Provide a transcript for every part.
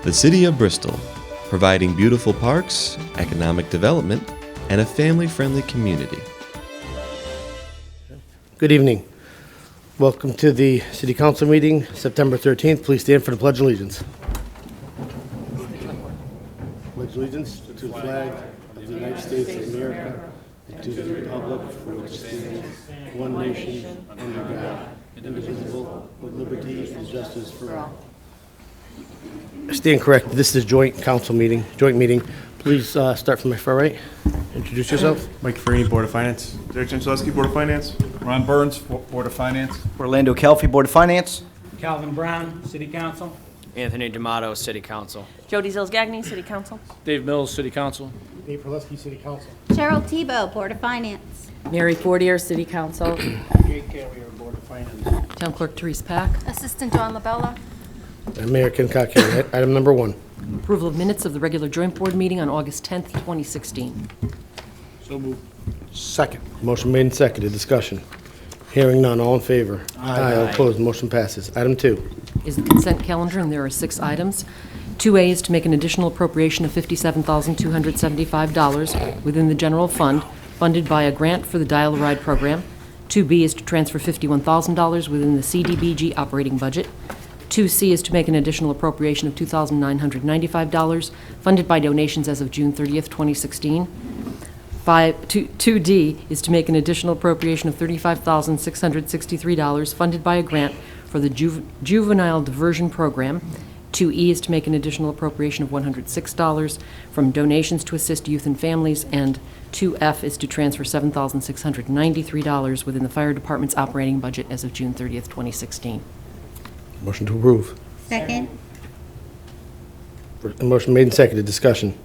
The City of Bristol, providing beautiful parks, economic development, and a family-friendly community. Good evening. Welcome to the City Council meeting, September 13th. Please stand for the Pledge of Allegiance. Pledge allegiance to the flag of the United States of America and to the republic for which stands one nation, under God, indivisible, with liberty and justice for all. I stand corrected. This is a joint meeting. Please start from my far right. Introduce yourself. Mike Farini, Board of Finance. Derek Janczewski, Board of Finance. Ron Burns, Board of Finance. Orlando Kelfi, Board of Finance. Calvin Brown, City Council. Anthony D'Amato, City Council. Jody Zills-Gagnon, City Council. Dave Mills, City Council. Dave Perleski, City Council. Cheryl Tebow, Board of Finance. Mary Fortier, City Council. Jake Carrier, Board of Finance. Town Clerk Therese Pack. Assistant John LaBella. And Mayor Ken Cockey. Item number 1. Approval of minutes of the regular joint board meeting on August 10th, 2016. So moved. Second. Motion made and seconded. Discussion. Hearing none. All in favor? Aye. All opposed? Motion passes. Item 2. Is the consent calendar, and there are 6 items. 2A is to make an additional appropriation of $57,275 within the general fund, funded by a grant for the Dial-A-Ride program. 2B is to transfer $51,000 within the CDBG operating budget. 2C is to make an additional appropriation of $2,995, funded by donations as of June 30th, 2016. 2D is to make an additional appropriation of $35,663, funded by a grant for the Juvenile Diversion Program. 2E is to make an additional appropriation of $106 from donations to assist youth and families, and 2F is to transfer $7,693 within the Fire Department's operating budget as of June 30th, 2016. Motion to approve. Second. Motion made and seconded. Discussion.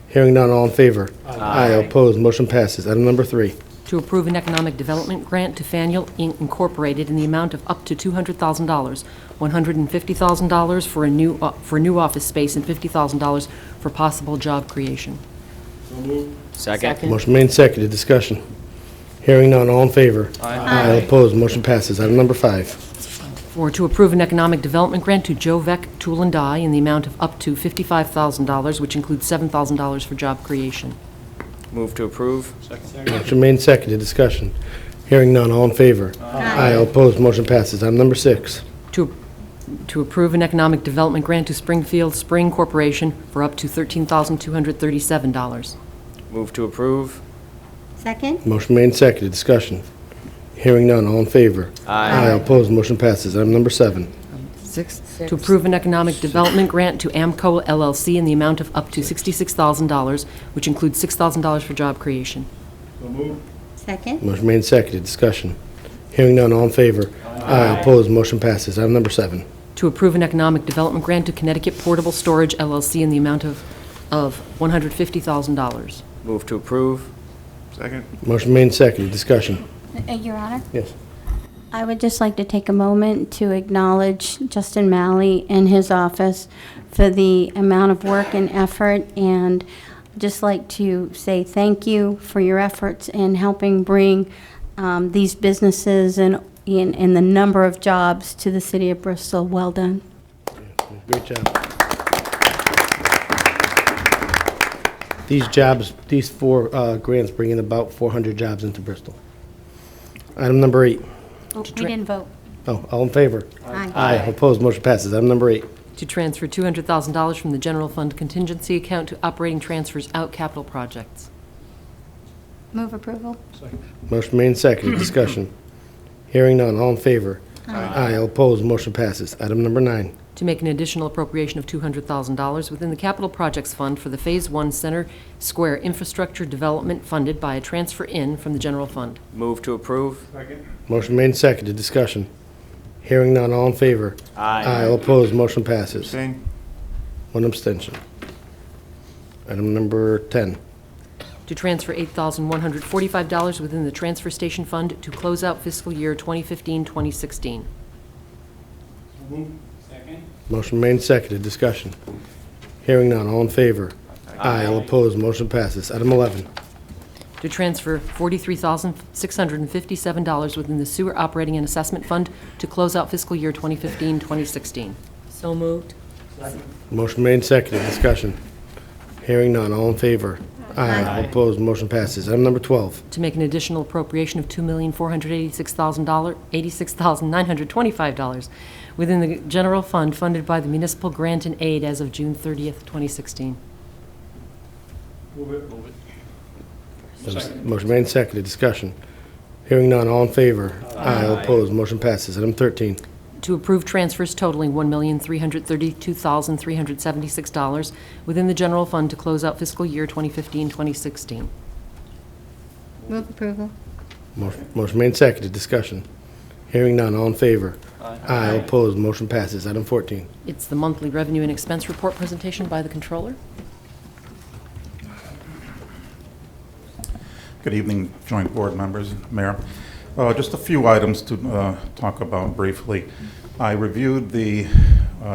Hearing none. All in favor? Aye. All opposed? Motion passes. Item number 3. To approve an economic development grant to Faneuil Inc. Incorporated in the amount of up to $200,000, $150,000 for new office space, and $50,000 for possible job creation. So moved. Second. Motion made and seconded. Discussion. Hearing none. All in favor? Aye. All opposed? Motion passes. Item number 5. Or to approve an economic development grant to Joe Vec Tool and Die in the amount of up to $55,000, which includes $7,000 for job creation. Move to approve. Second. Motion made and seconded. Discussion. Hearing none. All in favor? Aye. All opposed? Motion passes. Item number 6. To approve an economic development grant to Springfield Spring Corporation for up to $13,237. Move to approve. Second. Motion made and seconded. Discussion. Hearing none. All in favor? Aye. All opposed? Motion passes. Item number 7. 6. To approve an economic development grant to AMCO LLC in the amount of up to $66,000, which includes $6,000 for job creation. So moved. Second. Motion made and seconded. Discussion. Hearing none. All in favor? Aye. Opposed? Motion passes. Item number 7. To approve an economic development grant to Connecticut Portable Storage LLC in the amount of $150,000. Move to approve. Second. Motion made and seconded. Discussion. Your Honor, Yes. I would just like to take a moment to acknowledge Justin Malley and his office for the amount of work and effort, and just like to say thank you for your efforts in helping bring these businesses and the number of jobs to the city of Bristol. Well done. Great job. These 4 grants bring in about 400 jobs into Bristol. Item number 8. We didn't vote. Oh, all in favor? Aye. Aye. Opposed? Motion passes. Item number 8. To transfer $200,000 from the general fund contingency account to operating transfers out capital projects. Move approval. Motion made and seconded. Discussion. Hearing none. All in favor? Aye. All opposed? Motion passes. Item number 9. To make an additional appropriation of $200,000 within the capital projects fund for the Phase 1 Center Square Infrastructure Development funded by a transfer in from the general fund. Move to approve. Second. Motion made and seconded. Discussion. Hearing none. All in favor? Aye. All opposed? Motion passes. Abstain. 1 abstention. Item number 10. To transfer $8,145 within the transfer station fund to close out fiscal year 2015-2016. So moved. Second. Motion made and seconded. Discussion. Hearing none. All in favor? Aye. All opposed? Motion passes. Item 11. To transfer $43,657 within the sewer operating and assessment fund to close out fiscal year 2015-2016. So moved. Motion made and seconded. Discussion. Hearing none. All in favor? Aye. All opposed? Motion passes. Item number 12. To make an additional appropriation of $2,486,925 within the general fund funded by the municipal grant and aid as of June 30th, 2016. Move it. Second. Motion made and seconded. Discussion. Hearing none. All in favor? Aye. All opposed? Motion passes. Item 13. To approve transfers totaling $1,332,376 within the general fund to close out fiscal year 2015-2016. Move approval. Motion made and seconded. Discussion. Hearing none. All in favor? Aye. All opposed? Motion passes. Item 14. It's the monthly revenue and expense report presentation by the Controller. Good evening, joint board members, Mayor. Just a few items to talk about briefly. I reviewed the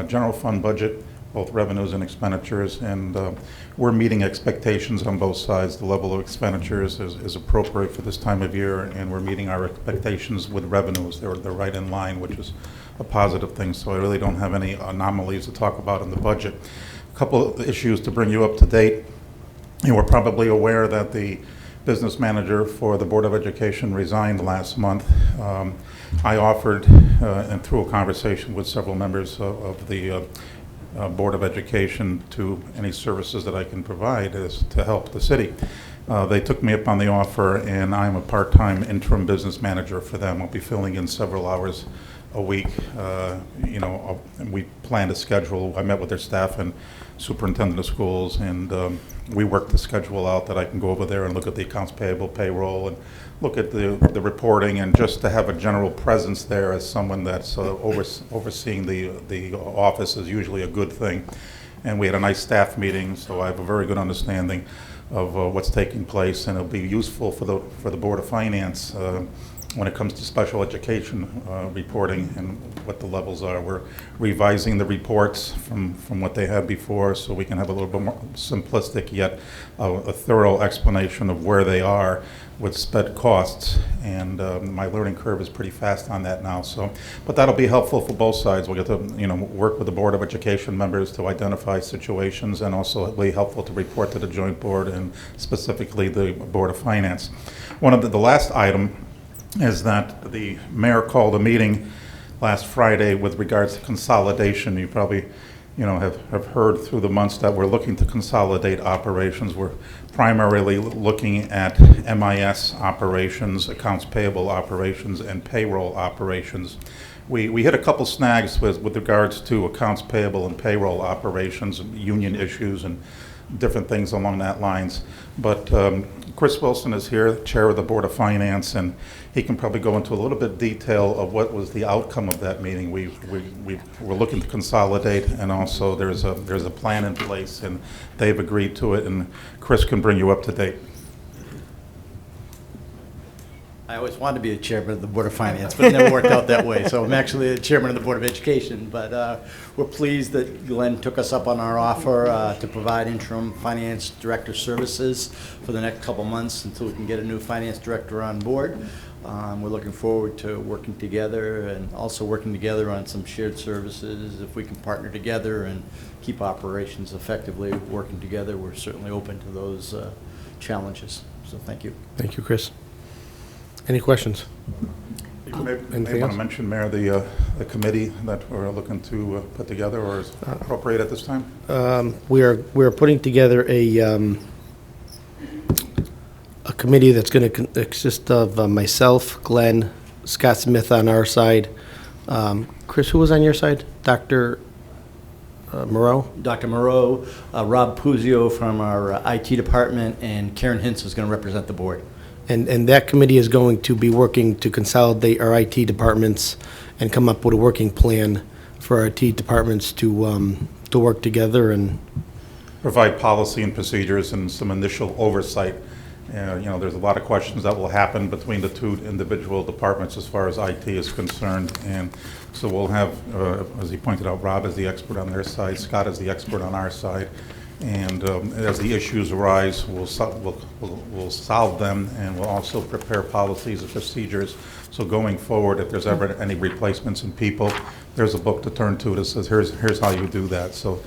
general fund budget, both revenues and expenditures, and we're meeting expectations on both sides. The level of expenditures is appropriate for this time of year, and we're meeting our expectations with revenues. They're right in line, which is a positive thing, so I really don't have any anomalies to talk about in the budget. A couple of issues to bring you up to date. You were probably aware that the business manager for the Board of Education resigned last month. I offered, and through a conversation with several members of the Board of Education, to any services that I can provide is to help the city. They took me up on the offer, and I'm a part-time interim business manager for them. I'll be filling in several hours a week. We planned a schedule. I met with their staff and superintendent of schools, and we worked the schedule out that I can go over there and look at the accounts payable, payroll, and look at the reporting, and just to have a general presence there as someone that's overseeing the office is usually a good thing. And we had a nice staff meeting, so I have a very good understanding of what's taking place, and it'll be useful for the Board of Finance when it comes to special education reporting and what the levels are. We're revising the reports from what they had before, so we can have a little bit more simplistic yet a thorough explanation of where they are with sped costs, and my learning curve is pretty fast on that now. So, but that'll be helpful for both sides. We'll get to work with the Board of Education members to identify situations, and also it'll be helpful to report to the joint board and specifically the Board of Finance. One of the last item is that the mayor called a meeting last Friday with regards to consolidation. You probably have heard through the months that we're looking to consolidate operations. We're primarily looking at MIS operations, accounts payable operations, and payroll operations. We hit a couple snags with regards to accounts payable and payroll operations, union issues, and different things along that lines. But Chris Wilson is here, chair of the Board of Finance, and he can probably go into a little bit of detail of what was the outcome of that meeting. We're looking to consolidate, and also there's a plan in place, and they've agreed to it, and Chris can bring you up to date. I always wanted to be a chairman of the Board of Finance, but it never worked out that way. So I'm actually a chairman of the Board of Education, but we're pleased that Glenn took us up on our offer to provide interim finance director services for the next couple months until we can get a new finance director on board. We're looking forward to working together, and also working together on some shared services. If we can partner together and keep operations effectively working together, we're certainly open to those challenges. So thank you. Thank you, Chris. Any questions? You may Anything want else? to mention, Mayor, the committee that we're looking to put together, or is appropriate at this time? We're putting together a committee that's going to consist of myself, Glenn, Scott Smith on our side. Chris, who was on your side? Dr. Moreau? Dr. Moreau, Rob Puzio from our IT department, and Karen Hintz is going to represent the board. And that committee is going to be working to consolidate our IT departments and come up with a working plan for our IT departments to work together and Provide policy and procedures and some initial oversight. There's a lot of questions that will happen between the two individual departments as far as IT is concerned, and so we'll have, as he pointed out, Rob is the expert on their side, Scott is the expert on our side. And as the issues arise, we'll solve them, and we'll also prepare policies and procedures. So going forward, if there's ever any replacements in people, there's a book to turn to that says, here's how you do that. So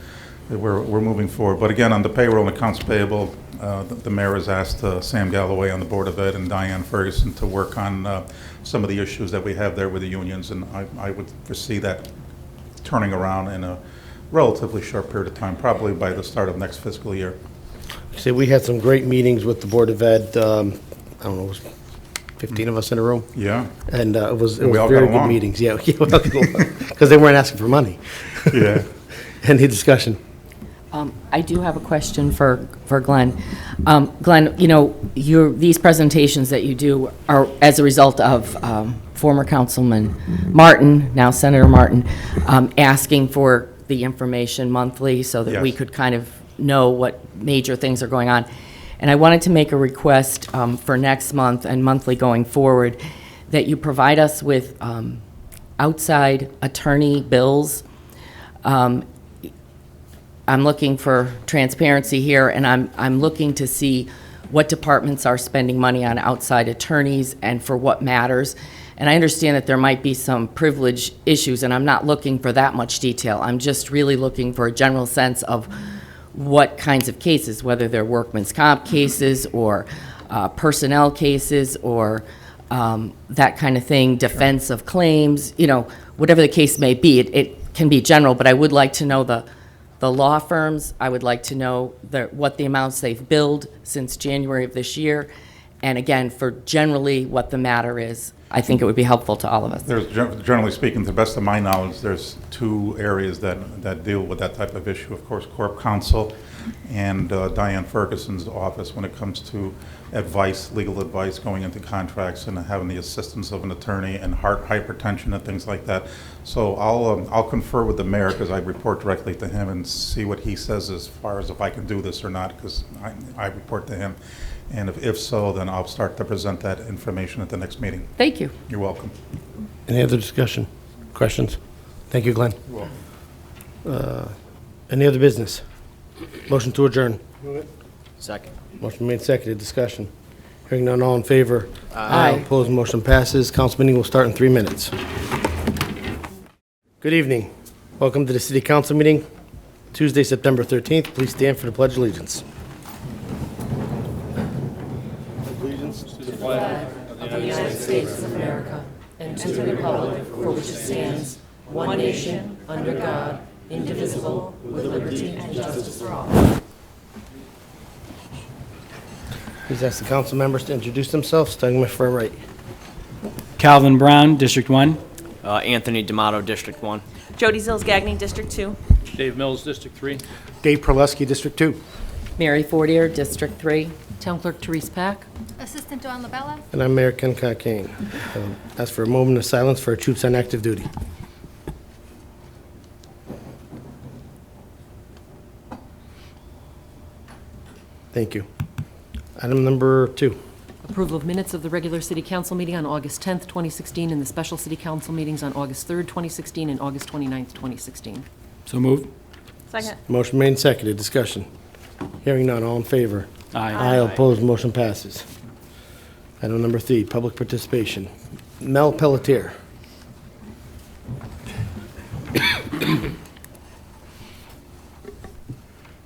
we're moving forward. But again, on the payroll and accounts payable, the mayor has asked Sam Galloway on the Board of Ed and Diane Ferguson to work on some of the issues that we have there with the unions, and I would foresee that turning around in a relatively short period of time, probably by the start of next fiscal year. So we had some great meetings with the Board of Ed. I don't know, it was 15 of us in a room. Yeah. And it was we all very got good along. meetings. Yeah, because they weren't asking for money. Yeah. Any discussion? I do have a question for Glenn. Glenn, you know, these presentations that you do are as a result of former Councilman Martin, now Senator Martin, asking for the information monthly so that we Yes. could kind of know what major things are going on. And I wanted to make a request for next month and monthly going forward that you provide us with outside attorney bills. I'm looking for transparency here, and I'm looking to see what departments are spending money on outside attorneys and for what matters. And I understand that there might be some privilege issues, and I'm not looking for that much detail. I'm just really looking for a general sense of what kinds of cases, whether they're workman's comp cases or personnel cases or that kind of thing, defense of claims, you know, whatever the case may be. It can be general, but I would like to know the law firms. I would like to know what the amounts they've billed since January of this year. And again, for generally what the matter is, I think it would be helpful to all of us. There's, generally speaking, to the best of my knowledge, there's two areas that deal with that type of issue. Of course, Corp Counsel and Diane Ferguson's office when it comes to advice, legal advice going into contracts and having the assistance of an attorney and heart hypertension and things like that. So I'll confer with the mayor because I report directly to him and see what he says as far as if I can do this or not, because I report to him. And if so, then I'll start to present that information at the next meeting. Thank you. You're welcome. Any other discussion? Questions? Thank you, Glenn. You're welcome. Any other business? Motion to adjourn. Second. Motion made, seconded. Discussion. Hearing none, all in favor? Aye. Opposed, motion passes. Council meeting will start in 3 minutes. Good evening. Welcome to the City Council meeting, Tuesday, September 13th. Please stand for the Pledge of Allegiance. Allegiance to the flag Of the United States of America, and to the republic for which it stands, one nation, under God, indivisible, with liberty and justice for all. Please ask the council members to introduce themselves, starting with my far right. Calvin Brown, District 1. Anthony D'Amato, District 1. Jody Zills-Gagnon, District 2. Dave Mills, District 3. Dave Perleski, District 2. Mary Fortier, District 3. Town Clerk Therese Pack. Assistant Dawn LaBella. And I'm Mayor Ken Cockane. Ask for a moment of silence for our troops on active duty. Thank you. Item number 2. Approval of minutes of the regular City Council meeting on August 10th, 2016, and the special City Council meetings on August 3rd, 2016, and August 29th, 2016. So moved. Second. Motion made and seconded. Discussion. Hearing none. All in favor? Aye. Aye. Opposed. Motion passes. Item number 3, public participation. Mel Pelletier.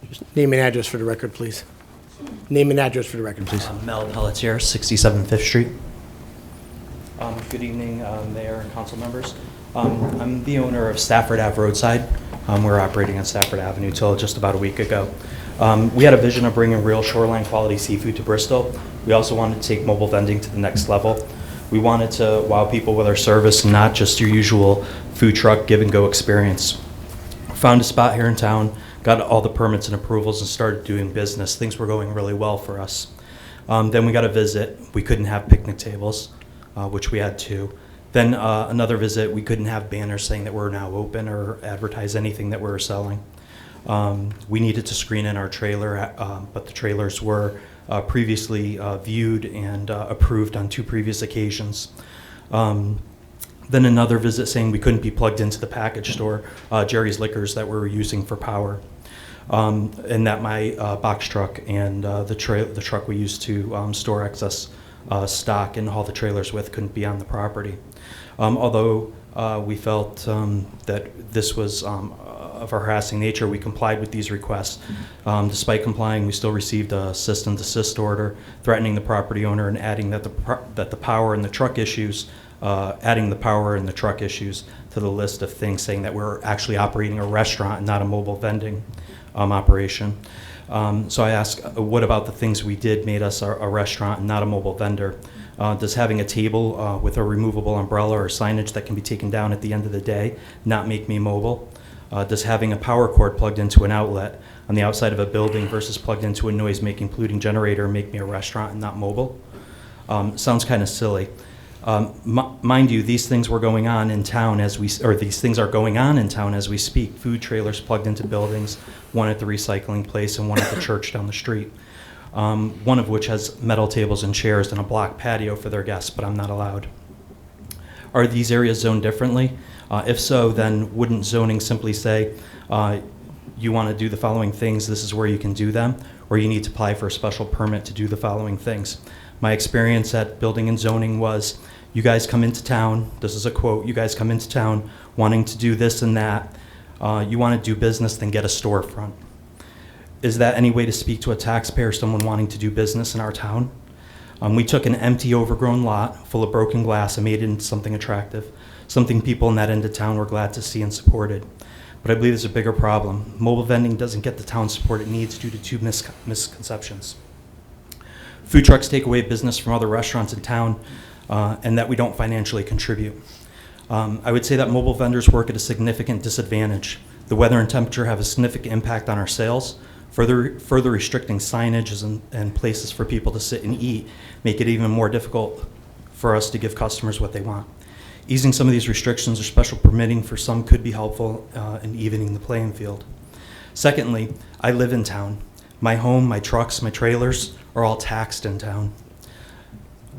Just name and address for the record, please. Name and address for the record, please. Mel Pelletier, 67 Fifth Street. Good evening, Mayor and council members. I'm the owner of Stafford Ave Roadside. We're operating on Stafford Avenue till just about a week ago. We had a vision of bringing real shoreline quality seafood to Bristol. We also wanted to take mobile vending to the next level. We wanted to wow people with our service, not just your usual food truck give and go experience. Found a spot here in town, got all the permits and approvals and started doing business. Things were going really well for us. Then we got a visit. We couldn't have picnic tables, which we had to. Then another visit, we couldn't have banners saying that we're now open or advertise anything that we were selling. We needed to screen in our trailer, but the trailers were previously viewed and approved on 2 previous occasions. Then another visit saying we couldn't be plugged into the package store, Jerry's Liquors, that we were using for power. And that my box truck and the truck we used to store excess stock and haul the trailers with couldn't be on the property. Although we felt that this was of a harassing nature, we complied with these requests. Despite complying, we still received a cease and desist order threatening the property owner and adding that the power and the truck issues, to the list of things, saying that we're actually operating a restaurant and not a mobile vending operation. So I asked, what about the things we did made us a restaurant and not a mobile vendor? Does having a table with a removable umbrella or signage that can be taken down at the end of the day not make me mobile? Does having a power cord plugged into an outlet on the outside of a building versus plugged into a noise-making polluting generator make me a restaurant and not mobile? Sounds kind of silly. Mind you, these things were going on in town these things are going on in town as we speak. Food trailers plugged into buildings, one at the recycling place and one at the church down the street. One of which has metal tables and chairs and a block patio for their guests, but I'm not allowed. Are these areas zoned differently? If so, then wouldn't zoning simply say, you want to do the following things, this is where you can do them, or you need to apply for a special permit to do the following things? My experience at building and zoning was, you guys come into town, this is a quote, you guys come into town wanting to do this and that, you want to do business, then get a storefront. Is that any way to speak to a taxpayer, someone wanting to do business in our town? We took an empty, overgrown lot full of broken glass and made it into something attractive, something people in that end of town were glad to see and supported. But I believe there's a bigger problem. Mobile vending doesn't get the town support it needs due to two misconceptions. Food trucks take away business from other restaurants in town, and that we don't financially contribute. I would say that mobile vendors work at a significant disadvantage. The weather and temperature have a significant impact on our sales. Further restricting signages and places for people to sit and eat make it even more difficult for us to give customers what they want. Easing some of these restrictions or special permitting for some could be helpful in evening the playing field. Secondly, I live in town. My home, my trucks, my trailers are all taxed in town.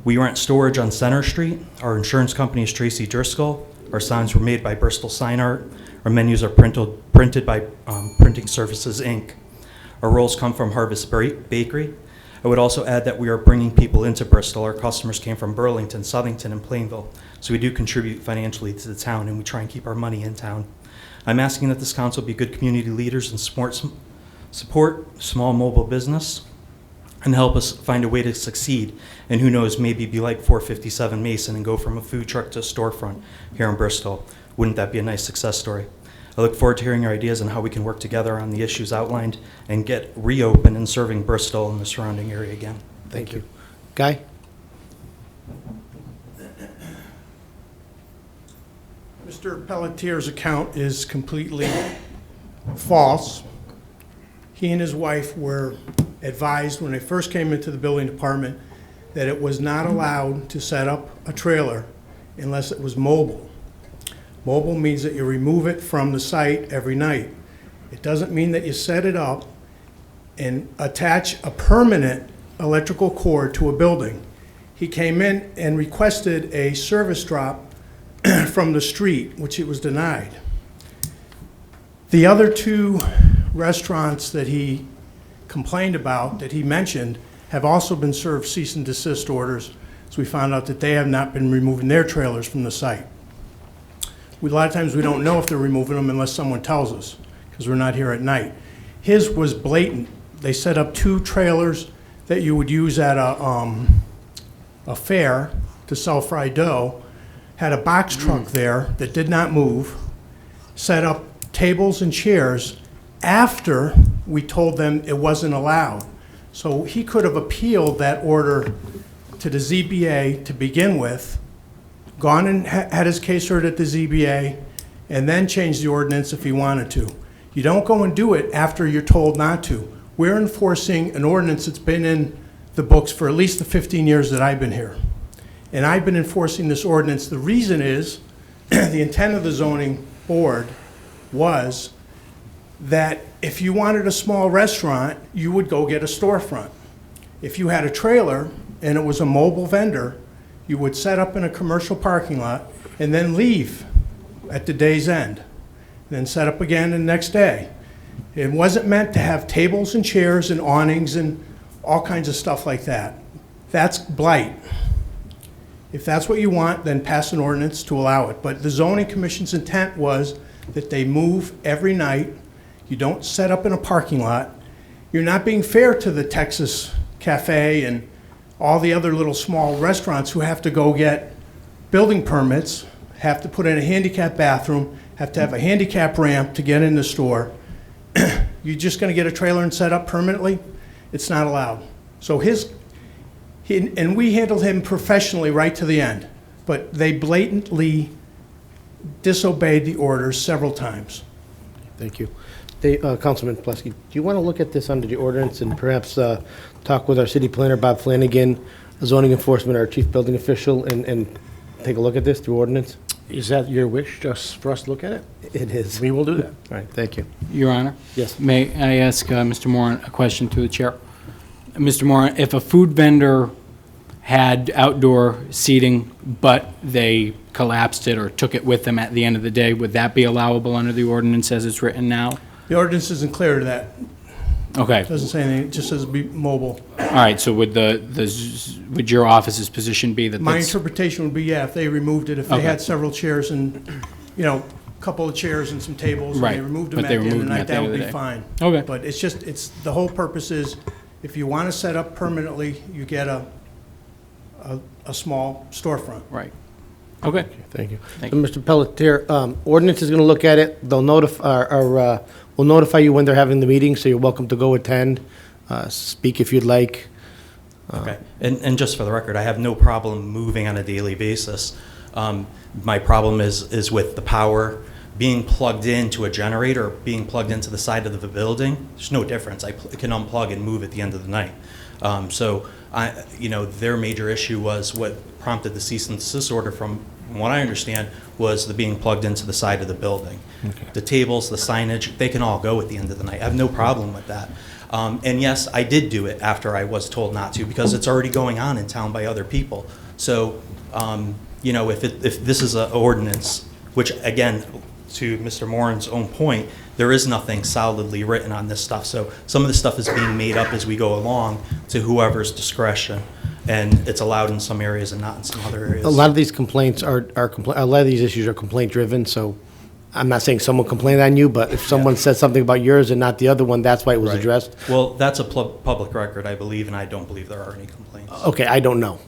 We rent storage on Center Street. Our insurance company is Tracy Driscoll. Our signs were made by Bristol Sign Art. Our menus are printed by Printing Services, Inc. Our rolls come from Harvest Bakery. I would also add that we are bringing people into Bristol. Our customers came from Burlington, Southington, and Plainville. So we do contribute financially to the town, and we try and keep our money in town. I'm asking that this council be good community leaders and support small mobile business and help us find a way to succeed. And who knows, maybe be like 457 Mason and go from a food truck to a storefront here in Bristol. Wouldn't that be a nice success story? I look forward to hearing your ideas on how we can work together on the issues outlined and get reopened and serving Bristol and the surrounding area again. Thank you. Guy? Mr. Pelletier's account is completely false. He and his wife were advised when they first came into the building department that it was not allowed to set up a trailer unless it was mobile. Mobile means that you remove it from the site every night. It doesn't mean that you set it up and attach a permanent electrical cord to a building. He came in and requested a service drop from the street, which it was denied. The other two restaurants that he complained about, that he mentioned, have also been served cease and desist orders, so we found out that they have not been removing their trailers from the site. A lot of times we don't know if they're removing them unless someone tells us, because we're not here at night. His was blatant. They set up two trailers that you would use at a fair to sell fried dough, had a box truck there that did not move, set up tables and chairs after we told them it wasn't allowed. So he could have appealed that order to the ZBA to begin with, gone and had his case heard at the ZBA, and then changed the ordinance if he wanted to. You don't go and do it after you're told not to. We're enforcing an ordinance that's been in the books for at least the 15 years that I've been here. And I've been enforcing this ordinance. The reason is, the intent of the zoning board was that if you wanted a small restaurant, you would go get a storefront. If you had a trailer and it was a mobile vendor, you would set up in a commercial parking lot and then leave at the day's end, then set up again the next day. It wasn't meant to have tables and chairs and awnings and all kinds of stuff like that. That's blight. If that's what you want, then pass an ordinance to allow it. But the zoning commission's intent was that they move every night. You don't set up in a parking lot. You're not being fair to the Texas Cafe and all the other little small restaurants who have to go get building permits, have to put in a handicap bathroom, have to have a handicap ramp to get in the store. You're just going to get a trailer and set up permanently? It's not allowed. So and we handled him professionally right to the end, but they blatantly disobeyed the orders several times. Thank you. Councilman Plesky, do you want to look at this under the ordinance and perhaps talk with our city planner, Bob Flanagan, zoning enforcement, our chief building official, and take a look at this through ordinance? Is that your wish, just for us to look at it? It is. We will do that. All right, thank you. Your Honor? Yes. May I ask Mr. Moran a question through the chair? Mr. Moran, if a food vendor had outdoor seating, but they collapsed it or took it with them at the end of the day, would that be allowable under the ordinance as it's written now? The ordinance isn't clear to that. Okay. It doesn't say anything, it just says be mobile. All right, so would would your office's position be that My that's... interpretation would be, yeah, if they removed it, if they Okay. had several chairs and, a couple of chairs and some tables, and Right, they removed them but at they the end of the removed them night, at the that end of would the be day. fine. Okay. But the whole purpose is, if you want to set up permanently, you get a small storefront. Right. Okay. Thank you. Thank So, Mr. Pelletier, ordinance is going to look at it. They'll we'll notify you when they're having the meeting, so you're welcome to go attend, speak if you'd like. Okay, and just for the record, I have no problem moving on a daily basis. My problem is with the power being plugged into a generator, being plugged into the side of the building. There's no difference. I can unplug and move at the end of the night. So their major issue was what prompted the cease and desist order, from what I understand, was the being plugged into the side of the building. Okay. The tables, the signage, they can all go at the end of the night. I have no problem with that. And yes, I did do it after I was told not to, because it's already going on in town by other people. So, if this is an ordinance, which again, to Mr. Moran's own point, there is nothing solidly written on this stuff. So some of the stuff is being made up as we go along to whoever's discretion, and it's allowed in some areas and not in some other areas. A lot of these complaints a lot of these issues are complaint driven, so I'm not saying someone complained on you, but if someone said something about yours and not the other one, that's why it was Right. addressed. Well, that's a public record, I believe, and I don't believe there are any complaints. Okay, I don't know.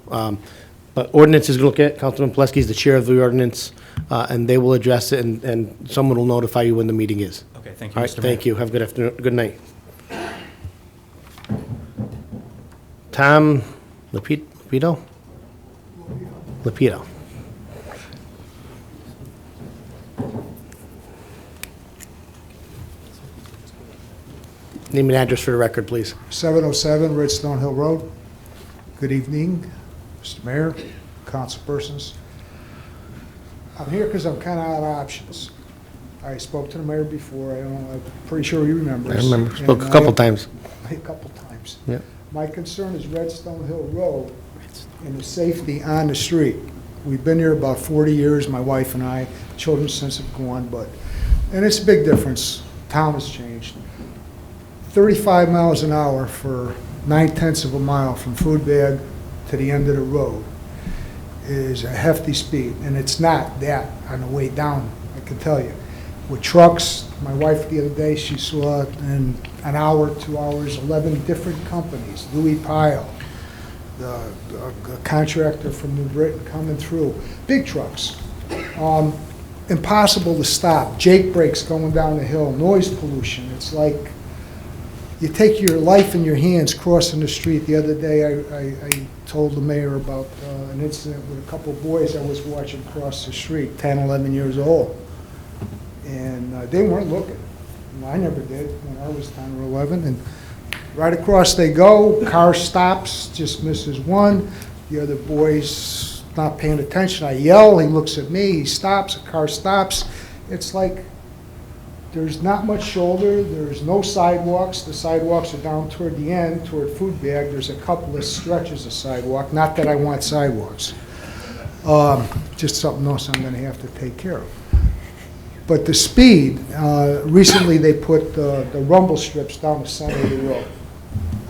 But ordinance is going to look at, Councilman Plesky is the chair of the ordinance, and they will address it, and someone will notify you when the meeting is. Okay, thank you, All right, Mr. Mayor. thank you. Have a good afternoon, good night. Tom Lapito? Lapito. Name and address for the record, please. 707 Redstone Hill Road. Good evening, Mr. Mayor, councilpersons. I'm here because I'm kind of out of options. I spoke to the mayor before. I'm pretty sure he remembers. I remember. And Spoke a couple times. A couple times. Yeah. My concern is Redstone Hill Road and the safety on the street. We've been here about 40 years, my wife and I, children since have gone, and it's a big difference. Town has changed. 35 miles an hour for 9/10 of a mile from Food Bag to the end of the road is a hefty speed, and it's not that on the way down, I can tell you. With trucks, my wife the other day, she saw in an hour, 2 hours, 11 different companies, Louis Pyle, the contractor from New Britain coming through, big trucks. Impossible to stop. Jake brakes going down the hill, noise pollution. It's like you take your life in your hands crossing the street. The other day, I told the mayor about an incident with a couple of boys I was watching cross the street, 10, 11 years old. And they weren't looking. Well, I never did when I was 10 or 11. And right across they go, car stops, just misses one. The other boy's not paying attention. I yell, he looks at me, he stops, the car stops. It's like there's not much shoulder, there's no sidewalks. The sidewalks are down toward the end, toward Food Bag. There's a couple of stretches of sidewalk. Not that I want sidewalks. Just something else I'm going to have to take care of. But the speed, recently they put the rumble strips down the center of the road.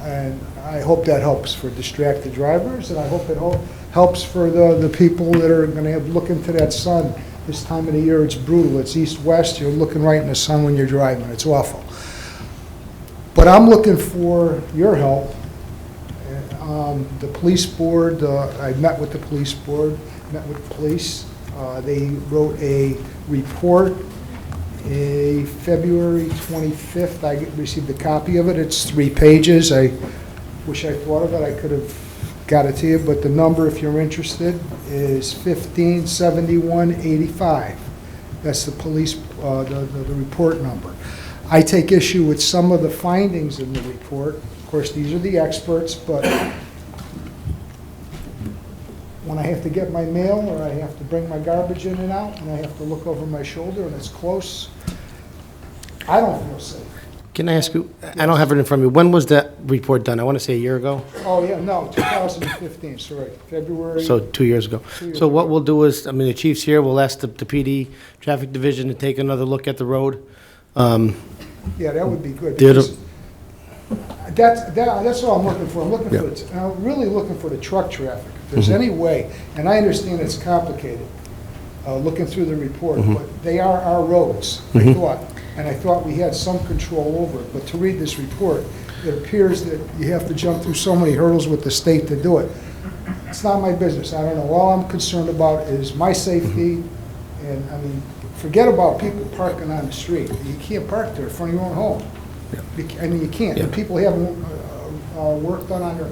And I hope that helps for distracted drivers, and I hope it helps for the people that are gonna have, look into that sun. This time of the year, it's brutal. It's east-west. You're looking right in the sun when you're driving. It's awful. But I'm looking for your help. The police board, I met with the police board, met with the police. They wrote a report, February 25th. I received a copy of it. It's 3 pages. I wish I thought of it. I could have got it to you, but the number, if you're interested, is 157185. That's the police, the report number. I take issue with some of the findings in the report. Of course, these are the experts, but when I have to get my mail, or I have to bring my garbage in and out, and I have to look over my shoulder and it's close, I don't feel safe. Can I ask you, I don't have it in front of me, when was that report done? I want to say a year ago? Oh, yeah, no, 2015, sorry, February. So 2 years ago. 2 years So what ago. we'll do is, I mean, the chief's here, we'll ask the PD Traffic Division to take another look at the road. Yeah, that would be good. They're the- because That's all I'm looking for. I'm looking Yeah. for, I'm really looking for the truck traffic. If there's any way, and I understand it's complicated, looking through the report, but they are our roads, I thought. And I thought we had some control over it. But to read this report, it appears that you have to jump through so many hurdles with the state to do it. It's not my business. I don't know. All I'm concerned about is my safety. And, I mean, forget about people parking on the street. You can't park there in front of your own home. I mean, you can't. Yeah. And people have work done on their...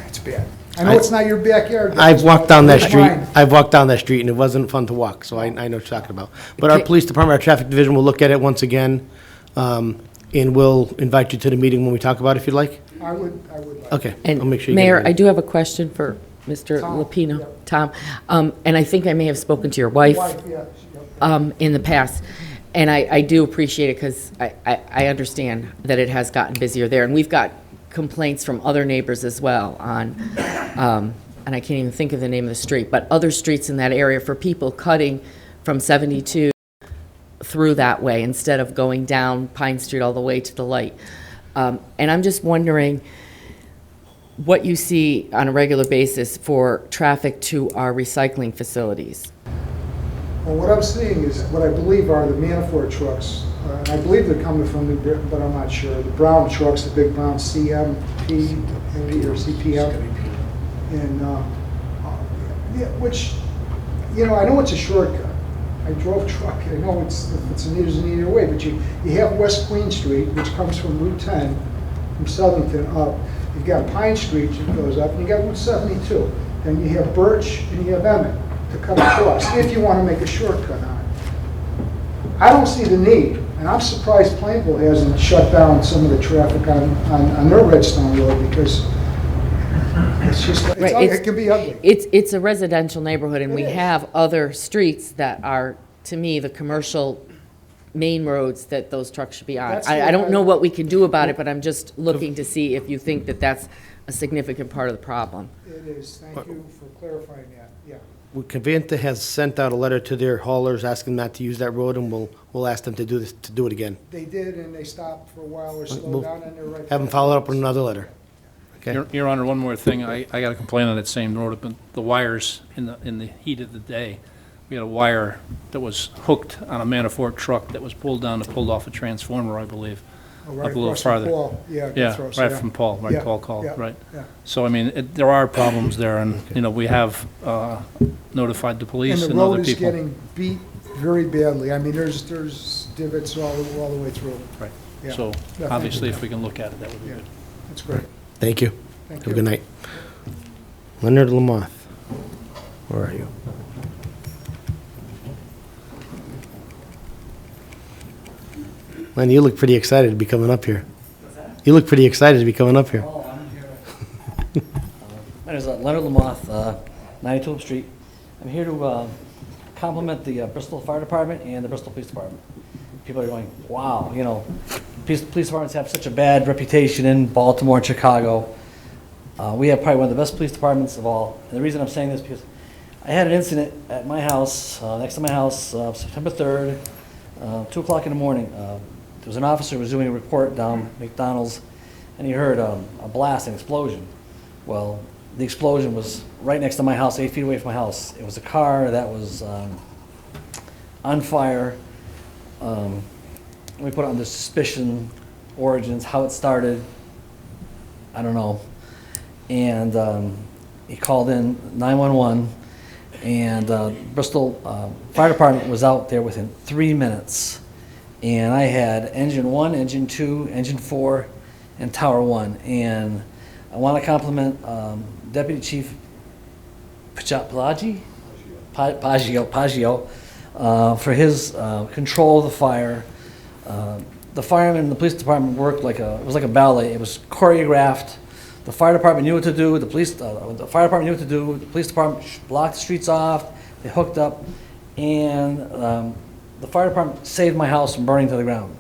It's bad. I know it's not your backyard. I've walked down that It's street, mine. I've walked down that street, and it wasn't fun to walk, so I know what you're talking about. But our police department, our traffic division will look at it once again, and we'll invite you to the meeting when we talk about it, if you'd like. I would like... Okay, And I'll make sure you get it. Mayor, I do have a question for Mr. Tom, Lapino. yeah. Tom, and I think I may have spoken to your wife in the past, and I do appreciate it because I understand that it has gotten busier there, and we've got complaints from other neighbors as well on, and I can't even think of the name of the street, but other streets in that area for people cutting from 72 through that way instead of going down Pine Street all the way to the light. And I'm just wondering what you see on a regular basis for traffic to our recycling facilities. Well, what I'm seeing is what I believe are the Manafort trucks. And I believe they're coming from New Britain, but I'm not sure. The brown trucks, the big brown CMP or CPM. And, yeah, which, you know, I know it's a shortcut. I drove truck. I know it's an easier way, but you have West Queen Street, which comes from Route 10, from Southington up. You've got Pine Street that goes up, and you got Route 72. Then you have Birch, and you have Emmett to cut across, if you want to make a shortcut on it. I don't see the need, and I'm surprised Plainville hasn't shut down some of the traffic on their Redstone Road, because it's just, it can be ugly. It's a residential neighborhood, and It we is. have other streets that are, to me, the commercial main roads that those trucks should be on. That's I what don't I- know what we can do about it, but I'm just looking to see if you think that that's a significant part of the problem. It is, thank you for clarifying that, yeah. Conventa has sent out a letter to their haulers asking not to use that road, and we'll ask them to do it again. They did, and they stopped for a while, or We'll slowed down, and they're right. Have them follow up with another letter. Okay? Your Honor, one more thing. I got a complaint on that same road, but the wires in the heat of the day. We had a wire that was hooked on a Manafort truck that was pulled down and pulled off a transformer, I believe. Oh, right Up a little across from farther. Paul. Yeah, Yeah, Guthros, right yeah. from Paul, right, Yeah, Paul called, yeah, right. yeah. So, I mean, there are problems there, and, you know, we have notified the police And and the other road is people. getting beat very badly. I mean, there's divots all the way through. Right. Yeah. So, Yeah, obviously, thank if we can look at it, that would be Yeah. good. That's great. Thank you. Thank Have a you. good night. Leonard Lamoth, where are you? Len, you look pretty excited to be coming up here. You look pretty excited to be coming up here. Oh, I'm here. My name is Leonard Lamoth, 92 Street. I'm here to compliment the Bristol Fire Department and the Bristol Police Department. People are going, wow, you know, police departments have such a bad reputation in Baltimore and Chicago. We have probably one of the best police departments of all. And the reason I'm saying this is because I had an incident at my house, next to my house, September 3rd, 2 o'clock in the morning. There was an officer who was doing a report down McDonald's, and he heard a blast, an explosion. Well, the explosion was right next to my house, 8 feet away from my house. It was a car that was on fire. We put it under suspicion, origins, how it started, I don't know. And he called in 911, and Bristol Fire Department was out there within 3 minutes. And I had engine 1, engine 2, engine 4, and tower 1. And I want to compliment Deputy Chief Paggio for his control of the fire. The firemen and the police department worked it was like a ballet. It was choreographed. The fire department knew what to do. The fire department knew what to do. The police department blocked the streets off. They hooked up, and the fire department saved my house from burning to the ground.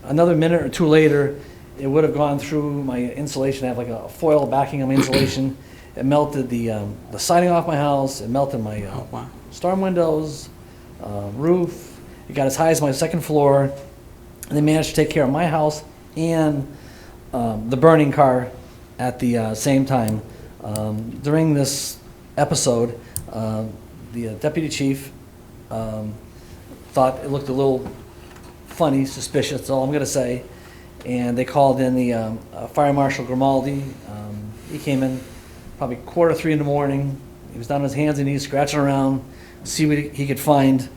Another minute or two later, it would have gone through my insulation. I have like a foil backing on my insulation. It melted the siding off my house. It melted my storm windows, roof. It got as high as my second floor. And they managed to take care of my house and the burning car at the same time. During this episode, the deputy chief thought it looked a little funny, suspicious, that's all I'm going to say. And they called in the Fire Marshal Grimaldi. He came in probably 2:45 in the morning. He was down on his hands and knees scratching around, see what he could find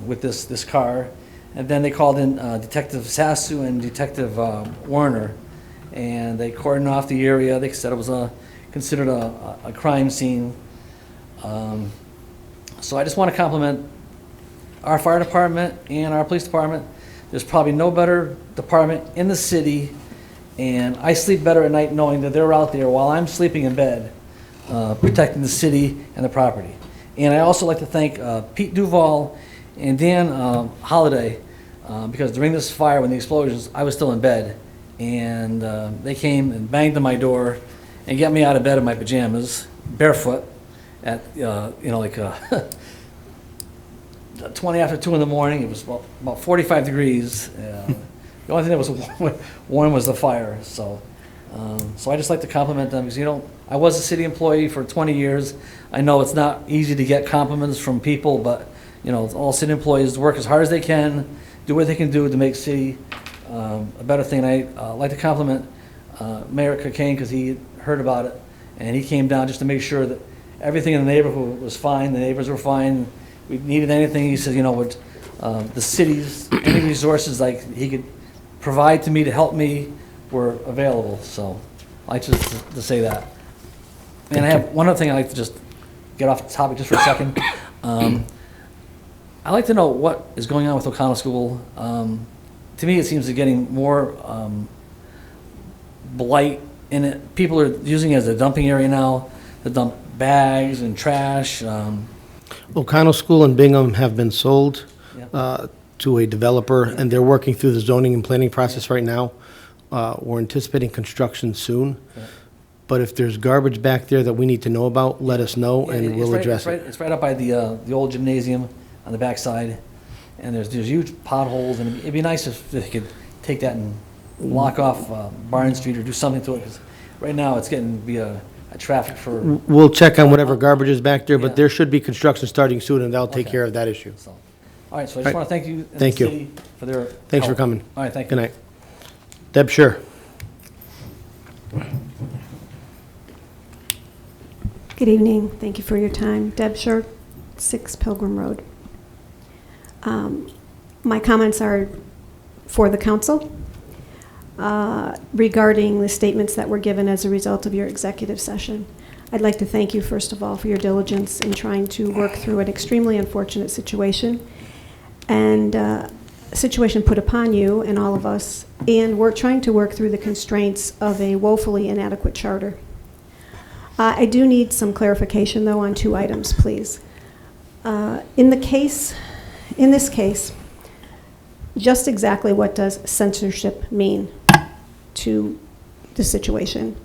with this car. And then they called in Detective Sassu and Detective Warner, and they cordoned off the area. They said it was considered a crime scene. So I just want to compliment our fire department and our police department. There's probably no better department in the city, and I sleep better at night knowing that they're out there while I'm sleeping in bed, protecting the city and the property. And I also like to thank Pete Duval and Dan Holliday, because during this fire, when the explosions, I was still in bed, and they came and banged on my door and got me out of bed in my pajamas, barefoot, at 20 after 2 in the morning. It was about 45 degrees. The only thing that was warm was the fire. So I just like to compliment them, because I was a city employee for 20 years. I know it's not easy to get compliments from people, but all city employees work as hard as they can, do what they can do to make city a better thing. And I like to compliment Mayor Cocaine, because he heard about it, and he came down just to make sure that everything in the neighborhood was fine, the neighbors were fine. We needed anything, he said, the city's, any resources like he could provide to me to help me were available. So I like to say that. And I have one other thing I'd like to just get off the topic just for a second. I'd like to know what is going on with O'Connell School. To me, it seems to be getting more blight in it. People are using it as a dumping area now to dump bags and trash. O'Connell School and Bingham have been sold to a developer, and they're working through the zoning and planning process right now. We're anticipating construction soon. Yeah. But if there's garbage back there that we need to know about, let us know, and we'll address it. It's right up by the old gymnasium on the backside, and there's huge potholes, and it'd be nice if they could take that and block off Barn Street or do something to it, because right now it's getting to be a traffic for... We'll check on whatever garbage is back there, but there should be construction starting soon, and that'll take care of that issue. So, all right, so I just want to thank you and Thank the you. city for their Thanks for help. coming. All right, thank you. Good night. Deb, sure. Good evening. Thank you for your time. Deb Short, 6 Pilgrim Road. My comments are for the council regarding the statements that were given as a result of your executive session. I'd like to thank you, first of all, for your diligence in trying to work through an extremely unfortunate situation, and a situation put upon you and all of us, and we're trying to work through the constraints of a woefully inadequate charter. I do need some clarification, though, on 2 items, please. In this case, just exactly what does censorship mean to the situation?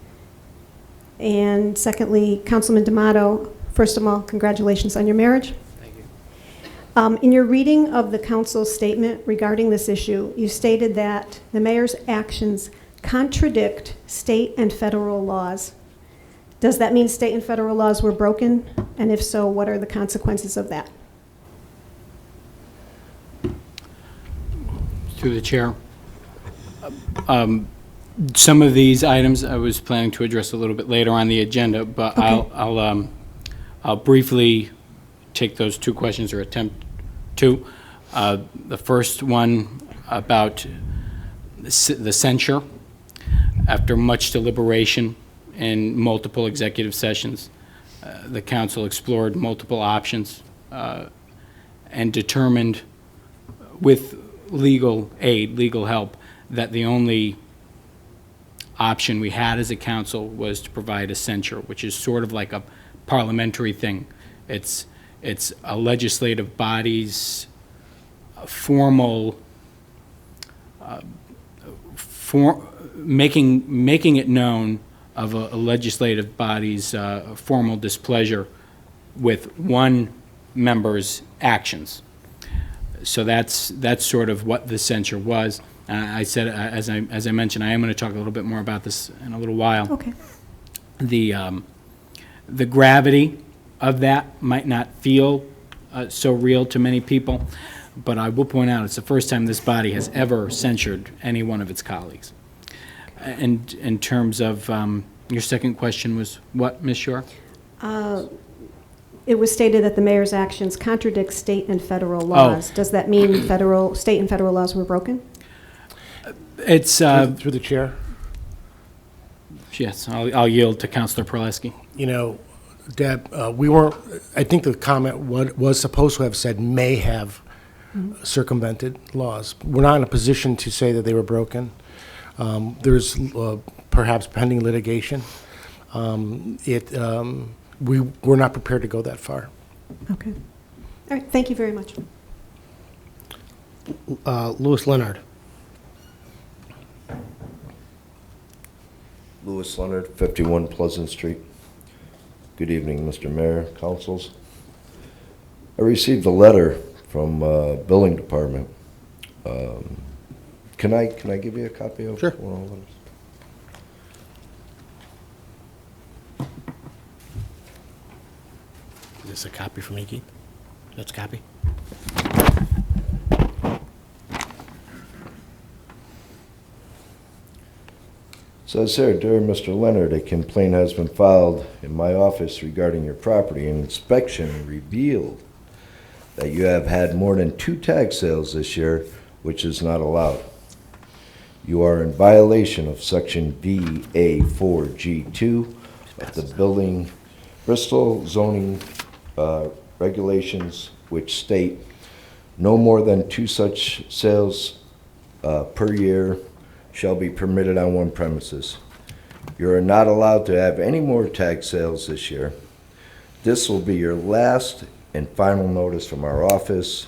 And secondly, Councilman D'Amato, first of all, congratulations on your marriage. Thank you. In your reading of the council's statement regarding this issue, you stated that the mayor's actions contradict state and federal laws. Does that mean state and federal laws were broken? And if so, what are the consequences of that? Through the chair. Some of these items I was planning to address a little bit later on the agenda, but Okay. I'll briefly take those two questions or attempt to. The first one about the censure. After much deliberation and multiple executive sessions, the council explored multiple options and determined with legal aid, legal help, that the only option we had as a council was to provide a censure, which is sort of like a parliamentary thing. It's a legislative body's formal making it known of a legislative body's formal displeasure with one member's actions. So that's sort of what the censure was. I said, as I mentioned, I am going to talk a little bit more about this in a little while. Okay. The gravity of that might not feel so real to many people, but I will point out it's the first time this body has ever censured any one of its colleagues. And in terms of your second question was what, Ms. Shore? It was stated that the mayor's actions contradict state and federal laws. Does that mean state and federal laws were broken? It's Through the chair. Yes, I'll yield to Councilor Perleski. You know, Deb, we weren't, I think the comment was supposed to have said may have circumvented laws. We're not in a position to say that they were broken. There's perhaps pending litigation. We're not prepared to go that far. Okay. All right, thank you very much. Louis Leonard. Louis Leonard, 51 Pleasant Street. Good evening, Mr. Mayor, councils. I received a letter from Building Department. Can I give you a copy of one of the letters? Is this a copy from Iggy? That's a copy? Says here, dear Mr. Leonard, a complaint has been filed in my office regarding your property. An inspection revealed that you have had more than 2 tag sales this year, which is not allowed. You are in violation of Section VA4G2 of the Bristol zoning regulations, which state no more than 2 such sales per year shall be permitted on one premises. You are not allowed to have any more tag sales this year. This will be your last and final notice from our office.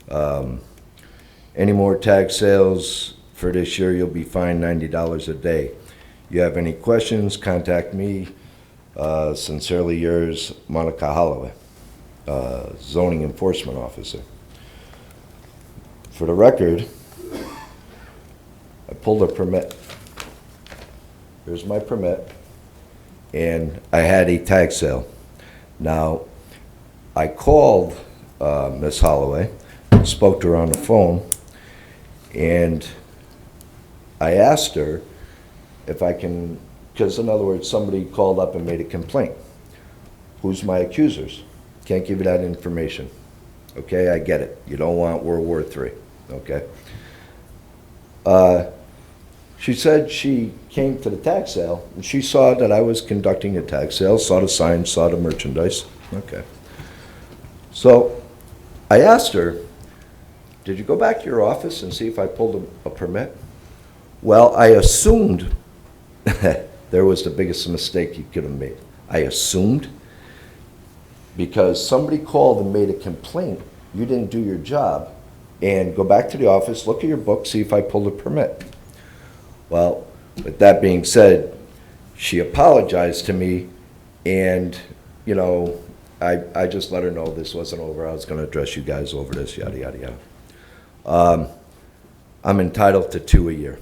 Any more tag sales for this year, you'll be fined $90 a day. You have any questions, contact me. Sincerely yours, Monica Holloway, Zoning Enforcement Officer. For the record, I pulled a permit. Here's my permit. And I had a tag sale. Now, I called Miss Holloway, spoke to her on the phone, and I asked her if I can, because in other words, somebody called up and made a complaint. Who's my accusers? Can't give you that information. Okay, I get it. You don't want World War III. Okay. She said she came to the tag sale and she saw that I was conducting a tag sale, saw the sign, saw the merchandise. Okay. So I asked her, did you go back to your office and see if I pulled a permit? Well, I assumed there was the biggest mistake you could have made. I assumed because somebody called and made a complaint, you didn't do your job, and go back to the office, look at your book, see if I pulled a permit. Well, with that being said, she apologized to me, and, you know, I just let her know this wasn't over. I was going to address you guys over this, yada, yada, yada. I'm entitled to 2 a year.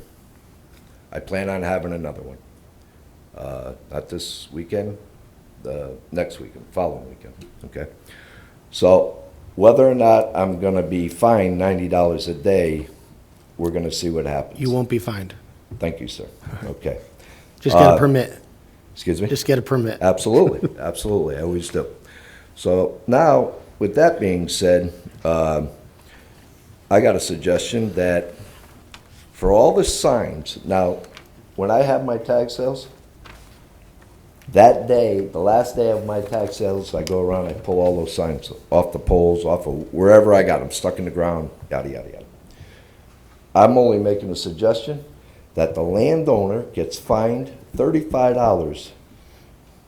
I plan on having another one. Not this weekend, the next weekend, following weekend, okay? So whether or not I'm gonna be fined $90 a day, we're gonna see what happens. You won't be fined. Thank you, sir. Okay. Just get a permit. Excuse me? Just get a permit. Absolutely, absolutely, I always do. So now, with that being said, I got a suggestion that for all the signs, now, when I have my tag sales, that day, the last day of my tag sales, I go around, I pull all those signs off the poles, off of wherever I got them, stuck in the ground, yada, yada, yada. I'm only making a suggestion that the landowner gets fined $35.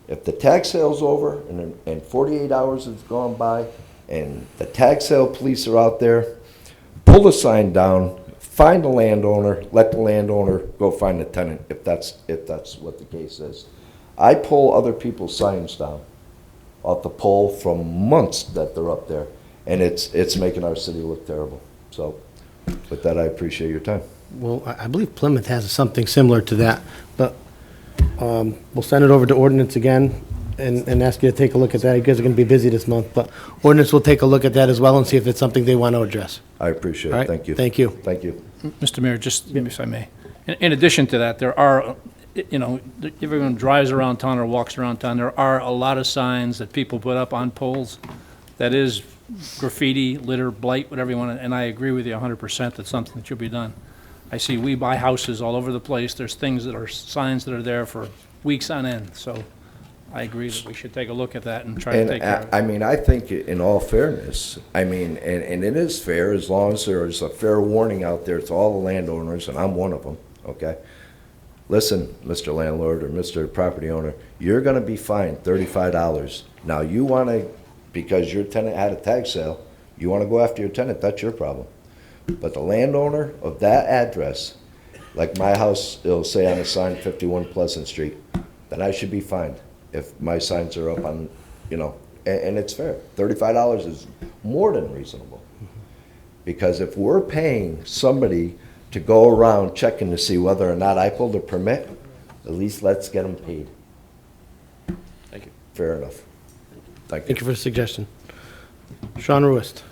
If the tag sale's over and 48 hours has gone by and the tag sale police are out there, pull the sign down, find the landowner, let the landowner go find the tenant if that's what the case is. I pull other people's signs down off the pole from months that they're up there, and it's making our city look terrible. So with that, I appreciate your time. Well, I believe Plymouth has something similar to that, but we'll send it over to ordinance again and ask you to take a look at that. You guys are going to be busy this month, but ordinance will take a look at that as well and see if it's something they want to address. I appreciate All it. right? Thank you. Thank you. Thank you. Mr. Mayor, just if I may, in addition to that, there are, you know, if everyone drives around town or walks around town, there are a lot of signs that people put up on poles that is graffiti, litter, blight, whatever you want, and I agree with you 100% that's something that should be done. I see we buy houses all over the place. There's things that are signs that are there for weeks on end, so I agree that we should take a look at that and try to take care of it. I mean, I think in all fairness, I mean, and it is fair as long as there is a fair warning out there to all the landowners, and I'm one of them, okay? Listen, Mr. Landlord or Mr. Property Owner, you're gonna be fined $35. Now, you wanna, because your tenant had a tag sale, you wanna go after your tenant, that's your problem. But the landowner of that address, like my house, it'll say on a sign 51 Pleasant Street, then I should be fined if my signs are up on, you know, and it's fair. $35 is more than reasonable. Because if we're paying somebody to go around checking to see whether or not I pulled a permit, at least let's get them paid. Thank you. Fair enough. Thank you. Thank you for the suggestion. Sean Ruist.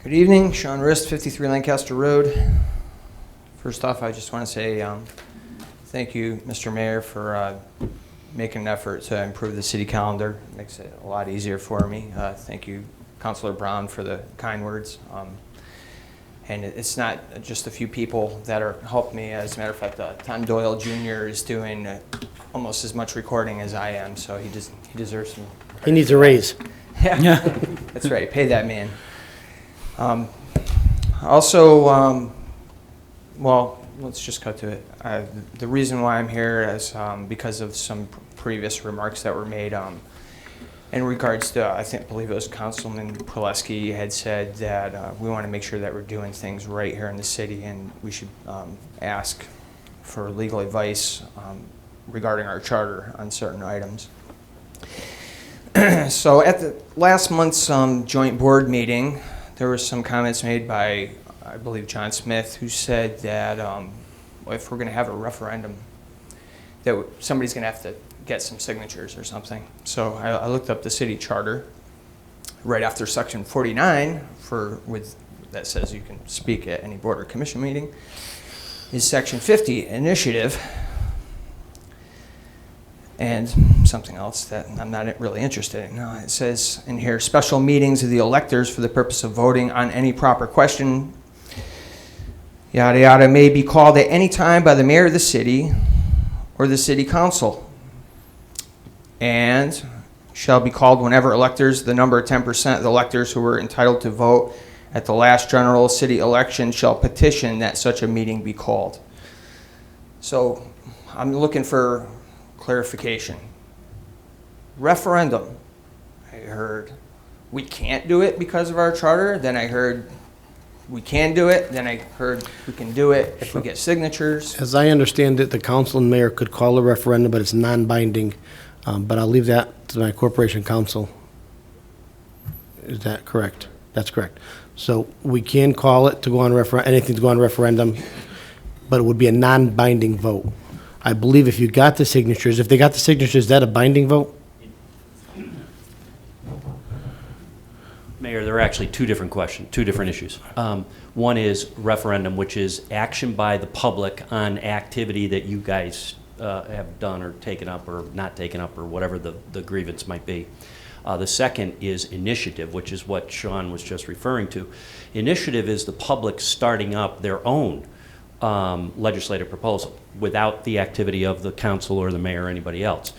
Good evening, Sean Rist, 53 Lancaster Road. First off, I just want to say thank you, Mr. Mayor, for making an effort to improve the city calendar. It makes it a lot easier for me. Thank you, Councilor Brown, for the kind words. And it's not just a few people that are helping me. As a matter of fact, Tom Doyle Jr. is doing almost as much recording as I am, so he deserves some. He needs a raise. Yeah, that's right. Pay that man. Also, well, let's just cut to it. The reason why I'm here is because of some previous remarks that were made in regards to, I believe it was Councilman Pileski had said that we want to make sure that we're doing things right here in the city, and we should ask for legal advice regarding our charter on certain items. So at the last month's joint board meeting, there were some comments made by, I believe, John Smith, who said that if we're going to have a referendum, that somebody's going to have to get some signatures or something. So I looked up the city charter right after section 49 that says you can speak at any board or commission meeting is section 50, initiative, and something else that I'm not really interested in. No, it says in here, special meetings of the electors for the purpose of voting on any proper question, yada yada, may be called at any time by the mayor of the city or the city council, and shall be called whenever electors, the number of 10% of the electors who were entitled to vote at the last general city election shall petition that such a meeting be called. So I'm looking for clarification. Referendum. I heard we can't do it because of our charter. Then I heard we can do it. Then I heard we can do it if we get signatures. As I understand it, the council and mayor could call a referendum, but it's non-binding. But I'll leave that to my corporation counsel. Is that correct? That's correct. So we can call it to go on anything to go on referendum, but it would be a non-binding vote. I believe if you got the signatures, if they got the signatures, is that a binding vote? Mayor, there are actually two different questions, two different issues. One is referendum, which is action by the public on activity that you guys have done or taken up or not taken up or whatever the grievance might be. The second is initiative, which is what Sean was just referring to. Initiative is the public starting up their own legislative proposal without the activity of the council or the mayor or anybody else.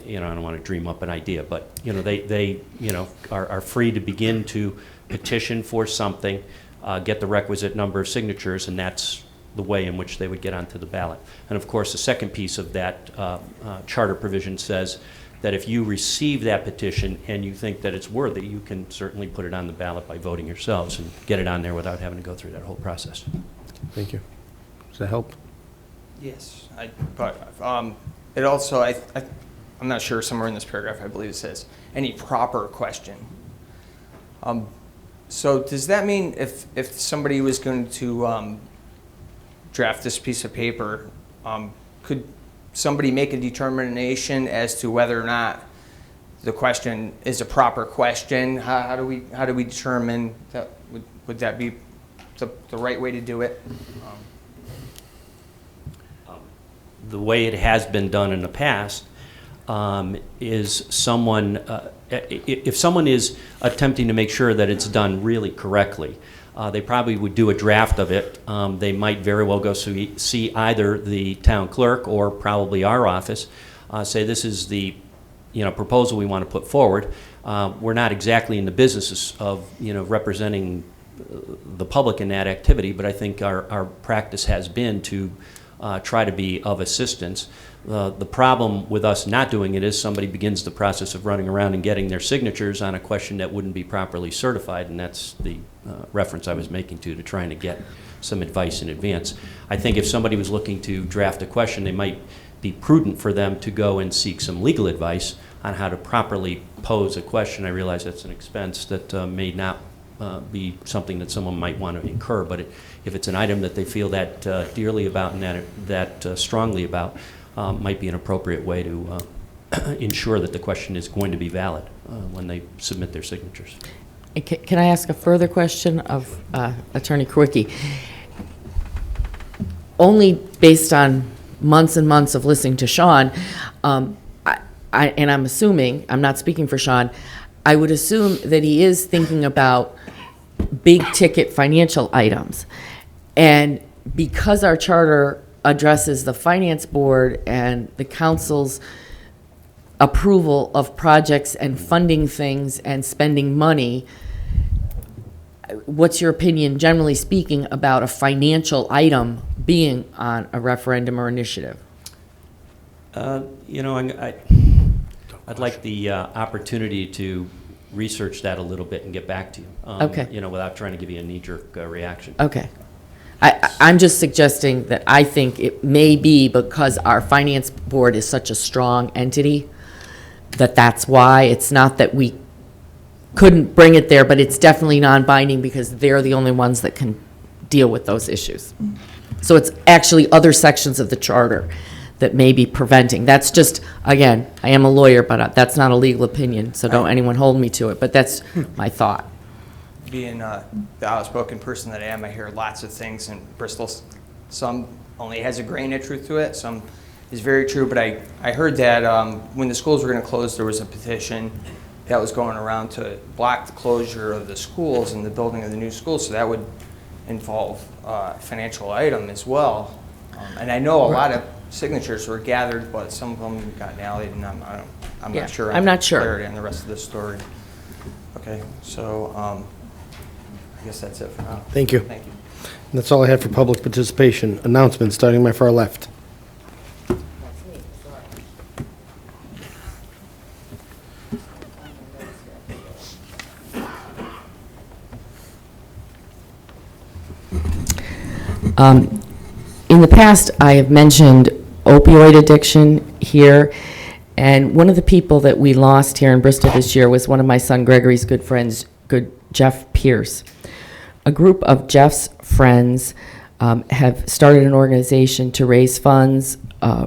You know, I don't want to dream up an idea, but you know, they you know, are free to begin to petition for something, get the requisite number of signatures, and that's the way in which they would get onto the ballot. And of course, the second piece of that charter provision says that if you receive that petition and you think that it's worthy, you can certainly put it on the ballot by voting yourselves and get it on there without having to go through that whole process. Thank you. Does that help? Yes, but it also, I'm not sure, somewhere in this paragraph, I believe it says, any proper question. So does that mean if somebody was going to draft this piece of paper, could somebody make a determination as to whether or not the question is a proper question? How do we determine that? Would that be the right way to do it? The way it has been done in the past is someone, if someone is attempting to make sure that it's done really correctly, they probably would do a draft of it. They might very well go see either the town clerk or probably our office, say this is the proposal we want to put forward. We're not exactly in the business of representing the public in that activity, but I think our practice has been to try to be of assistance. The problem with us not doing it is somebody begins the process of running around and getting their signatures on a question that wouldn't be properly certified, and that's the reference I was making to trying to get some advice in advance. I think if somebody was looking to draft a question, it might be prudent for them to go and seek some legal advice on how to properly pose a question. I realize that's an expense that may not be something that someone might want to incur, but if it's an item that they feel that dearly about and that strongly about, might be an appropriate way to ensure that the question is going to be valid when they submit their signatures. Can I ask a further question of Attorney Krawicki? Only based on months and months of listening to Sean, and I'm assuming, I'm not speaking for Sean, I would assume that he is thinking about big ticket financial items. And because our charter addresses the finance board and the council's approval of projects and funding things and spending money, what's your opinion, generally speaking, about a financial item being on a referendum or initiative? I'd like the opportunity to research that a little bit and get back to you. Okay. Without trying to give you a knee-jerk reaction. Okay. I'm just suggesting that I think it may be because our finance board is such a strong entity that's why. It's not that we couldn't bring it there, but it's definitely non-binding because they're the only ones that can deal with those issues. So it's actually other sections of the charter that may be preventing. That's just, again, I am a lawyer, but that's not a legal opinion, so don't anyone hold me to it, but that's my thought. Being the outspoken person that I am, I hear lots of things in Bristol. Some only has a grain of truth to it, some is very true, but I heard that when the schools were going to close, there was a petition that was going around to block the closure of the schools and the building of the new schools, so that would involve a financial item as well. And I know a lot of signatures were gathered, but some of them got tallied, and I'm not sure. I'm not sure. Clarity on the rest of the story. Okay, so I guess that's it for now. Thank you. Thank you. And that's all I have for public participation. Announcements, starting my far left. In the past, I have mentioned opioid addiction here, and one of the people that we lost here in Bristol this year was one of my son Gregory's good friends, Jeff Pierce. A group of Jeff's friends have started an organization to raise funds,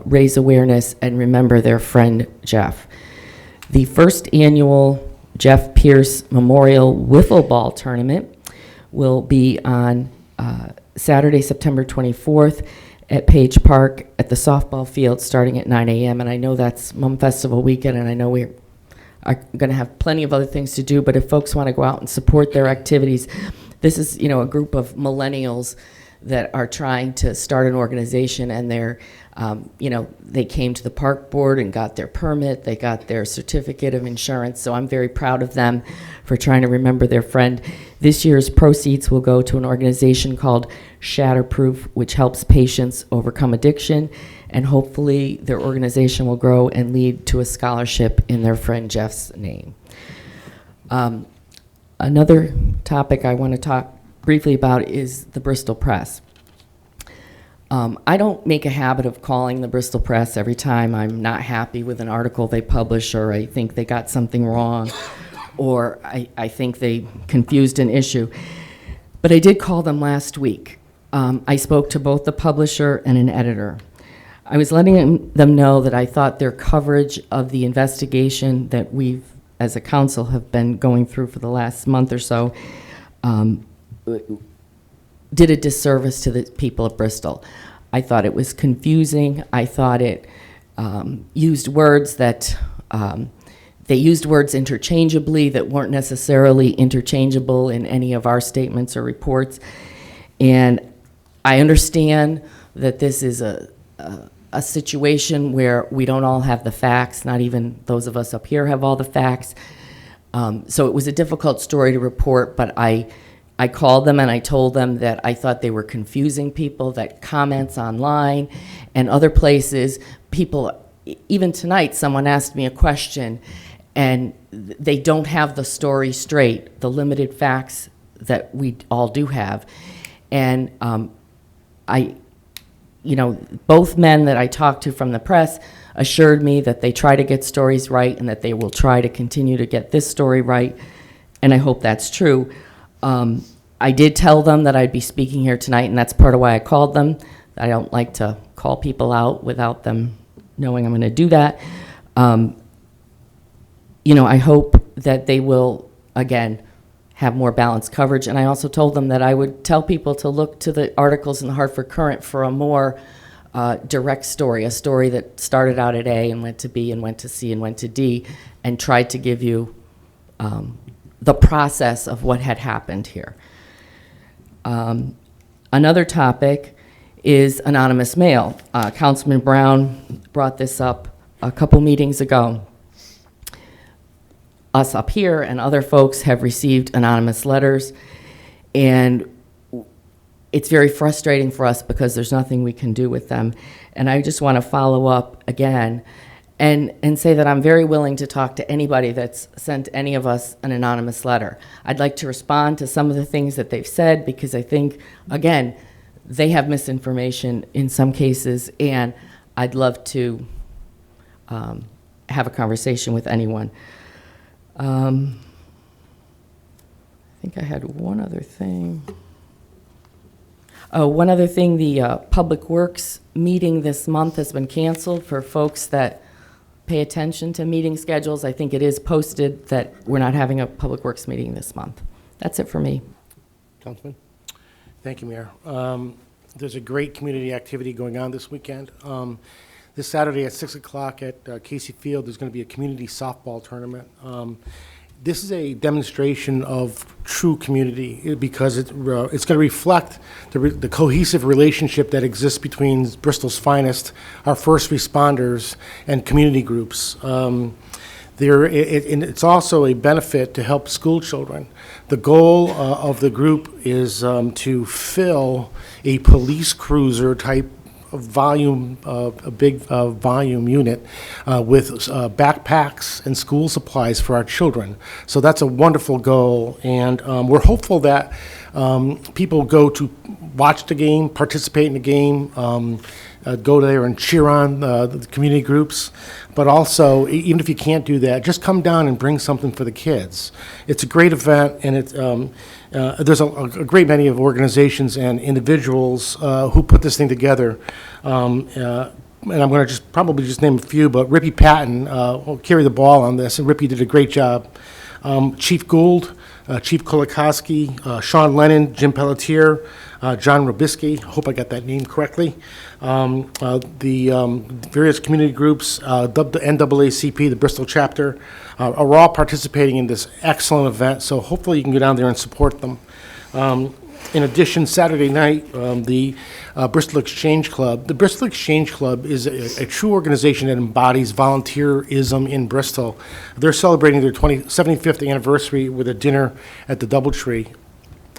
raise awareness, and remember their friend Jeff. The first annual Jeff Pierce Memorial Wiffle Ball Tournament will be on Saturday, September 24th at Page Park at the softball field starting at 9 a.m. And I know that's Mum Festival weekend, and I know we are going to have plenty of other things to do, but if folks want to go out and support their activities, this is, a group of millennials that are trying to start an organization, and they're, they came to the park board and got their permit, they got their certificate of insurance, so I'm very proud of them for trying to remember their friend. This year's proceeds will go to an organization called Shatterproof, which helps patients overcome addiction, and hopefully their organization will grow and lead to a scholarship in their friend Jeff's name. Another topic I want to talk briefly about is the Bristol Press. I don't make a habit of calling the Bristol Press every time I'm not happy with an article they publish, or I think they got something wrong, or I think they confused an issue. But I did call them last week. I spoke to both the publisher and an editor. I was letting them know that I thought their coverage of the investigation that we've, as a council, have been going through for the last month or so did a disservice to the people of Bristol. I thought it was confusing. I thought it used words that they used words interchangeably that weren't necessarily interchangeable in any of our statements or reports. And I understand that this is a situation where we don't all have the facts, not even those of us up here have all the facts. So it was a difficult story to report, but I called them and I told them that I thought they were confusing people, that comments online and other places, people, even tonight, someone asked me a question and they don't have the story straight, the limited facts that we all do have. And both men that I talked to from the press assured me that they try to get stories right and that they will try to continue to get this story right, and I hope that's true. I did tell them that I'd be speaking here tonight, and that's part of why I called them. I don't like to call people out without them knowing I'm going to do that. I hope that they will, again, have more balanced coverage. And I also told them that I would tell people to look to the articles in the Hartford Courant for a more direct story, a story that started out at A and went to B and went to C and went to D, and tried to give you the process of what had happened here. Another topic is anonymous mail. Councilman Brown brought this up a couple meetings ago. Us up here and other folks have received anonymous letters, and it's very frustrating for us because there's nothing we can do with them. And I just want to follow up again and say that I'm very willing to talk to anybody that's sent any of us an anonymous letter. I'd like to respond to some of the things that they've said because I think, again, they have misinformation in some cases, and I'd love to have a conversation with anyone. I think I had one other thing. Oh, one other thing, the Public Works meeting this month has been canceled for folks that pay attention to meeting schedules. I think it is posted that we're not having a Public Works meeting this month. That's it for me. Councilman? Thank you, Mayor. There's a great community activity going on this weekend. This Saturday at 6 o'clock at Casey Field, there's going to be a community softball tournament. This is a demonstration of true community because it's going to reflect the cohesive relationship that exists between Bristol's finest, our first responders, and community groups. It's also a benefit to help school children. The goal of the group is to fill a police cruiser type volume, a big volume unit with backpacks and school supplies for our children. So that's a wonderful goal, and we're hopeful that people go to watch the game, participate in the game, go there and cheer on the community groups. But also, even if you can't do that, just come down and bring something for the kids. It's a great event, and there's a great many of organizations and individuals who put this thing together. And I'm going to probably just name a few, but Rippy Patton will carry the ball on this, and Rippy did a great job. Chief Gould, Chief Kolakowski, Sean Lennon, Jim Pelletier, John Robisky, I hope I got that name correctly, the various community groups, the NAACP, the Bristol chapter, are all participating in this excellent event, so hopefully you can go down there and support them. In addition, Saturday night, the Bristol Exchange Club. The Bristol Exchange Club is a true organization that embodies volunteerism in Bristol. They're celebrating their 75th anniversary with a dinner at the Doubletree.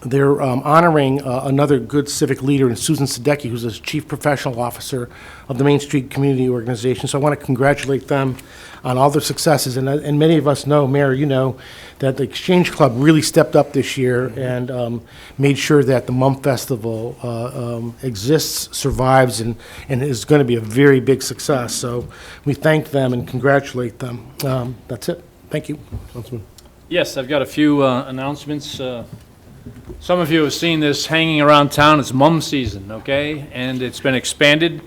They're honoring another good civic leader, Susan Sadecki, who's the Chief Professional Officer of the Main Street Community Organization. So I want to congratulate them on all their successes. And many of us know, Mayor, you know, that the Exchange Club really stepped up this year and made sure that the Mum Festival exists, survives, and is going to be a very big success. So we thank them and congratulate them. That's it. Thank you, Councilman. Yes, I've got a few announcements. Some of you have seen this hanging around town. It's mum season, okay? And it's been expanded.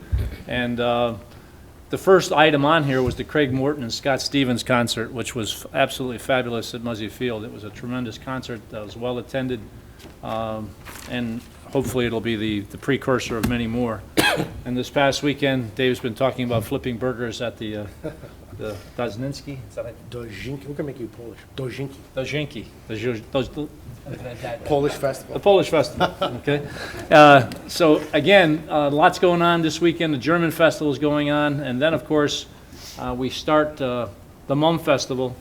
And the first item on here was the Craig Morton and Scott Stevens concert, which was absolutely fabulous at Muzzy Field. It was a tremendous concert that was well attended. And hopefully it'll be the precursor of many more. And this past weekend, Dave's been talking about flipping burgers at the Dozninski. Is that it? Dojinki. We're going to make you Polish. Dojinki. Dojinki. Polish festival. The Polish festival, okay. So again, lots going on this weekend. The German festival is going on, and then of course we start the Mum Festival.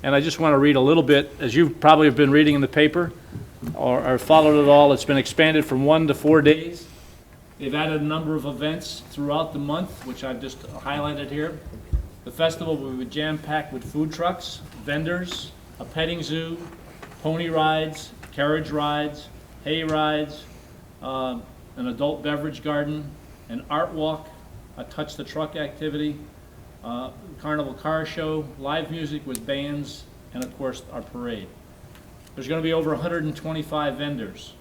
And I just want to read a little bit, as you probably have been reading in the paper or followed it all. It's been expanded from 1 to 4 days. They've added a number of events throughout the month, which I've just highlighted here. The festival will be jam-packed with food trucks, vendors, a petting zoo, pony rides, carriage rides, hay rides, an adult beverage garden, an art walk, a touch the truck activity, carnival car show, live music with bands, and of course our parade. There's going to be over 125 vendors.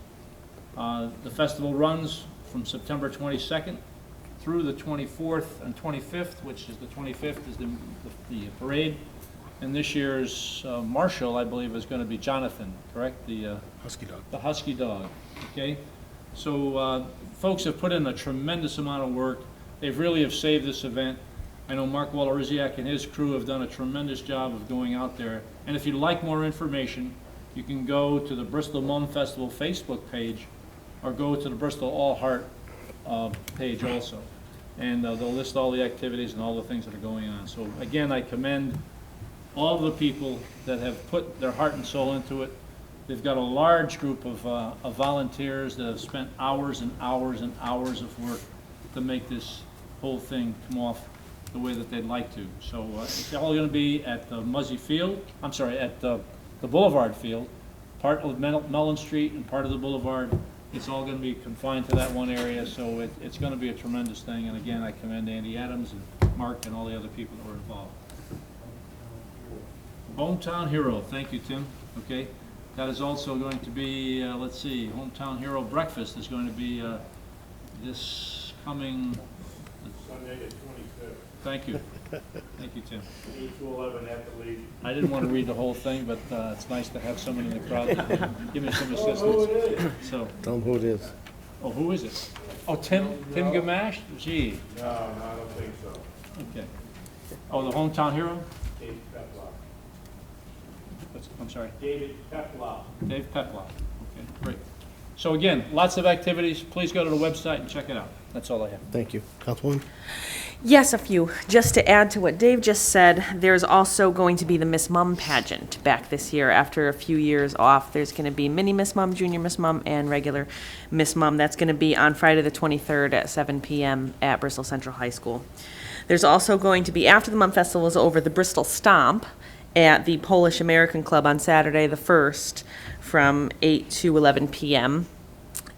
The festival runs from September 22nd through the 24th and 25th, which is the 25th is the parade. And this year's marshal, I believe, is going to be Jonathan, correct? The Husky dog. The Husky dog, okay? So folks have put in a tremendous amount of work. They've really have saved this event. I know Mark Waloriziak and his crew have done a tremendous job of going out there. And if you'd like more information, you can go to the Bristol Mum Festival Facebook page or go to the Bristol All Heart page also. And they'll list all the activities and all the things that are going on. So again, I commend all the people that have put their heart and soul into it. They've got a large group of volunteers that have spent hours and hours and hours of work to make this whole thing come off the way that they'd like to. So it's all going to be at the Muzzy Field, I'm sorry, at the Boulevard Field, part of Mellon Street and part of the Boulevard. It's all going to be confined to that one area, so it's going to be a tremendous thing. And again, I commend Andy Adams and Mark and all the other people that were involved. Hometown Hero, thank you, Tim. Okay, that is also going to be, let's see, Hometown Hero Breakfast is going to be this coming Sunday the 25th. Thank you. Thank you, Tim. 8 to 11 at the Legion. I didn't want to read the whole thing, but it's nice to have someone in the crowd that can give me some assistance. Who it is. So. Tell them who it is. Oh, who is it? Oh, Tim Gamash? Gee. No, I don't think so. Okay. Oh, the Hometown Hero? Dave Peplock. I'm sorry? David Peplock. Dave Peplock. Okay, great. So again, lots of activities. Please go to the website and check it out. That's all I have. Thank you. Councilwoman? Yes, a few. Just to add to what Dave just said, there's also going to be the Miss Mom Pageant back this year. After a few years off, there's going to be Mini Miss Mom, Junior Miss Mom, and regular Miss Mom. That's going to be on Friday the 23rd at 7 p.m. at Bristol Central High School. There's also going to be, after the Mum Festival is over, the Bristol Stomp at the Polish American Club on Saturday the 1st from 8 to 11 p.m.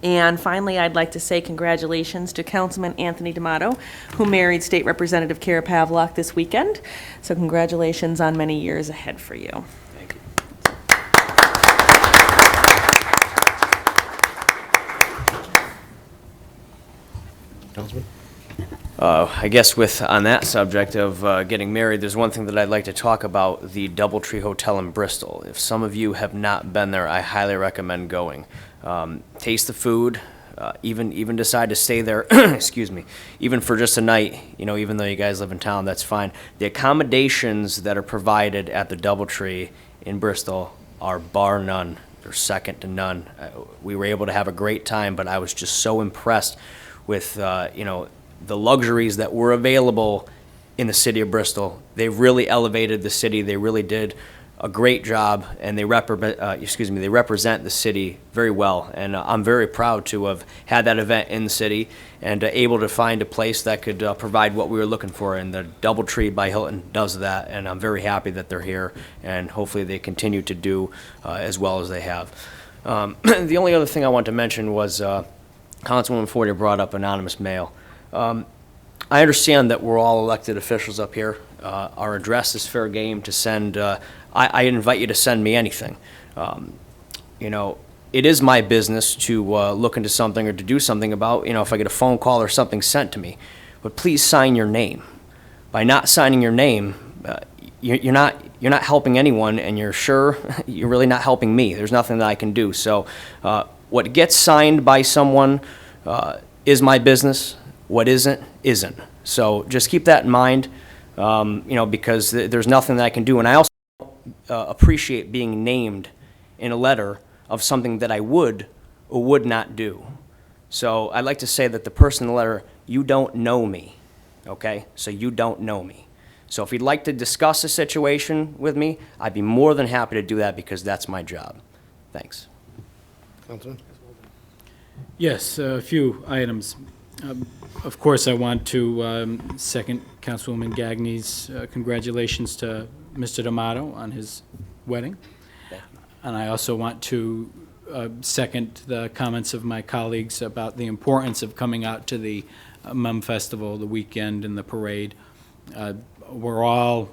And finally, I'd like to say congratulations to Councilman Anthony D'Amato, who married State Representative Kara Pavlock this weekend. So congratulations on many years ahead for you. Councilman? I guess on that subject of getting married, there's one thing that I'd like to talk about, the Doubletree Hotel in Bristol. If some of you have not been there, I highly recommend going. Taste the food, even decide to stay there, excuse me, even for just a night, even though you guys live in town, that's fine. The accommodations that are provided at the Doubletree in Bristol are bar none. They're second to none. We were able to have a great time, but I was just so impressed with, the luxuries that were available in the city of Bristol. They really elevated the city. They really did a great job, and they represent the city very well. And I'm very proud to have had that event in the city and able to find a place that could provide what we were looking for. And the Doubletree by Hilton does that, and I'm very happy that they're here, and hopefully they continue to do as well as they have. The only other thing I want to mention was Councilwoman Fortier brought up anonymous mail. I understand that we're all elected officials up here. Our address is fair game to send. I invite you to send me anything. It is my business to look into something or to do something about, if I get a phone call or something sent to me. But please sign your name. By not signing your name, you're not helping anyone, and you're really not helping me. There's nothing that I can do. So what gets signed by someone is my business. What isn't. So just keep that in mind, because there's nothing that I can do. And I also appreciate being named in a letter of something that I would or would not do. So I'd like to say that the person in the letter, you don't know me, okay? So you don't know me. So if you'd like to discuss a situation with me, I'd be more than happy to do that because that's my job. Thanks. Councilman? Yes, a few items. Of course, I want to second Councilwoman Gagne's congratulations to Mr. D'Amato on his wedding. And I also want to second the comments of my colleagues about the importance of coming out to the Mum Festival, the weekend, and the parade. We're all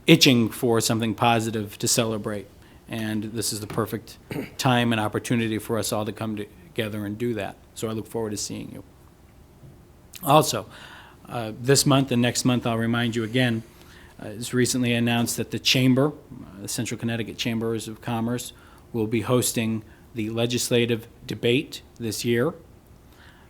itching for something positive to celebrate, and this is the perfect time and opportunity for us all to come together and do that. So I look forward to seeing you. Also, this month and next month, I'll remind you again, it's recently announced that the Chamber, the Central Connecticut Chambers of Commerce, will be hosting the legislative debate this year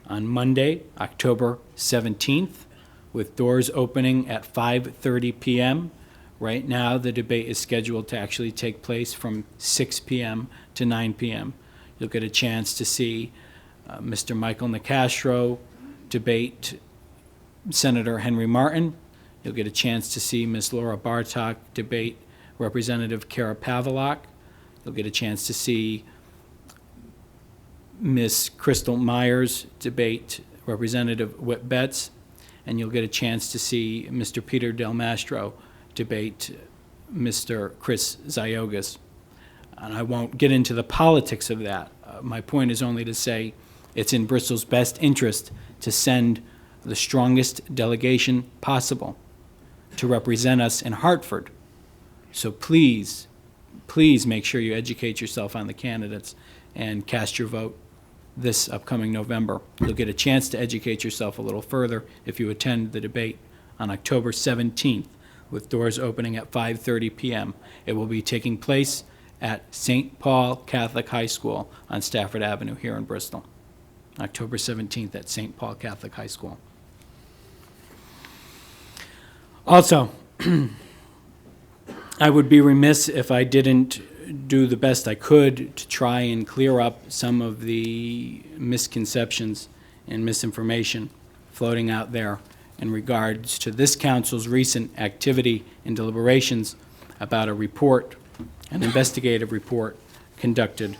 on Monday, October 17th, with doors opening at 5:30 p.m. Right now, the debate is scheduled to actually take place from 6 p.m. to 9 p.m. You'll get a chance to see Mr. Michael Nicastro debate Senator Henry Morton. You'll get a chance to see Ms. Laura Bartok debate Representative Kara Pavlock. You'll get a chance to see Ms. Crystal Myers debate Representative Whit Betts. And you'll get a chance to see Mr. Peter Del Mastro debate Mr. Chris Ziogas. And I won't get into the politics of that. My point is only to say it's in Bristol's best interest to send the strongest delegation possible to represent us in Hartford. So please, please make sure you educate yourself on the candidates and cast your vote this upcoming November. You'll get a chance to educate yourself a little further if you attend the debate on October 17th, with doors opening at 5:30 p.m. It will be taking place at St. Paul Catholic High School on Stafford Avenue here in Bristol. October 17th at St. Paul Catholic High School. Also, I would be remiss if I didn't do the best I could to try and clear up some of the misconceptions and misinformation floating out there in regards to this council's recent activity and deliberations about a report, an investigative report conducted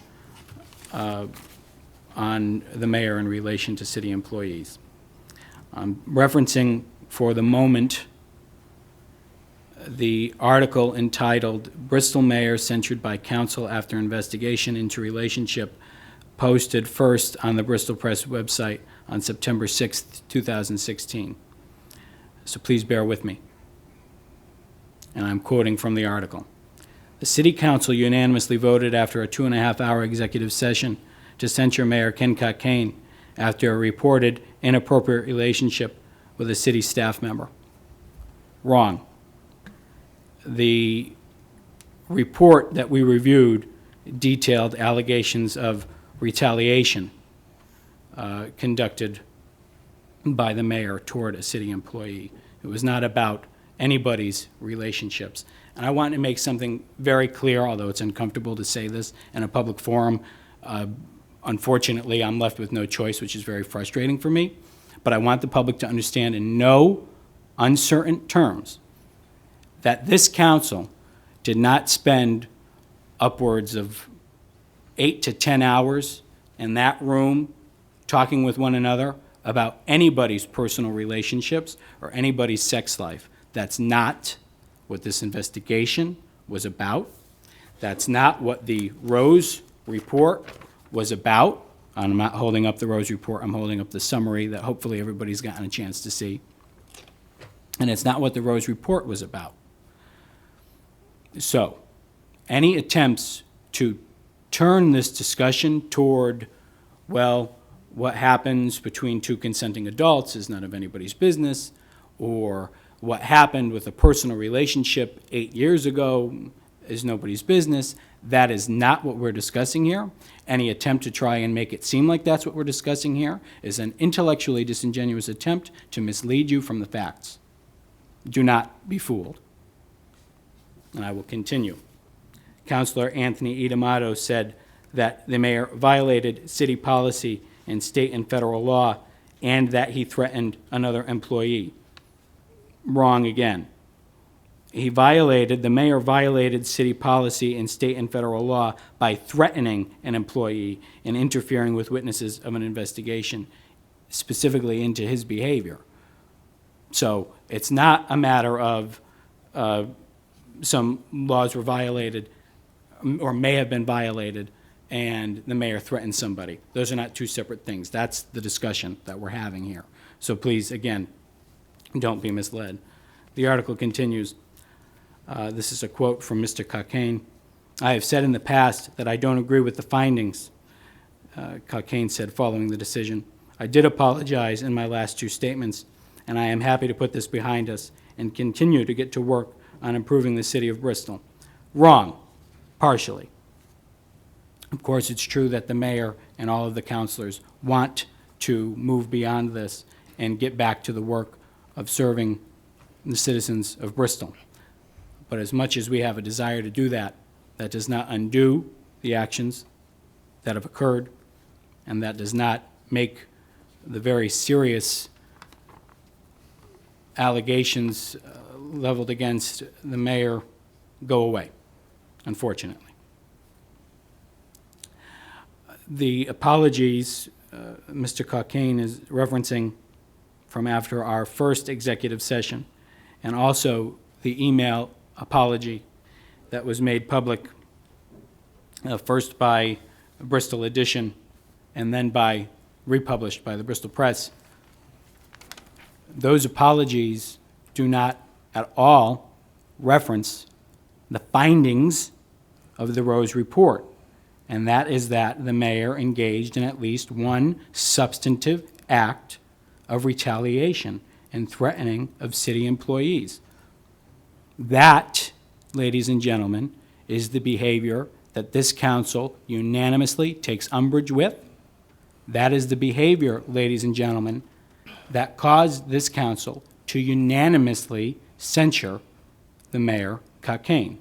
on the mayor in relation to city employees. I'm referencing for the moment the article entitled "Bristol Mayor Censured by Council After Investigation into Relationship posted first on the Bristol Press website on September 6th, 2016. So please bear with me. And I'm quoting from the article. The City Council unanimously voted after a 2.5-hour executive session to censure Mayor Ken Cockayne after a reported inappropriate relationship with a city staff member. Wrong. The report that we reviewed detailed allegations of retaliation conducted by the mayor toward a city employee. It was not about anybody's relationships. And I want to make something very clear, although it's uncomfortable to say this in a public forum. Unfortunately, I'm left with no choice, which is very frustrating for me. But I want the public to understand in no uncertain terms that this council did not spend upwards of 8 to 10 hours in that room talking with one another about anybody's personal relationships or anybody's sex life. That's not what this investigation was about. That's not what the Rose report was about. I'm not holding up the Rose report, I'm holding up the summary that hopefully everybody's gotten a chance to see. And it's not what the Rose report was about. So, any attempts to turn this discussion toward, well, what happens between two consenting adults is none of anybody's business, or what happened with a personal relationship 8 years ago is nobody's business. That is not what we're discussing here. Any attempt to try and make it seem like that's what we're discussing here is an intellectually disingenuous attempt to mislead you from the facts. Do not be fooled. And I will continue. Councilor Anthony Idamato said that the mayor violated city policy and state and federal law and that he threatened another employee. Wrong again. The mayor violated city policy and state and federal law by threatening an employee and interfering with witnesses of an investigation, specifically into his behavior. So it's not a matter of some laws were violated or may have been violated and the mayor threatened somebody. Those are not two separate things. That's the discussion that we're having here. So please, again, don't be misled. The article continues. This is a quote from Mr. Cockayne. I have said in the past that I don't agree with the findings, Cockayne said following the decision. I did apologize in my last two statements, and I am happy to put this behind us and continue to get to work on improving the city of Bristol. Wrong, partially. Of course, it's true that the mayor and all of the councilors want to move beyond this and get back to the work of serving the citizens of Bristol. But as much as we have a desire to do that, that does not undo the actions that have occurred, and that does not make the very serious allegations leveled against the mayor go away, unfortunately. The apologies Mr. Cockayne is referencing from after our first executive session, and also the email apology that was made public first by Bristol Edition and then republished by the Bristol Press. Those apologies do not at all reference the findings of the Rose report, and that is that the mayor engaged in at least one substantive act of retaliation and threatening of city employees. That, ladies and gentlemen, is the behavior that this council unanimously takes umbrage with. That is the behavior, ladies and gentlemen, that caused this council to unanimously censure the mayor, Cockayne.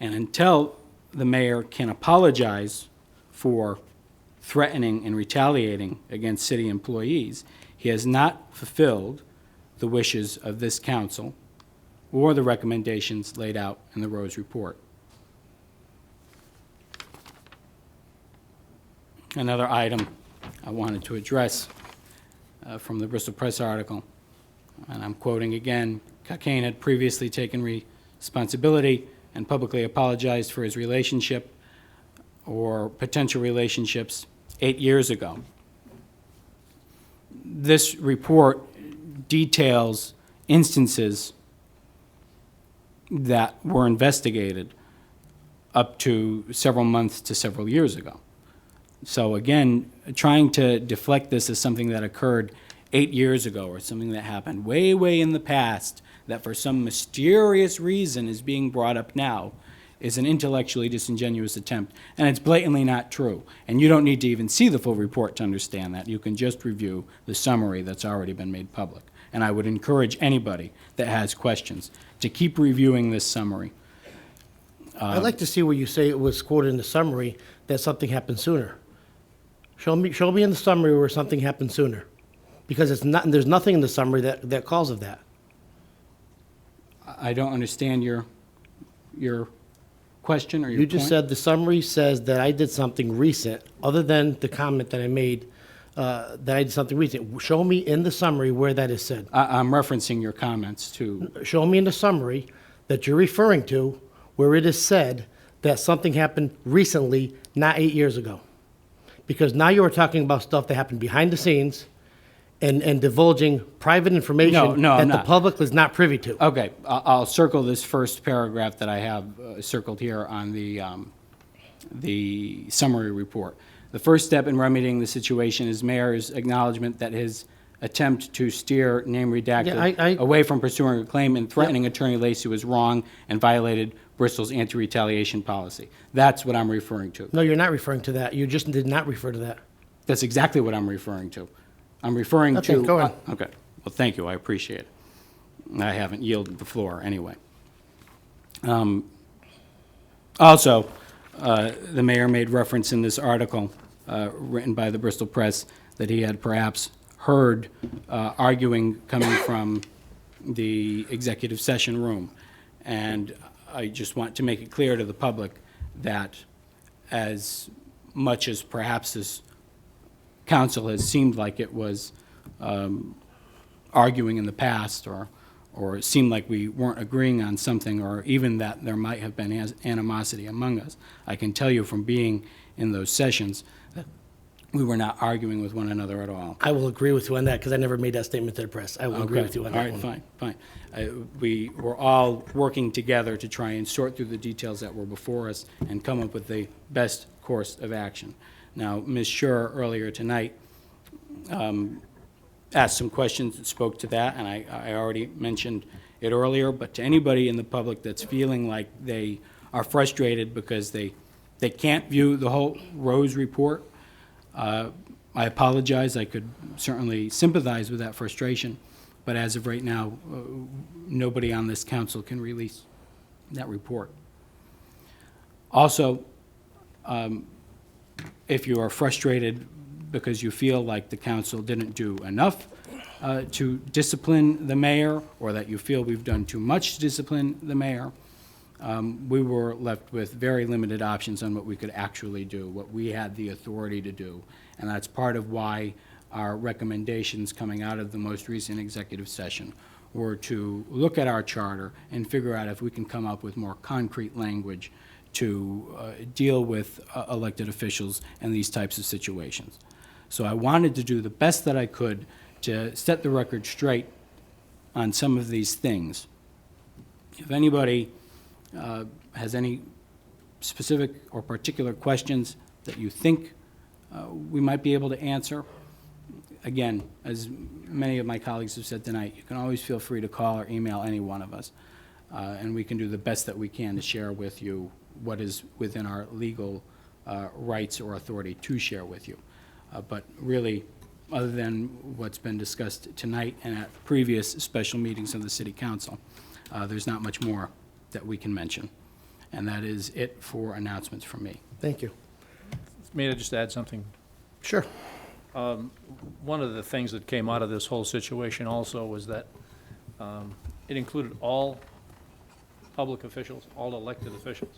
And until the mayor can apologize for threatening and retaliating against city employees, he has not fulfilled the wishes of this council or the recommendations laid out in the Rose report. Another item I wanted to address from the Bristol Press article, and I'm quoting again, Cockayne had previously taken responsibility and publicly apologized for his relationship or potential relationships 8 years ago. This report details instances that were investigated up to several months to several years ago. So again, trying to deflect this as something that occurred 8 years ago or something that happened way, way in the past that for some mysterious reason is being brought up now is an intellectually disingenuous attempt, and it's blatantly not true. And you don't need to even see the full report to understand that. You can just review the summary that's already been made public. And I would encourage anybody that has questions to keep reviewing this summary. I'd like to see where you say it was quoted in the summary that something happened sooner. Show me in the summary where something happened sooner. Because there's nothing in the summary that calls of that. I don't understand your question or your You just point. said the summary says that I did something recent, other than the comment that I made, that I did something recent. Show me in the summary where that is said. I'm referencing your comments to. Show me in the summary that you're referring to where it is said that something happened recently, not 8 years ago. Because now you are talking about stuff that happened behind the scenes and divulging private information No, I'm that the not. public is not privy to. Okay, I'll circle this first paragraph that I have circled here on the summary report. The first step in remedying the situation is Mayor's acknowledgement that his attempt to steer name redacted Yeah, away from pursuing a claim and threatening Attorney Lacey was wrong and violated Bristol's anti-retaliation policy. That's what I'm referring to. No, you're not referring to that. You just did not refer to that. That's exactly what I'm referring to. I'm referring Okay, to. go ahead. Okay. Well, thank you. I appreciate it. I haven't yielded the floor anyway. Also, the mayor made reference in this article written by the Bristol Press that he had perhaps heard arguing coming from the executive session room. And I just want to make it clear to the public that as much as perhaps this council has seemed like it was arguing in the past, or it seemed like we weren't agreeing on something, or even that there might have been animosity among us, I can tell you from being in those sessions that we were not arguing with one another at all. I will agree with you on that because I never made that statement to the press. I will agree with you on that one. All right, fine. We were all working together to try and sort through the details that were before us and come up with the best course of action. Now, Ms. Schur earlier tonight asked some questions that spoke to that, and I already mentioned it earlier, but to anybody in the public that's feeling like they are frustrated because they can't view the whole Rose report, I apologize. I could certainly sympathize with that frustration, but as of right now, nobody on this council can release that report. Also, if you are frustrated because you feel like the council didn't do enough to discipline the mayor, or that you feel we've done too much to discipline the mayor, we were left with very limited options on what we could actually do, what we had the authority to do. And that's part of why our recommendations coming out of the most recent executive session were to look at our charter and figure out if we can come up with more concrete language to deal with elected officials and these types of situations. So I wanted to do the best that I could to set the record straight on some of these things. If anybody has any specific or particular questions that you think we might be able to answer, again, as many of my colleagues have said tonight, you can always feel free to call or email any one of us, and we can do the best that we can to share with you what is within our legal rights or authority to share with you. But really, other than what's been discussed tonight and at previous special meetings of the City Council, there's not much more that we can mention. And that is it for announcements from me. Thank you. May I just add something? Sure. One of the things that came out of this whole situation also was that it included all public officials, all elected officials.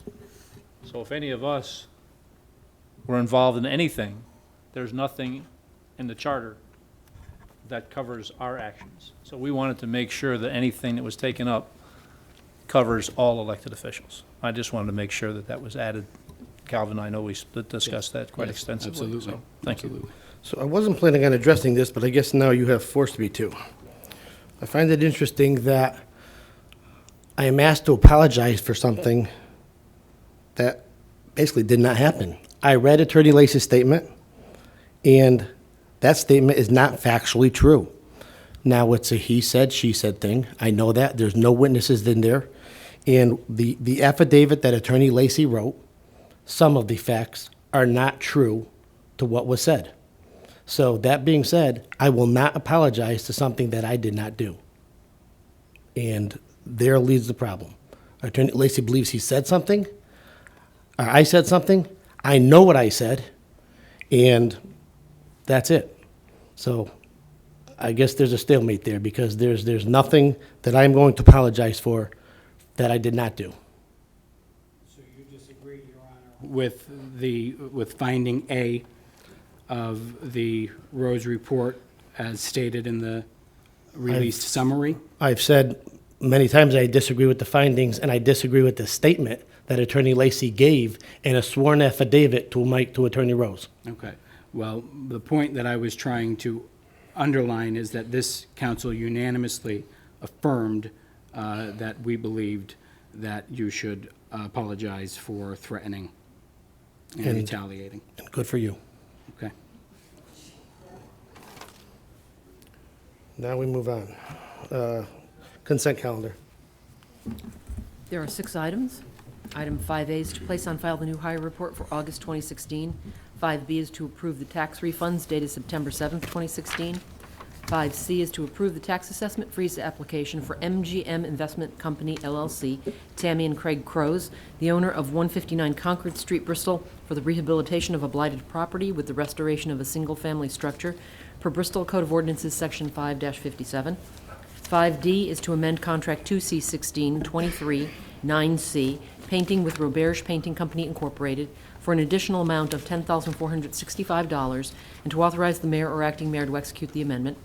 So if any of us were involved in anything, there's nothing in the charter that covers our actions. So we wanted to make sure that anything that was taken up covers all elected officials. I just wanted to make sure that that was added. Calvin, I know we discussed that quite extensively. absolutely. So, thank you. So I wasn't planning on addressing this, but I guess now you have forced me to. I find it interesting that I am asked to apologize for something that basically did not happen. I read Attorney Lacey's statement, and that statement is not factually true. Now, it's a he said, she said thing. I know that. There's no witnesses in there. And the affidavit that Attorney Lacey wrote, some of the facts are not true to what was said. So that being said, I will not apologize to something that I did not do. And there leads the problem. Attorney Lacey believes he said something, or I said something. I know what I said, and that's it. So I guess there's a stalemate there because there's nothing that I'm going to apologize for that I did not do. So you disagree, Your Honor, with finding A of the Rose report as stated in the released summary? I've said many times I disagree with the findings, and I disagree with the statement that Attorney Lacey gave in a sworn affidavit to Attorney Rose. Okay. Well, the point that I was trying to underline is that this council unanimously affirmed that we believed that you should apologize for threatening and retaliating. And good for you. Okay. Now we move on. Consent calendar. There are 6 items. Item 5A is to place on file the new hire report for August 2016. 5B is to approve the tax refunds dated September 7th, 2016. 5C is to approve the tax assessment freeze application for MGM Investment Company, LLC, Tammy and Craig Crows, the owner of 159 Concord Street, Bristol, for the rehabilitation of a blighted property with the restoration of a single-family structure per Bristol Code of Ordinances, Section 5-57. 5D is to amend Contract 2C16-23 9C, painting with Roberge Painting Company, Incorporated, for an additional amount of $10,465, and to authorize the mayor or acting mayor to execute the amendment.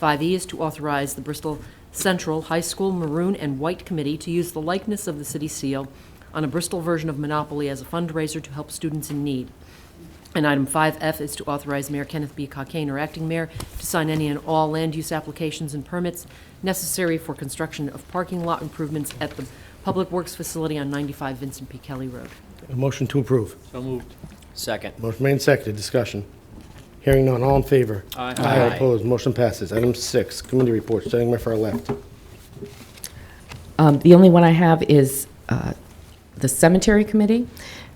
5E is to authorize the Bristol Central High School Maroon and White Committee to use the likeness of the city seal on a Bristol version of Monopoly as a fundraiser to help students in need. And item 5F is to authorize Mayor Kenneth B. Cockane, or acting mayor, to sign any and all land use applications and permits necessary for construction of parking lot improvements at the Public Works Facility on 95 Vincent P. Kelly Road. A motion to approve. So moved. Second. Motion made and seconded. Discussion. Hearing none. All in favor? Aye. All opposed. Motion passes. Item 6, committee reports, starting right far left. The only one I have is the Cemetery Committee.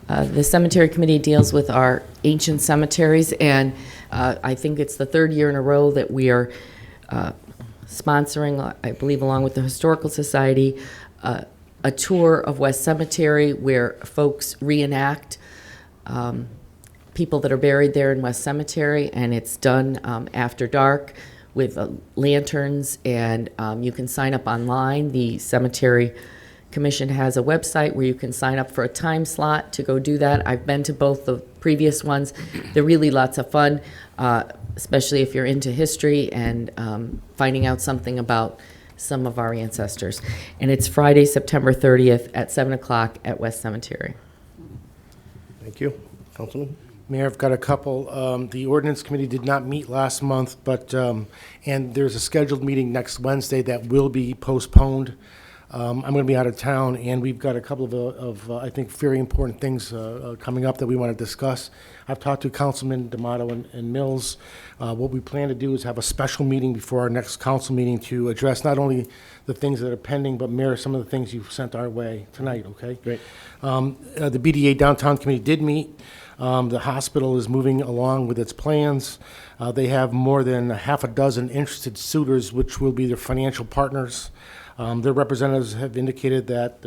The Cemetery Committee deals with our ancient cemeteries, and I think it's the 3rd year in a row that we are sponsoring, I believe along with the Historical Society, a tour of West Cemetery where folks reenact people that are buried there in West Cemetery, and it's done after dark with lanterns, and you can sign up online. The Cemetery Commission has a website where you can sign up for a time slot to go do that. I've been to both the previous ones. They're really lots of fun, especially if you're into history and finding out something about some of our ancestors. And it's Friday, September 30th at 7 o'clock at West Cemetery. Thank you. Councilman? Mayor, I've got a couple. The ordinance committee did not meet last month, but, and there's a scheduled meeting next Wednesday that will be postponed. I'm going to be out of town, and we've got a couple of I think, very important things coming up that we want to discuss. I've talked to Councilman D'Amato and Mills. What we plan to do is have a special meeting before our next council meeting to address not only the things that are pending, but Mayor, some of the things you've sent our way tonight, okay? Great. The BDA Downtown Committee did meet. The hospital is moving along with its plans. They have more than half a dozen interested suitors, which will be their financial partners. Their representatives have indicated that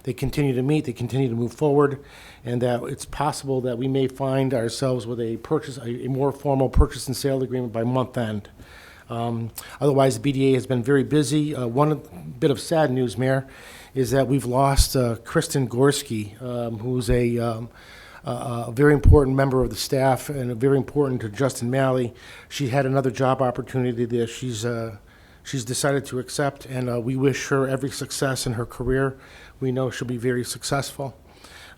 they continue to meet, they continue to move forward, and that it's possible that we may find ourselves with a more formal purchase and sale agreement by month end. Otherwise, the BDA has been very busy. One bit of sad news, Mayor, is that we've lost Kristen Gorski, who's a very important member of the staff and very important to Justin Malley. She had another job opportunity there. she's decided to accept, and we wish her every success in her career. We know she'll be very successful.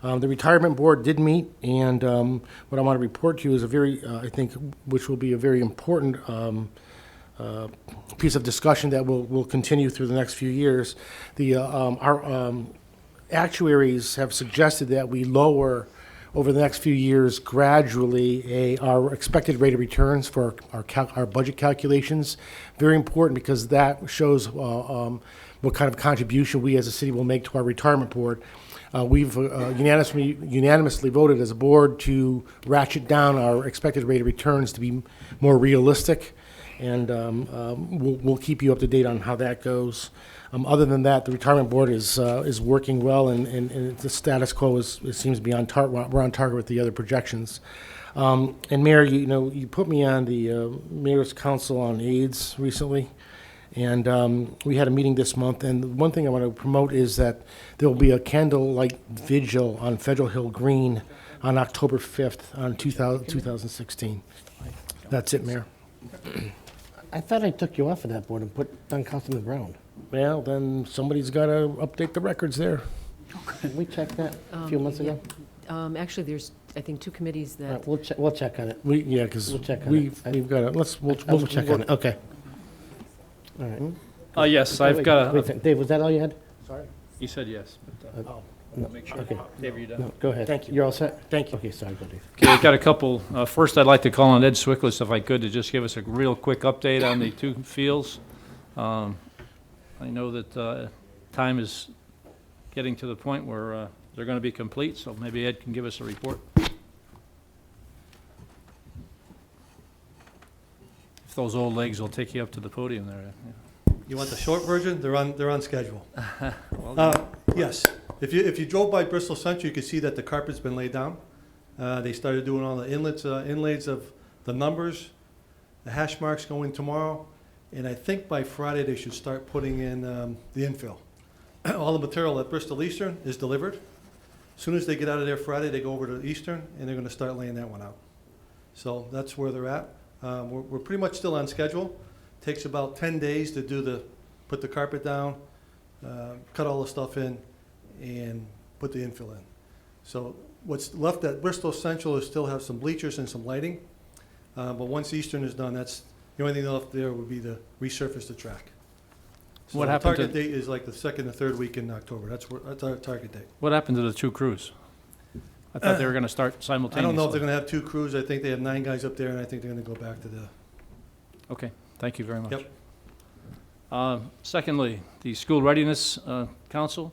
The retirement board did meet, and what I want to report to you is a very, I think, which will be a very important piece of discussion that will continue through the next few years. Our actuaries have suggested that we lower over the next few years gradually our expected rate of returns for our budget calculations. Very important because that shows what kind of contribution we as a city will make to our retirement board. We've unanimously voted as a board to ratchet down our expected rate of returns to be more realistic, and we'll keep you up to date on how that goes. Other than that, the retirement board is working well, and the status quo it seems to be on target. We're on target with the other projections. And Mayor, you put me on the Mayor's Council on AIDS recently, and we had a meeting this month. And one thing I want to promote is that there will be a candlelight vigil on Federal Hill Green on October 5th on 2016. That's it, Mayor. I thought I took you off of that board and put on Councilman Brown. Well, then somebody's got to update the records there. Did we check that a few months ago? Actually, there's, I think, two committees All that. right, we'll check on it. Because We'll check on we've got to, we'll check on it, okay. All right. Yes, I've got a, Dave, was that all you had? Sorry? he said yes. But, No, make sure. okay. Dave, are you done? No, go ahead. Thank you. You're all set? Thank you. Okay, sorry, go Dave. Okay, we've got a couple. First, I'd like to call on Ed Swicklis, if I could, to just give us a real quick update on the two fields. I know that time is getting to the point where they're going to be complete, so maybe Ed can give us a report. If those old legs will take you up to the podium there. Yeah. You want the short version? They're on schedule. Well, Yes. If you drove by Bristol Central, you could see that the carpet's been laid down. They started doing all the inlays of the numbers. The hash marks go in tomorrow, and I think by Friday they should start putting in the infill. All the material at Bristol Eastern is delivered. As soon as they get out of there Friday, they go over to Eastern, and they're going to start laying that one out. So that's where they're at. We're pretty much still on schedule. Takes about 10 days to put the carpet down, cut all the stuff in, and put the infill in. So what's left at Bristol Central is still have some bleachers and some lighting. But once Eastern is done, that's the only thing left there would be to resurface the track. So What the happened target to- date is like the second or third week in October. That's our target date. What happened to the two crews? I thought they were going to start simultaneously. I don't know if they're going to have two crews. I think they have 9 guys up there, and I think they're going to go back to the. Okay, thank you very much. Yep. Secondly, the School Readiness Council,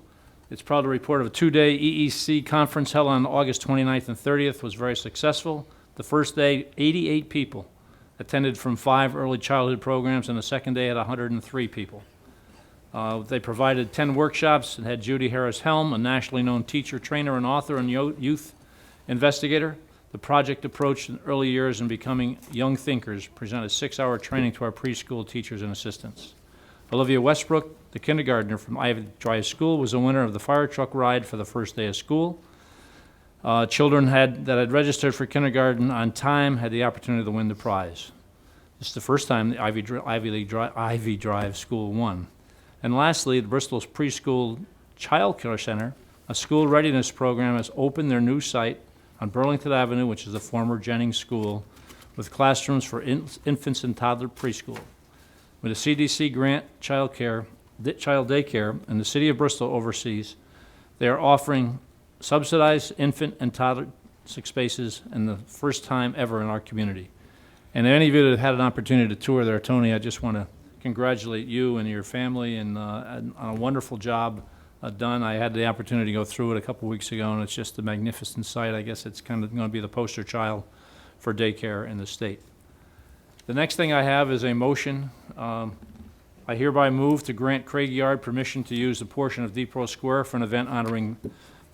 it's proud to report of a 2-day EEC conference held on August 29th and 30th was very successful. The first day, 88 people attended from 5 early childhood programs, and the second day had 103 people. They provided 10 workshops and had Judy Harris-Helm, a nationally known teacher, trainer, and author and youth investigator. The project approach in early years and becoming young thinkers presented 6-hour training to our preschool teachers and assistants. Olivia Westbrook, the kindergartner from Ivy Drive School, was a winner of the fire truck ride for the first day of school. Children that had registered for kindergarten on time had the opportunity to win the prize. This is the first time the Ivy Drive School won. And lastly, the Bristol's Preschool Child Care Center, a school readiness program, has opened their new site on Burlington Avenue, which is the former Jennings School, with classrooms for infants and toddler preschool. With a CDC grant, child daycare, and the City of Bristol oversees, they are offering subsidized infant and toddler spaces and the first time ever in our community. And any of you that have had an opportunity to tour there, Tony, I just want to congratulate you and your family and on a wonderful job done. I had the opportunity to go through it a couple weeks ago, and it's just a magnificent site. I guess it's kind of going to be the poster child for daycare in the state. The next thing I have is a motion. I hereby move to grant Craig Yard permission to use a portion of Depot Square for an event honoring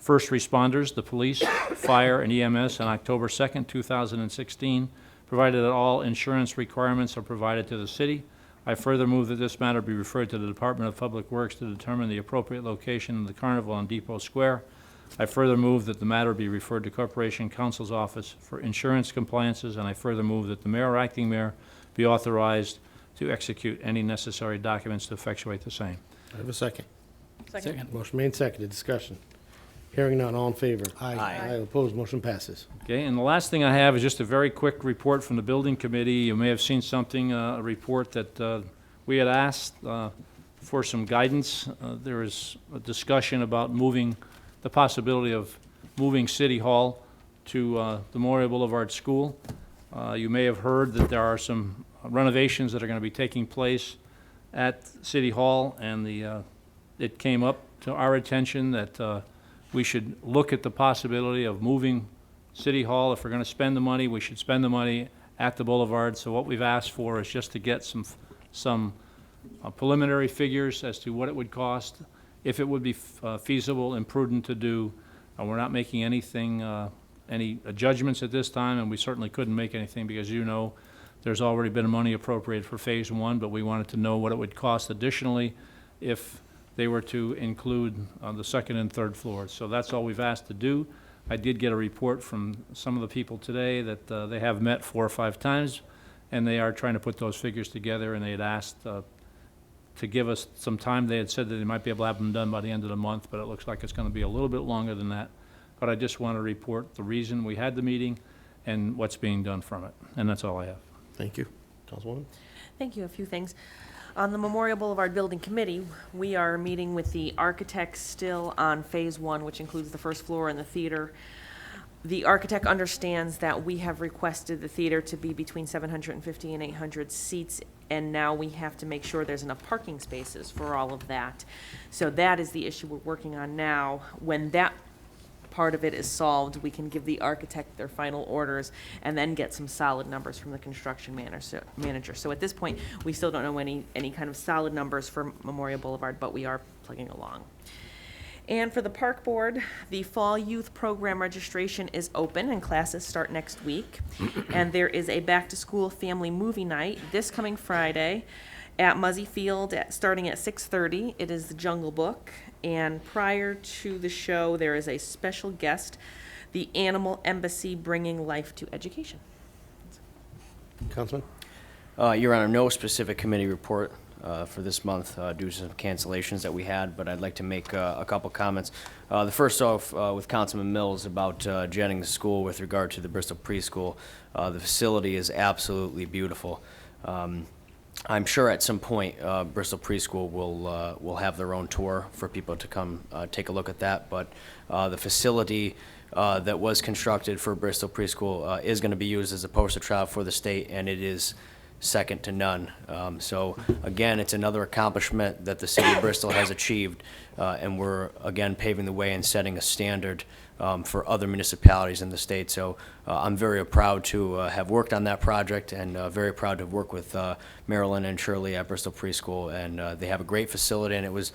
first responders, the police, fire, and EMS on October 2nd, 2016, provided that all insurance requirements are provided to the city. I further move that this matter be referred to the Department of Public Works to determine the appropriate location of the carnival on Depot Square. I further move that the matter be referred to Corporation Counsel's Office for insurance compliances, and I further move that the mayor or acting mayor be authorized to execute any necessary documents to effectuate the same. I have a second. Second. Motion made, seconded, discussion. Hearing none, all in favor? Aye. Aye, opposed, motion passes. Okay, and the last thing I have is just a very quick report from the building committee. You may have seen something, a report that we had asked for some guidance. There is a discussion about the possibility of moving City Hall to the Memorial Boulevard School. You may have heard that there are some renovations that are going to be taking place at City Hall, and it came up to our attention that we should look at the possibility of moving City Hall. If we're going to spend the money, we should spend the money at the Boulevard. So what we've asked for is just to get some preliminary figures as to what it would cost, if it would be feasible and prudent to do. We're not making anything, any judgments at this time, and we certainly couldn't make anything because, you know, there's already been money appropriated for Phase 1, but we wanted to know what it would cost additionally if they were to include the second and third floors. So that's all we've asked to do. I did get a report from some of the people today that they have met 4 or 5 times, and they are trying to put those figures together, and they had asked to give us some time. They had said that they might be able to have them done by the end of the month, but it looks like it's going to be a little bit longer than that. But I just want to report the reason we had the meeting and what's being done from it, and that's all I have. Thank you. Councilwoman? Thank you. A few things. On the Memorial Boulevard Building Committee, we are meeting with the architects still on Phase 1, which includes the first floor and the theater. The architect understands that we have requested the theater to be between 750 and 800 seats, and now we have to make sure there's enough parking spaces for all of that. So that is the issue we're working on now. When that part of it is solved, we can give the architect their final orders and then get some solid numbers from the construction manager. So at this point, we still don't know any kind of solid numbers for Memorial Boulevard, but we are plugging along. And for the park board, the fall youth program registration is open and classes start next week. And there is a back-to-school family movie night this coming Friday at Muzzy Field starting at 6:30. It is The Jungle Book. And prior to the show, there is a special guest, the Animal Embassy Bringing Life to Education. Councilman? Your Honor, no specific committee report for this month due to some cancellations that we had, but I'd like to make a couple comments. The first off with Councilman Mills about jetting the school with regard to the Bristol Preschool. The facility is absolutely beautiful. I'm sure at some point Bristol Preschool will have their own tour for people to come take a look at that. But the facility that was constructed for Bristol Preschool is going to be used as a poster child for the state, and it is second to none. So again, it's another accomplishment that the city of Bristol has achieved, and we're again paving the way and setting a standard for other municipalities in the state. So I'm very proud to have worked on that project, and very proud to have worked with Marilyn and Shirley at Bristol Preschool. And they have a great facility, and it was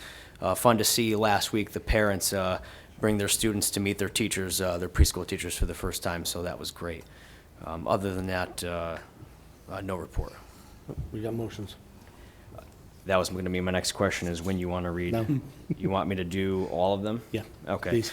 fun to see last week the parents bring their students to meet their teachers, their preschool teachers, for the first time. So that was great. Other than that, no report. We got motions. That was going to be my next question, is when you want to read. No. You want me to do all of them? Yeah. Okay. Please.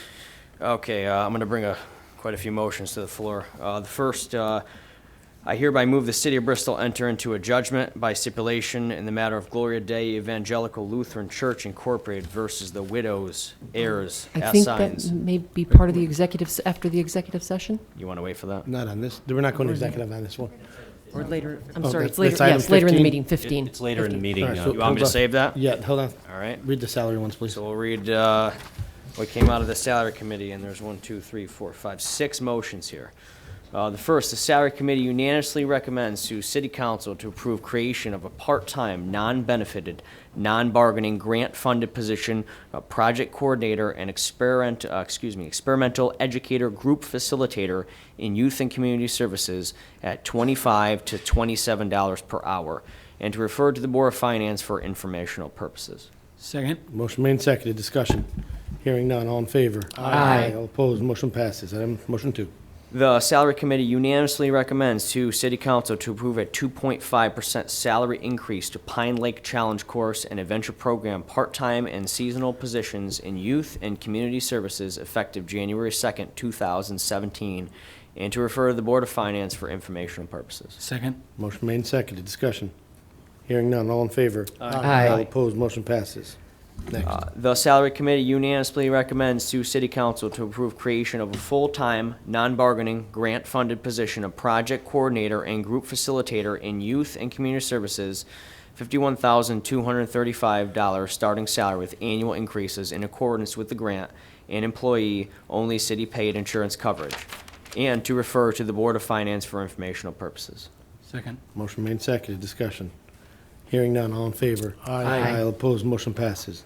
Okay, I'm going to bring quite a few motions to the floor. The first, I hereby move the City of Bristol enter into a judgment by stipulation in the matter of Gloria Dei Evangelical Lutheran Church Incorporated versus the Widows, Heirs, I think Assigns. that may be part of the executive, after the executive session? You want to wait for that? Not on this. We're not going to executive on this one. Or later, I'm Oh, sorry, that's- it's later, that's item yes, later in the 15? meeting, 15. It's later in the meeting. All right, so You want me to hold on. save that? Yeah, hold on. All right. Read the salary ones, please. So we'll read what came out of the salary committee, and there's 1, 2, 3, 4, 5, 6 motions here. The first, the salary committee unanimously recommends to City Council to approve creation of a part-time, non-benefited, non-bargaining, grant-funded position of project coordinator and experimental educator group facilitator in youth and community services at $25 to $27 per hour, and to refer to the Board of Finance for informational purposes. Second. Motion made and seconded. Discussion. Hearing none. All in favor? Aye. All opposed? Motion passes. Item motion 2. The Salary Committee unanimously recommends to City Council to approve a 2.5% salary increase to Pine Lake Challenge Course and Adventure Program part-time and seasonal positions in youth and community services effective January 2nd, 2017, and to refer to the Board of Finance for informational purposes. Second. Motion made and seconded. Discussion. Hearing none, all in favor? Aye. All opposed, motion passes. Next. The Salary Committee unanimously recommends to City Council to approve creation of a full-time, non-bargaining, grant-funded position of Project Coordinator and Group Facilitator in Youth and Community Services, $51,235 starting salary with annual increases in accordance with the grant and employee-only city-paid insurance coverage, and to refer to the Board of Finance for informational purposes. Second. Motion made, seconded, discussion. Hearing none, all in favor? Aye. All opposed, motion passes.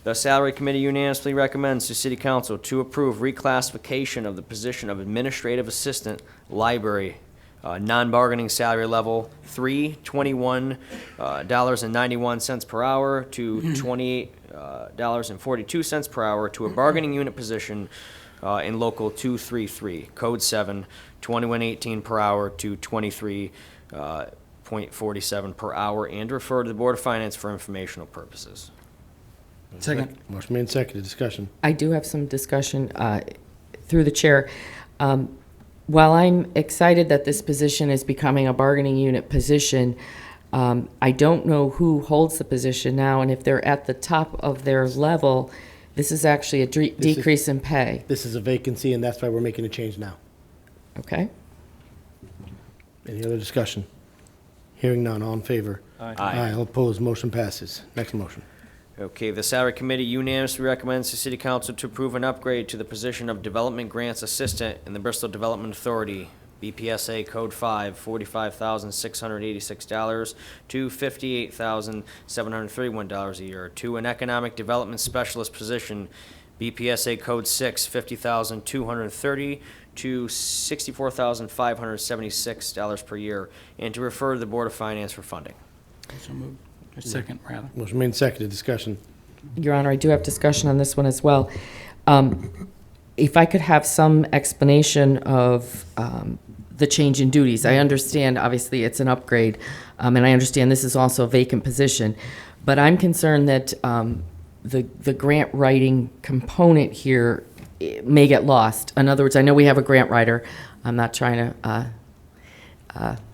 The Salary Committee unanimously recommends to City Council to approve reclassification of the position of Administrative Assistant Library, non-bargaining salary level $21.91 per hour to $28.42 per hour to a bargaining unit position in Local 233, Code 7, 2118 per hour to 23.47 per hour, and refer to the Board of Finance for informational purposes. Second. Motion made, seconded, discussion. I do have some discussion through the chair. While I'm excited that this position is becoming a bargaining unit position, I don't know who holds the position now, and if they're at the top of their level, this is actually a decrease in pay. This is a vacancy, and that's why we're making a change now. Okay? Any other discussion? Hearing none, all in favor? Aye. All opposed, motion passes. Next motion. Okay, the Salary Committee unanimously recommends to City Council to approve an upgrade to the position of Development Grants Assistant in the Bristol Development Authority, BPSA Code 5, $45,686 to $58,731 a year, to an Economic Development Specialist position, BPSA Code 6, $50,230 to $64,576 per year, and to refer to the Board of Finance for funding. So moved. Second, rather. Motion made, seconded, discussion. Your Honor, I do have discussion on this one as well. If I could have some explanation of the change in duties. I understand, obviously, it's an upgrade, and I understand this is also a vacant position, but I'm concerned that the grant writing component here may get lost. In other words, I know we have a grant writer. I'm not trying to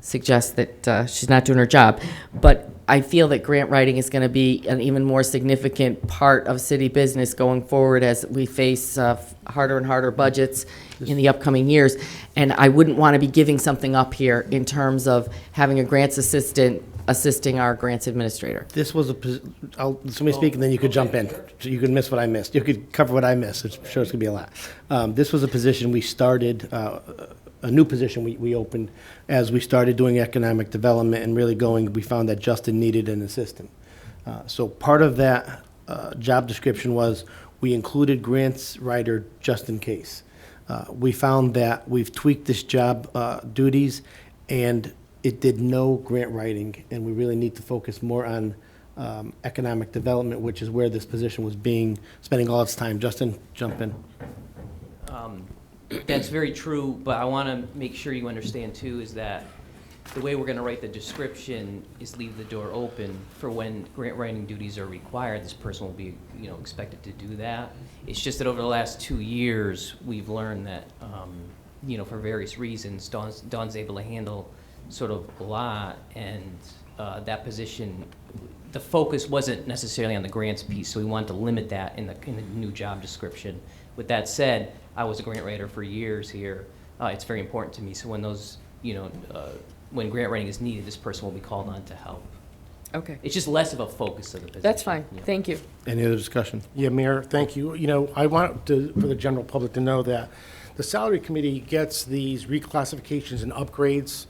suggest that she's not doing her job, but I feel that grant writing is going to be an even more significant part of city business going forward as we face harder and harder budgets in the upcoming years. And I wouldn't want to be giving something up here in terms of having a grants assistant assisting our grants administrator. This was let me speak and then you could jump in. So you could miss what I missed. You could cover what I missed. I'm sure it's going to be a lot. This was a position we started, a new position we opened as we started doing economic development and really we found that Justin needed an assistant. So part of that job description was we included grants writer just in case. We found that we've tweaked this job duties and it did no grant writing, and we really need to focus more on economic development, which is where this position was spending all its time. Justin, jump in. That's very true, but I want to make sure you understand too is that the way we're going to write the description is leave the door open for when grant writing duties are required. This person will be, expected to do that. It's just that over the last 2 years, we've learned that, for various reasons, Dawn's able to handle sort of a lot, and that position, the focus wasn't necessarily on the grants piece, so we wanted to limit that in the new job description. With that said, I was a grant writer for years here. It's very important to me, so when those, when grant writing is needed, this person will be called on to help. Okay. It's just less of a focus of the position. That's fine. Thank you. Any other discussion? Yeah, Mayor, thank you. I want for the general public to know that the Salary Committee gets these reclassifications and upgrades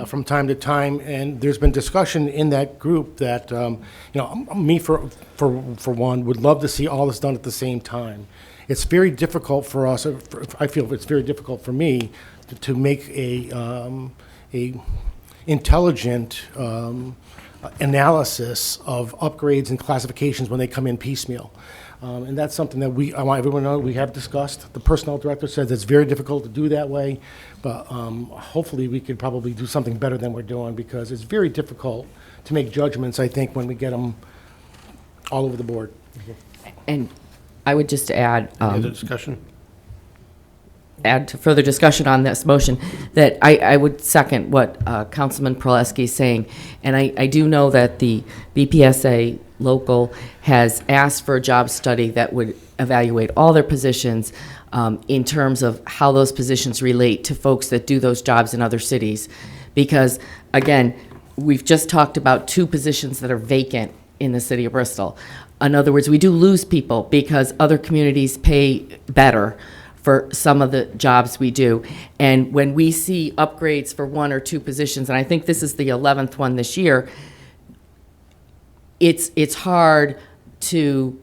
from time to time, and there's been discussion in that group that, me for one, would love to see all this done at the same time. It's very difficult for us, I feel it's very difficult for me to make a intelligent analysis of upgrades and classifications when they come in piecemeal. And that's something that I want everyone to know we have discussed. The personnel director says it's very difficult to do that way, but hopefully we could probably do something better than we're doing, because it's very difficult to make judgments, I think, when we get them all over the board. And I would just add. Any other discussion? add to further discussion on this motion, that I would second what Councilman Proleski is saying. And I do know that the BPSA local has asked for a job study that would evaluate all their positions in terms of how those positions relate to folks that do those jobs in other cities. Because, again, we've just talked about 2 positions that are vacant in the city of Bristol. In other words, we do lose people because other communities pay better for some of the jobs we do. And when we see upgrades for 1 or 2 positions, and I think this is the 11th one this year, it's hard to,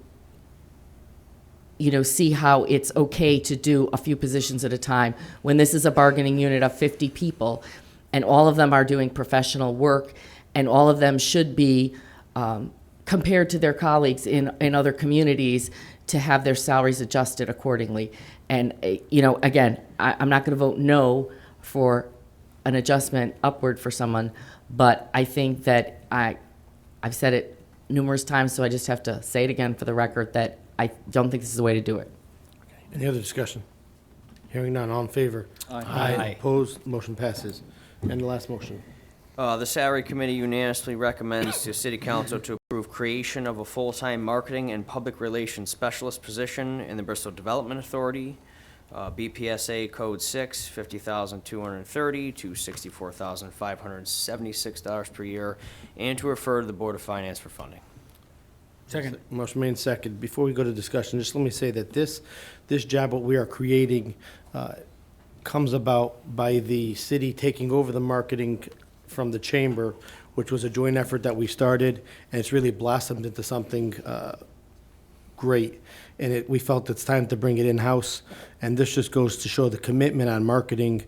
see how it's okay to do a few positions at a time when this is a bargaining unit of 50 people and all of them are doing professional work and all of them should be compared to their colleagues in other communities to have their salaries adjusted accordingly. And, again, I'm not going to vote no for an adjustment upward for someone, but I think that I've said it numerous times, so I just have to say it again for the record that I don't think this is the way to do it. Any other discussion? Hearing none, all in favor? Aye. Opposed, motion passes. And the last motion. The Salary Committee unanimously recommends to City Council to approve creation of a full-time marketing and public relations specialist position in the Bristol Development Authority, BPSA Code 6, $50,230 to $64,576 per year, and to refer to the Board of Finance for funding. Second. Motion made second. Before we go to discussion, just let me say that this job, what we are creating, comes about by the city taking over the marketing from the chamber, which was a joint effort that we started, and it's really blossomed into something great. And we felt it's time to bring it in-house, and this just goes to show the commitment on marketing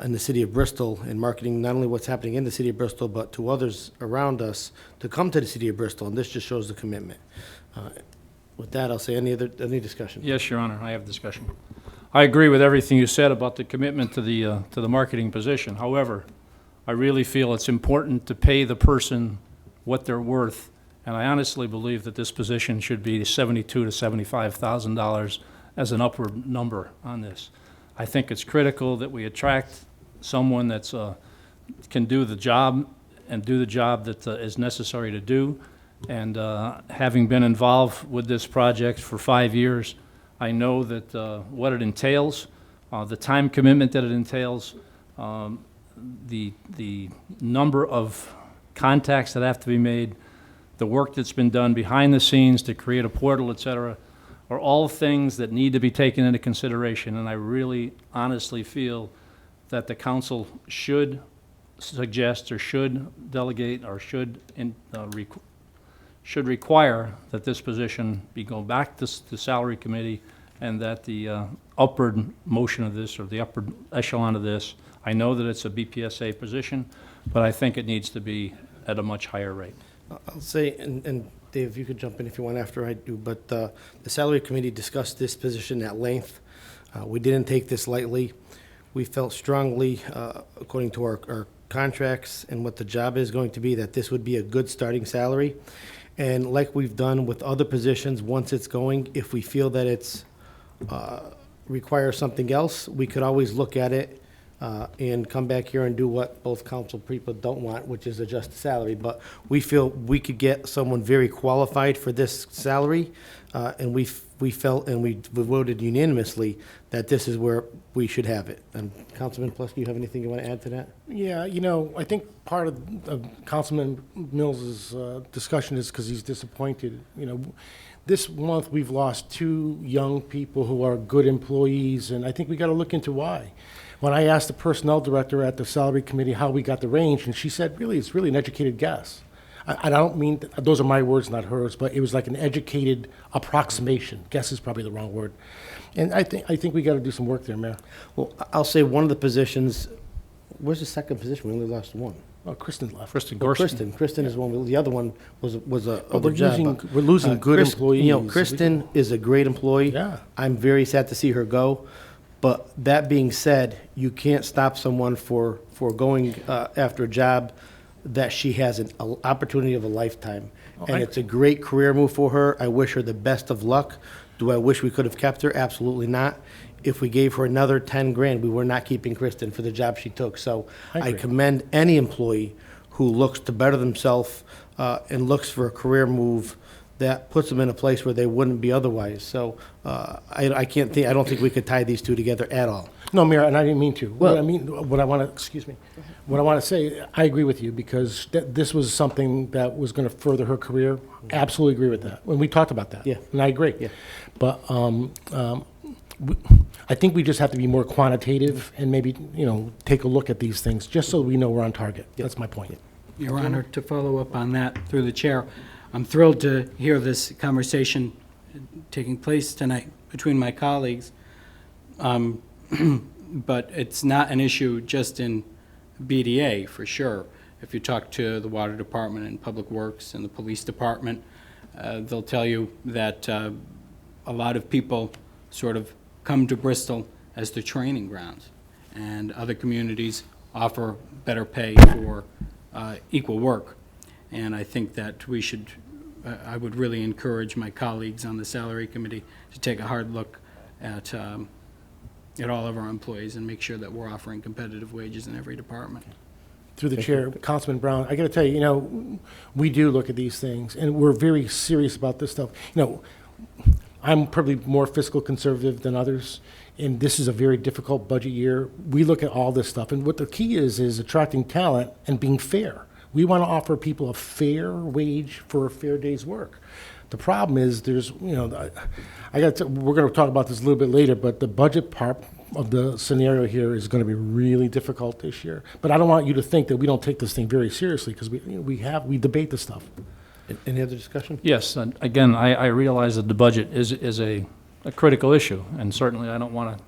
in the city of Bristol, and marketing not only what's happening in the city of Bristol, but to others around us to come to the city of Bristol, and this just shows the commitment. With that, I'll say any discussion? Yes, Your Honor, I have discussion. I agree with everything you said about the commitment to the marketing position. However, I really feel it's important to pay the person what they're worth, and I honestly believe that this position should be $72,000 to $75,000 as an upward number on this. I think it's critical that we attract someone that's can do the job and do the job that is necessary to do. And having been involved with this project for 5 years, I know that what it entails, the time commitment that it entails, the number of contacts that have to be made, the work that's been done behind the scenes to create a portal, et cetera, are all things that need to be taken into consideration. And I really honestly feel that the council should suggest or should delegate or should require that this position be go back to the salary committee, and that the upward motion of this, or the upward echelon of this, I know that it's a BPSA position, but I think it needs to be at a much higher rate. I'll say, and Dave, you could jump in if you want after I do, but the salary committee discussed this position at length. We didn't take this lightly. We felt strongly, according to our contracts and what the job is going to be, that this would be a good starting salary. And like we've done with other positions, once it's going, if we feel that it's requires something else, we could always look at it and come back here and do what both council people don't want, which is adjust the salary. But we feel we could get someone very qualified for this salary, and we felt and we voted unanimously that this is where we should have it. And Councilman Plesky, you have anything you want to add to that? Yeah, I think part of Councilman Mills's discussion is because he's disappointed. This month we've lost 2 young people who are good employees, and I think we got to look into why. When I asked the personnel director at the salary committee how we got the range, and she said, really, it's really an educated guess. I don't mean, those are my words, not hers, but it was like an educated approximation. Guess is probably the wrong word. And I think we got to do some work there, Mayor. Well, I'll say one of the positions, where's the second position? We only lost one. Oh, Kristen left. Kristen Oh, Gorski. Kristen is one. The other one was a Oh, other job. we're losing good employees. Kristen is a great employee. Yeah. I'm very sad to see her go. But that being said, you can't stop someone for going after a job that she has an opportunity of a lifetime. And it's a great career move for her. I wish her the best of luck. Do I wish we could have kept her? Absolutely not. if we gave her another 10 grand, we were not keeping Kristen for the job she took. So I I agree. commend any employee who looks to better themselves and looks for a career move that puts them in a place where they wouldn't be otherwise. So I don't think we could tie these two together at all. No, Mayor, and I didn't mean to. Well- What I want to, excuse me, what I want to say, I agree with you, because this was something that was going to further her career. Absolutely agree with that. When we talked about that. Yeah. And I agree. Yeah. But I think we just have to be more quantitative and maybe, take a look at these things, just so we know we're on target. That's my point. Your Honor, to follow up on that through the chair, I'm thrilled to hear this conversation taking place tonight between my colleagues. But it's not an issue just in BDA, for sure. If you talk to the Water Department and Public Works and the Police Department, they'll tell you that a lot of people sort of come to Bristol as the training grounds, and other communities offer better pay for equal work. And I think that we should, I would really encourage my colleagues on the Salary Committee to take a hard look at all of our employees and make sure that we're offering competitive wages in every department. Through the chair, Councilman Brown, I got to tell you, we do look at these things, and we're very serious about this stuff. I'm probably more fiscal conservative than others, and this is a very difficult budget year. We look at all this stuff, and what the key is attracting talent and being fair. We want to offer people a fair wage for a fair day's work. The problem is we're going to talk about this a little bit later, but the budget part of the scenario here is going to be really difficult this year. But I don't want you to think that we don't take this thing very seriously, because we debate this stuff. Any other discussion? Yes, and again, I realize that the budget is a critical issue, and certainly I don't want to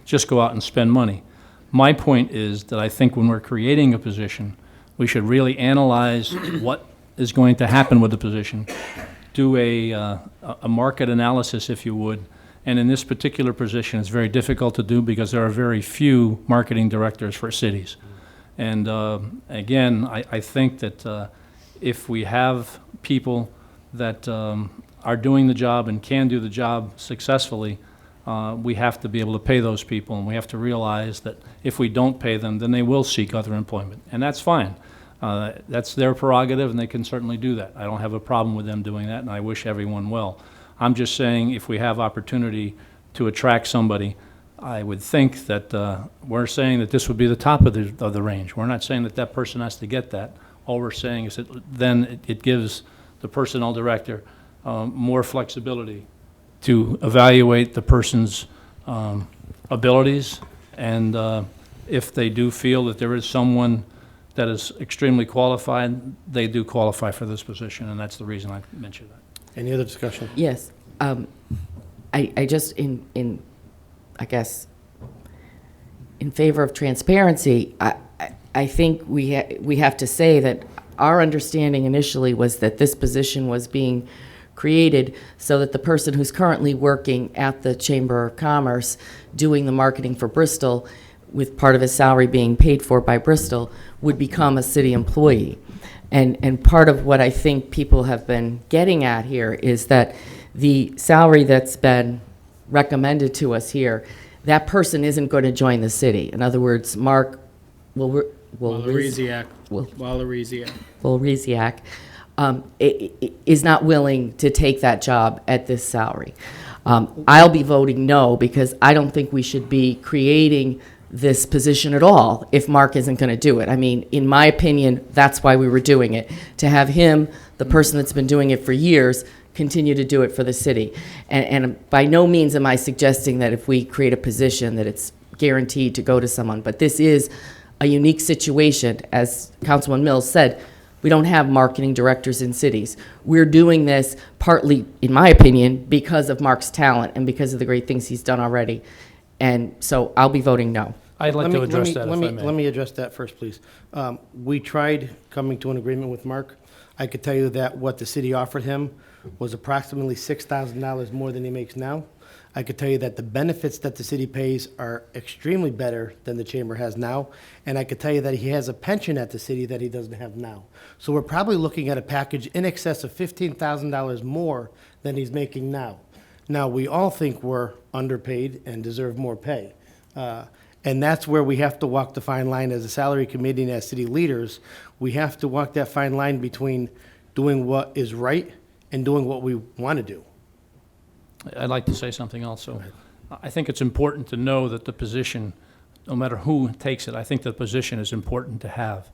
just go out and spend money. My point is that I think when we're creating a position, we should really analyze what is going to happen with the position, do a market analysis, if you would. And in this particular position, it's very difficult to do because there are very few marketing directors for cities. And again, I think that if we have people that are doing the job and can do the job successfully, we have to be able to pay those people, and we have to realize that if we don't pay them, then they will seek other employment, and that's fine. That's their prerogative, and they can certainly do that. I don't have a problem with them doing that, and I wish everyone well. I'm just saying, if we have opportunity to attract somebody, I would think that we're saying that this would be the top of the range. We're not saying that that person has to get that. All we're saying is that then it gives the personnel director more flexibility to evaluate the person's abilities, and if they do feel that there is someone that is extremely qualified, they do qualify for this position, and that's the reason I mentioned that. Any other discussion? Yes. I just, I guess, in favor of transparency, I think we have to say that our understanding initially was that this position was being created so that the person who's currently working at the Chamber of Commerce doing the marketing for Bristol, with part of his salary being paid for by Bristol, would become a city employee. And part of what I think people have been getting at here is that the salary that's been recommended to us here, that person isn't going to join the city. In other words, Mark Waleriziak is not willing to take that job at this salary. I'll be voting no, because I don't think we should be creating this position at all if Mark isn't going to do it. I mean, in my opinion, that's why we were doing it, to have him, the person that's been doing it for years, continue to do it for the city. And by no means am I suggesting that if we create a position that it's guaranteed to go to someone, but this is a unique situation. As Councilman Mills said, we don't have marketing directors in cities. We're doing this partly, in my opinion, because of Mark's talent and because of the great things he's done already. And so I'll be voting no. I'd like to address that, if I may. Let me address that first, please. We tried coming to an agreement with Mark. I could tell you that what the city offered him was approximately $6,000 more than he makes now. I could tell you that the benefits that the city pays are extremely better than the chamber has now. And I could tell you that he has a pension at the city that he doesn't have now. So we're probably looking at a package in excess of $15,000 more than he's making now. Now, we all think we're underpaid and deserve more pay. And that's where we have to walk the fine line as a salary committee and as city leaders. We have to walk that fine line between doing what is right and doing what we want to do. I'd like to say something also. I think it's important to know that the position, no matter who takes it, I think the position is important to have.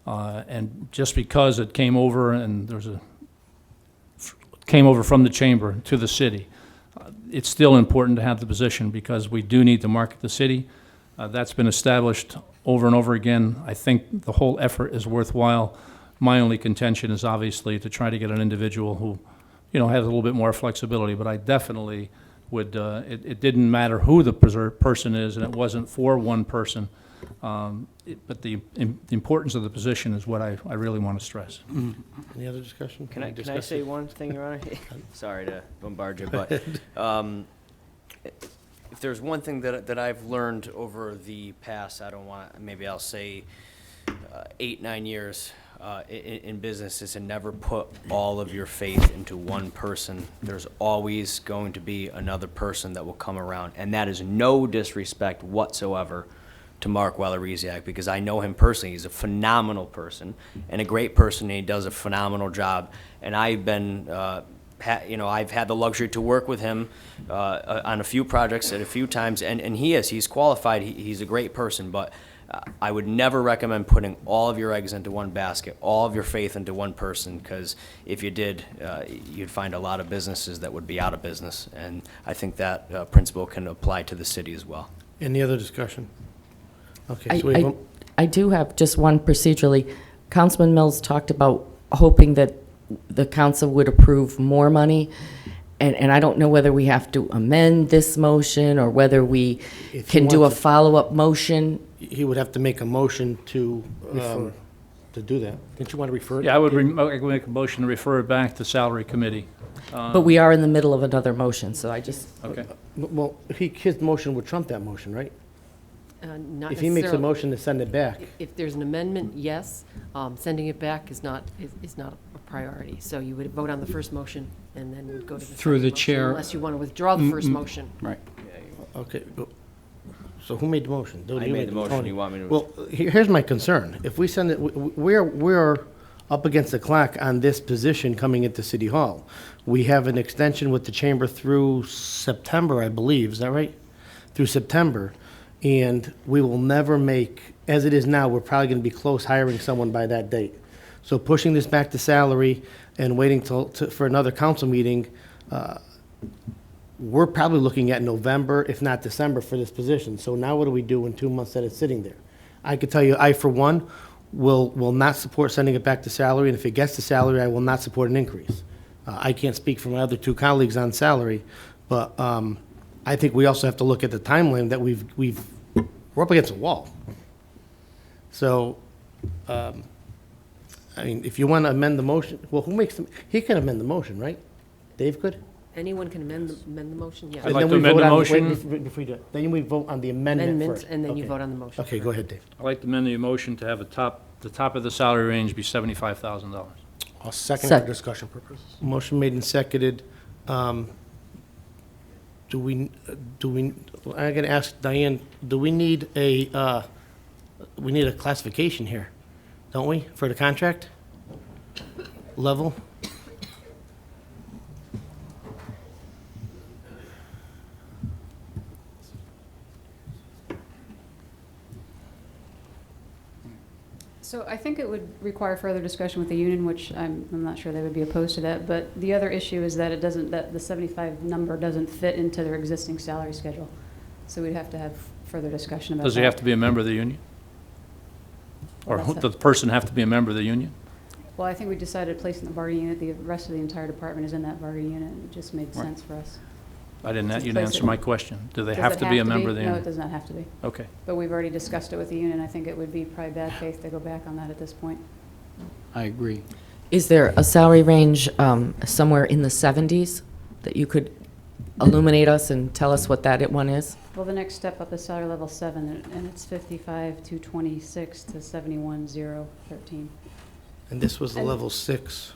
And just because it came over and came over from the chamber to the city, it's still important to have the position because we do need to market the city. That's been established over and over again. I think the whole effort is worthwhile. My only contention is obviously to try to get an individual who, has a little bit more flexibility, but I definitely would, it didn't matter who the person is, and it wasn't for one person. But the importance of the position is what I really want to stress. Any other discussion? Can I discuss say it? one thing, Your Honor? Sorry to bombard you, but if there's one thing that I've learned over the past, maybe I'll say 8-9 years in business, is to never put all of your faith into one person. There's always going to be another person that will come around, and that is no disrespect whatsoever to Mark Weller-Reziak, because I know him personally. He's a phenomenal person and a great person, and he does a phenomenal job. And I've been, I've had the luxury to work with him on a few projects at a few times, and he's qualified. He's a great person, but I would never recommend putting all of your eggs into one basket, all of your faith into one person, because if you did, you'd find a lot of businesses that would be out of business. And I think that principle can apply to the city as well. Any other discussion? Okay, so we have I do have just one procedurally. Councilman Mills talked about hoping that the council would approve more money, and I don't know whether we have to amend this motion or whether we can do a follow-up motion. He would have to make a motion to do that. Didn't you want to refer it? Yeah, I would make a motion to refer it back to salary committee. But we are in the middle of another motion, so I just... Okay. Well, his motion would trump that motion, right? Not If he makes a necessarily. motion to send it back. If there's an amendment, yes. Sending it back is not a priority. So you would vote on the first motion and then would go to the Through second the motion, chair. unless you want to withdraw the first motion. Right. Okay, so who made the motion? I made the motion. Tony. You want me to? Well, here's my concern. If we send it, we're up against the clock on this position coming into City Hall. We have an extension with the chamber through September, I believe. Is that right? Through September. And we will never make, as it is now, we're probably going to be close hiring someone by that date. So pushing this back to salary and waiting for another council meeting, we're probably looking at November, if not December, for this position. So now what do we do in 2 months that it's sitting there? I could tell you, I, for one, will not support sending it back to salary, and if it gets to salary, I will not support an increase. I can't speak for my other two colleagues on salary, but I think we also have to look at the timeline that we're up against a wall. So, I mean, if you want to amend the motion, well, who makes he can amend the motion, right? Dave could? Anyone can amend the motion, yes. I'd like to amend the motion. Before you do it, then we vote on the amendment first. And then you Okay. vote on the motion. Okay, go ahead, Dave. I'd like to amend the motion to have the top of the salary range be $75,000. I'll second for discussion purposes. Motion made and seconded. Do we, I'm gonna ask Diane, do we need a classification here, don't we, for the contract? Level? So I think it would require further discussion with the union, which I'm not sure they would be opposed to that. But the other issue is that that the 75 number doesn't fit into their existing salary schedule. So we'd have to have further discussion about that. Does he have to be a member of the union? Or Well, does the person have to be a member of the union? Well, I think we decided placing the bargaining unit. The rest of the entire department is in that bargaining unit. It just made Right. sense for us. You didn't Just place answer it- my question. Do they Does have it to be a member of the No, union? it does not have to be. Okay. But we've already discussed it with the union. I think it would be probably bad faith to go back on that at this point. I agree. Is there a salary range somewhere in the 70s that you could illuminate us and tell us what that one is? Well, the next step up is salary level 7, and it's 55,226 to 71,013. And this was the And- level 6.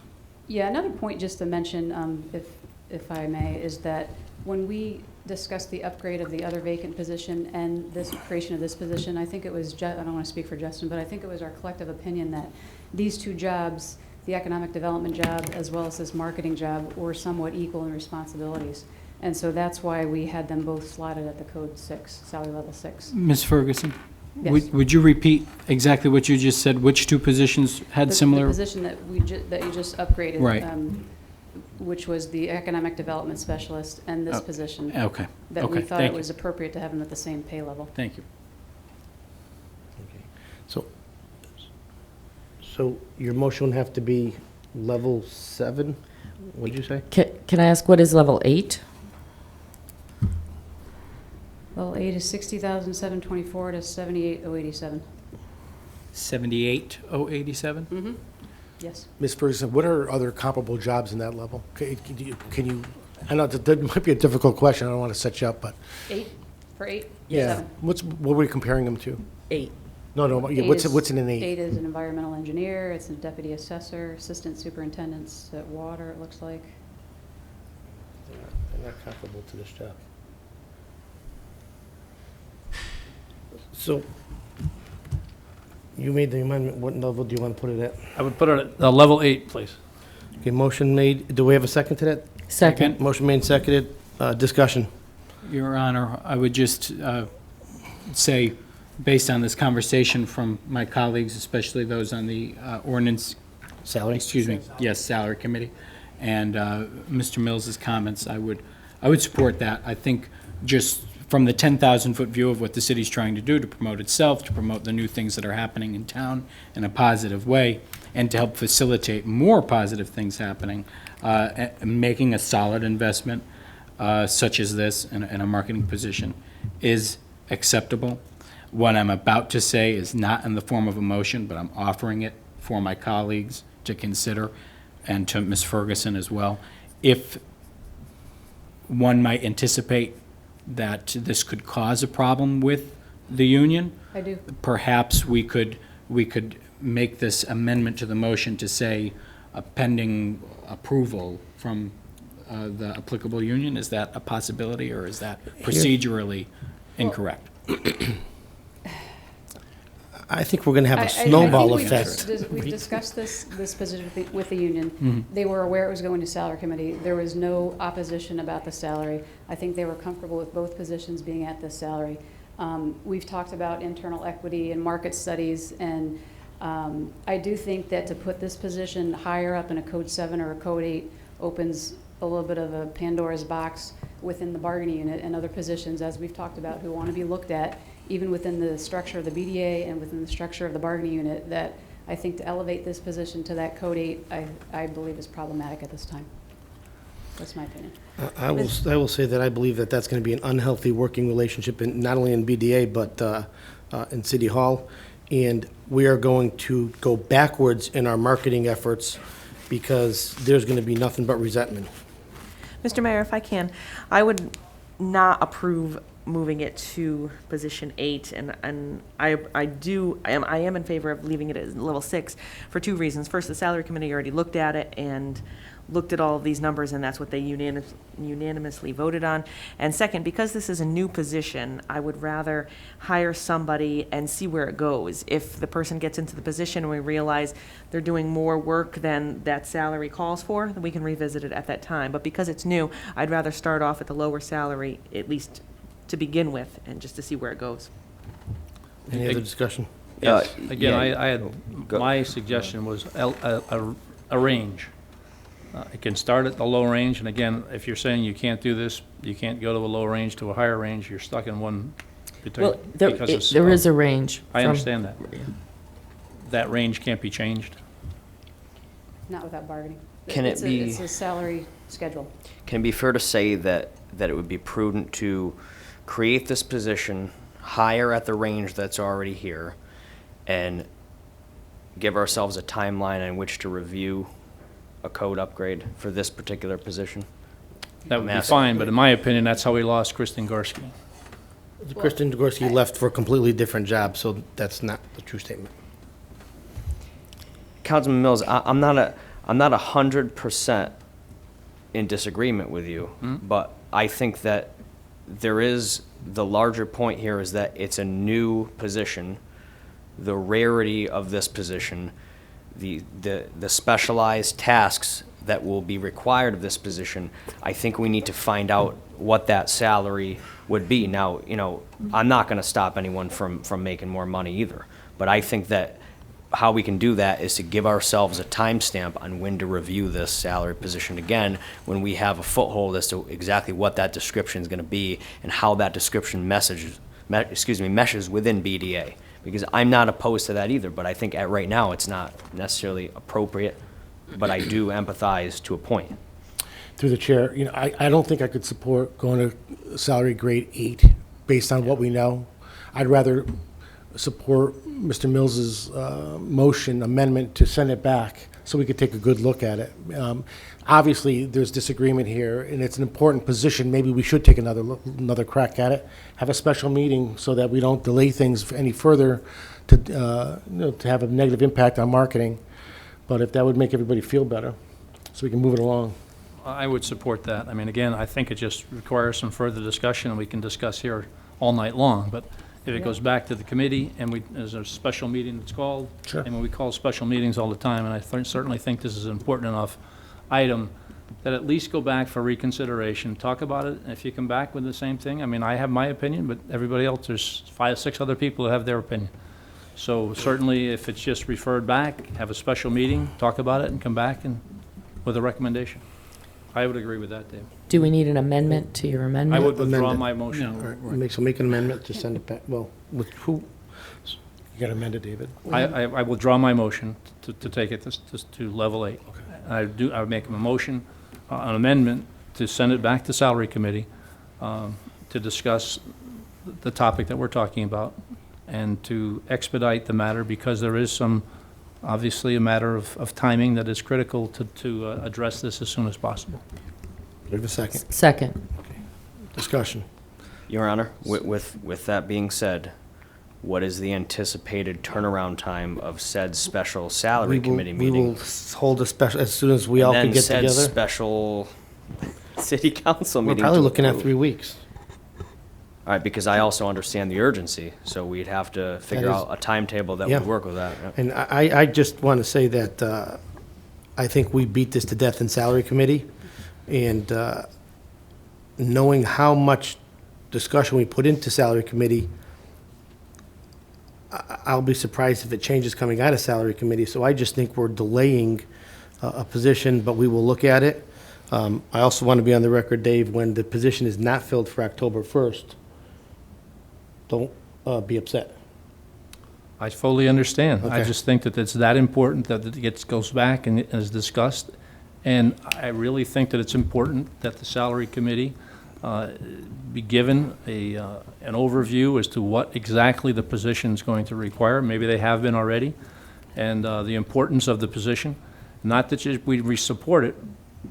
Yeah, another point just to mention, if if I may, is that when we discussed the upgrade of the other vacant position and this creation of this position, I think it was, I don't want to speak for Justin, but I think it was our collective opinion that these two jobs, the economic development job as well as this marketing job, were somewhat equal in responsibilities. And so that's why we had them both slotted at the code 6, salary level 6. Ms. Ferguson? Yes. Would you repeat exactly what you just said? Which two positions had similar? The position that that you just upgraded. Right. Which was the economic development specialist and this position. Okay. That we Okay, thought thank it you. was appropriate to have them at the same pay level. Thank you. So your motion would have to be level 7? What'd you say? Can I ask, what is level 8? Level 8 is 60,724 to 78,087. 78,087? Mm-hmm. Yes. Ms. Ferguson, what are other comparable jobs in that level? Can you, I know that might be a difficult question, I don't want to set you up, but. 8 for 8? Yeah. 7. What are we comparing them to? 8. No, yeah, 8 what's in an 8? 8 is an environmental engineer, it's a deputy assessor, assistant superintendents at water, it looks like. They're not comparable to this job. So, you made the amendment, what level do you want to put it at? I would put it at level 8, please. Okay, motion made, do we have a second to that? Second. Motion made and seconded, discussion. Your Honor, I would just say, based on this conversation from my colleagues, especially those on the ordinance, Salary? excuse me, yes, salary committee, and Mr. Mills's comments, I would support that. I think just from the 10,000-foot view of what the city's trying to do to promote itself, to promote the new things that are happening in town in a positive way, and to help facilitate more positive things happening, making a solid investment such as this in a marketing position is acceptable. What I'm about to say is not in the form of a motion, but I'm offering it for my colleagues to consider, and to Ms. Ferguson as well. If one might anticipate that this could cause a problem with the union, I do. perhaps we could make this amendment to the motion to say pending approval from the applicable union. Is that a possibility, or is that procedurally incorrect? I think we're going to have a snowball effect. We've discussed this position with the union. Mhm. They were aware it was going to salary committee. There was no opposition about the salary. I think they were comfortable with both positions being at this salary. We've talked about internal equity and market studies, and I do think that to put this position higher up in a code 7 or a code 8 opens a little bit of a Pandora's box within the bargaining unit and other positions, as we've talked about, who want to be looked at even within the structure of the BDA and within the structure of the bargaining unit, that I think to elevate this position to that code 8, I believe is problematic at this time. That's my opinion. I will say that I believe that that's going to be an unhealthy working relationship, not only in BDA, but in City Hall. And we are going to go backwards in our marketing efforts because there's going to be nothing but resentment. Mr. Mayor, if I can, I would not approve moving it to position 8, and I am in favor of leaving it at level 6 for 2 reasons. First, the salary committee already looked at it and looked at all of these numbers, and that's what they unanimously voted on. And second, because this is a new position, I would rather hire somebody and see where it goes. If the person gets into the position and we realize they're doing more work than that salary calls for, then we can revisit it at that time. But because it's new, I'd rather start off at the lower salary, at least to begin with, and just to see where it goes. Any other discussion? Yes. Again, I had, my suggestion was a range. It can start at the low range, and again, if you're saying you can't do this, you can't go to a low range to a higher range, you're stuck in one. Well, there is a range. I understand that. That range can't be changed. Not without bargaining. Can it be? It's a salary schedule. Can it be fair to say that it would be prudent to create this position higher at the range that's already here and give ourselves a timeline in which to review a code upgrade for this particular position? That would be fine, but in my opinion, that's how we lost Kristen Gorski. Kristen Dvorsky left for a completely different job, so that's not the true statement. Councilman Mills, I'm not 100% in disagreement with you, but I think that the larger point here is that it's a new position, the rarity of this position, the specialized tasks that will be required of this position. I think we need to find out what that salary would be. Now, I'm not going to stop anyone from making more money either, but I think that how we can do that is to give ourselves a timestamp on when to review this salary position again, when we have a foothold as to exactly what that description is going to be and how that description meshes within BDA. Because I'm not opposed to that either, but I think right now it's not necessarily appropriate, but I do empathize to a point. Through the chair, I don't think I could support going to salary grade 8 based on what we know. I'd rather support Mr. Mills's motion amendment to send it back so we could take a good look at it. Obviously, there's disagreement here, and it's an important position. Maybe we should take another crack at it, have a special meeting so that we don't delay things any further to have a negative impact on marketing. But if that would make everybody feel better, so we can move it along. I would support that. I mean, again, I think it just requires some further discussion, and we can discuss here all night long. But if it goes back to the committee, and there's a special meeting that's called, Sure. and we call special meetings all the time, and I certainly think this is an important enough item that at least go back for reconsideration, talk about it, and if you come back with the same thing, I mean, I have my opinion, but everybody else, there's 5, 6 other people who have their opinion. So certainly, if it's just referred back, have a special meeting, talk about it, and come back with a recommendation. I would agree with that, Dave. Do we need an amendment to your amendment? I would withdraw Amend it. my motion. All right, so make an amendment to send it back, well, with who? You got to amend it, David. I will draw my motion to take it to level 8. I would make a motion, an amendment to send it back to salary committee to discuss the topic that we're talking about and to expedite the matter because there is obviously a matter of timing that is critical to address this as soon as possible. Do we have a second? Second. Discussion. Your Honor, with that being said, what is the anticipated turnaround time of said special salary committee meeting? We will hold a special, as soon as we all can get together. And then said special city council We're meeting. probably to looking at approve. 3 weeks. All right, because I also understand the urgency, so we'd have to figure out a timetable that Yeah. would work with that. Yeah. And I just want to say that I think we beat this to death in salary committee, and knowing how much discussion we put into salary committee, I'll be surprised if it changes coming out of salary committee. So I just think we're delaying a position, but we will look at it. I also want to be on the record, Dave, when the position is not filled for October 1st, don't be upset. I fully understand. I Okay. just think that it's that important that it goes back and is discussed. And I really think that it's important that the salary committee be given an overview as to what exactly the position is going to require. Maybe they have been already. And the importance of the position. Not that we support it.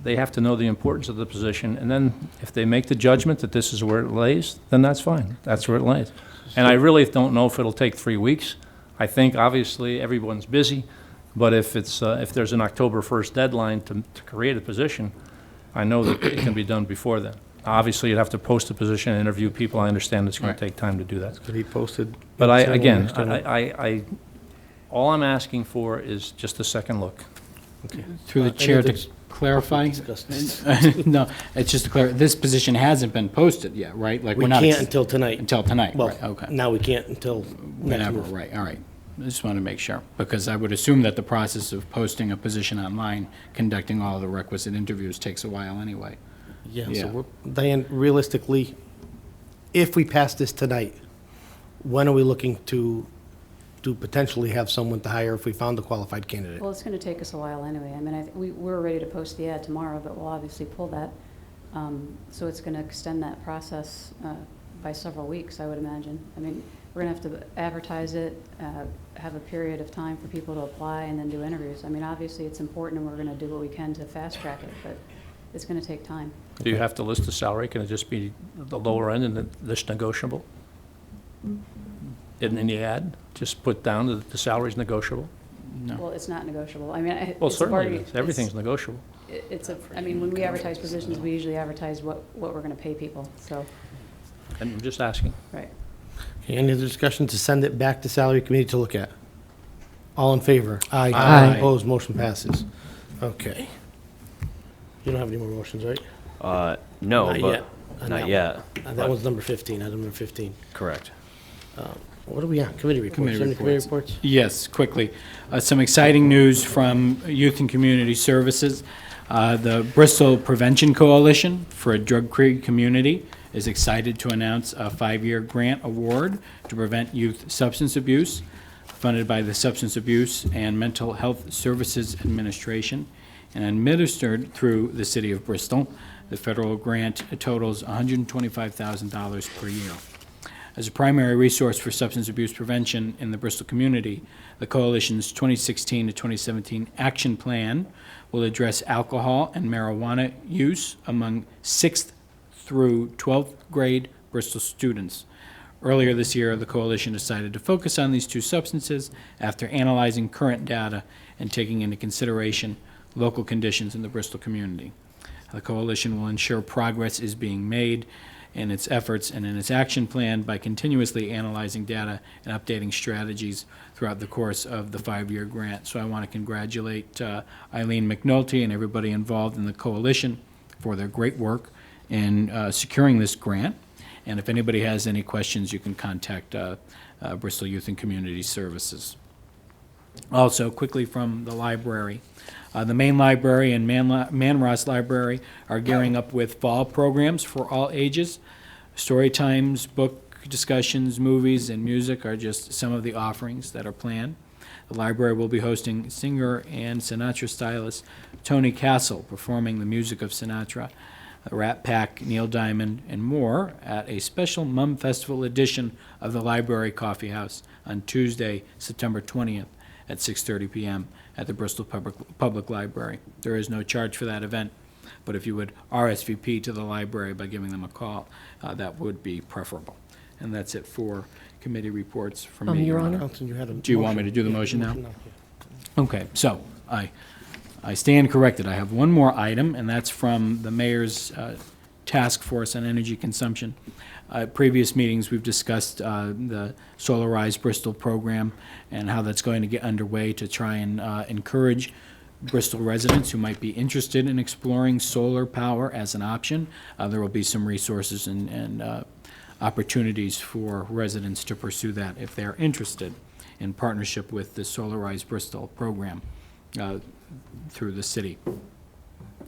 They have to know the importance of the position. And then if they make the judgment that this is where it lays, then that's fine. That's where it lays. And I really don't know if it'll take 3 weeks. I think obviously everyone's busy. But if there's an October 1st deadline to create a position, I know that it can be done before then. Obviously, you'd have to post a position and interview people. I understand it's going to take time to do that. It's going to be posted. But internal, again, external. all I'm asking for is just a second look. Through the chair to clarify? No, it's just to clarify, this position hasn't been posted yet, right? Like We we're not can't until tonight. Until tonight, Well, right, okay. now we can't until next Whenever, month. right, all right. I just want to make sure, because I would assume that the process of posting a position online, conducting all the requisite interviews takes a while anyway. Yeah, Yeah. so Diane, realistically, if we pass this tonight, when are we looking to potentially have someone to hire if we found a qualified candidate? Well, it's going to take us a while anyway. I mean, we're ready to post the ad tomorrow, but we'll obviously pull that. So it's going to extend that process by several weeks, I would imagine. I mean, we're going to have to advertise it, have a period of time for people to apply, and then do interviews. I mean, obviously, it's important, and we're going to do what we can to fast track it, but it's going to take time. Do you have to list the salary? Can it just be the lower end and this negotiable? In the ad, just put down that the salary's negotiable? Well, it's not negotiable. I mean, Well, it's certainly, already- it is. Everything's negotiable. it's a, I mean, when we advertise positions, we usually advertise what we're going to pay people, so, And I'm just asking. right. Okay, any other discussion to send it back to salary committee to look at? All in favor? Aye. Opposed, motion passes. Okay. You don't have any more motions, right? No, Not but yet. On not that yet. one. That one's number 15, item number 15. Correct. What are we on? Committee reports? Committee Any committee reports. reports? Yes, quickly. Some exciting news from Youth and Community Services. The Bristol Prevention Coalition for a Drug-Free Community is excited to announce a 5-year grant award to prevent youth substance abuse, funded by the Substance Abuse and Mental Health Services Administration and administered through the City of Bristol. The federal grant totals $125,000 per year. As a primary resource for substance abuse prevention in the Bristol community, the Coalition's 2016 to 2017 action plan will address alcohol and marijuana use among 6th through 12th grade Bristol students. Earlier this year, the Coalition decided to focus on these two substances after analyzing current data and taking into consideration local conditions in the Bristol community. The Coalition will ensure progress is being made in its efforts and in its action plan by continuously analyzing data and updating strategies throughout the course of the 5-year grant. So I want to congratulate Eileen McNulty and everybody involved in the Coalition for their great work in securing this grant. And if anybody has any questions, you can contact Bristol Youth and Community Services. Also, quickly from the library, the main library and Manross Library are gearing up with fall programs for all ages. Story times, book discussions, movies, and music are just some of the offerings that are planned. The library will be hosting singer and Sinatra stylist Tony Castle performing the music of Sinatra, Rat Pack, Neil Diamond, and more at a special Mum Festival edition of the Library Coffee House on Tuesday, September 20th at 6:30 p.m. at the Bristol Public Library. There is no charge for that event, but if you would RSVP to the library by giving them a call, that would be preferable. And that's it for committee reports from me, Your Honor. Councilman, you had a Do you want me motion. to do the Yeah, motion now? yeah. Okay, so I stand corrected. I have one more item, and that's from the mayor's task force on energy consumption. Previous meetings, we've discussed the Solarize Bristol program and how that's going to get underway to try and encourage Bristol residents who might be interested in exploring solar power as an option. There will be some resources and opportunities for residents to pursue that if they're interested in partnership with the Solarize Bristol program through the city.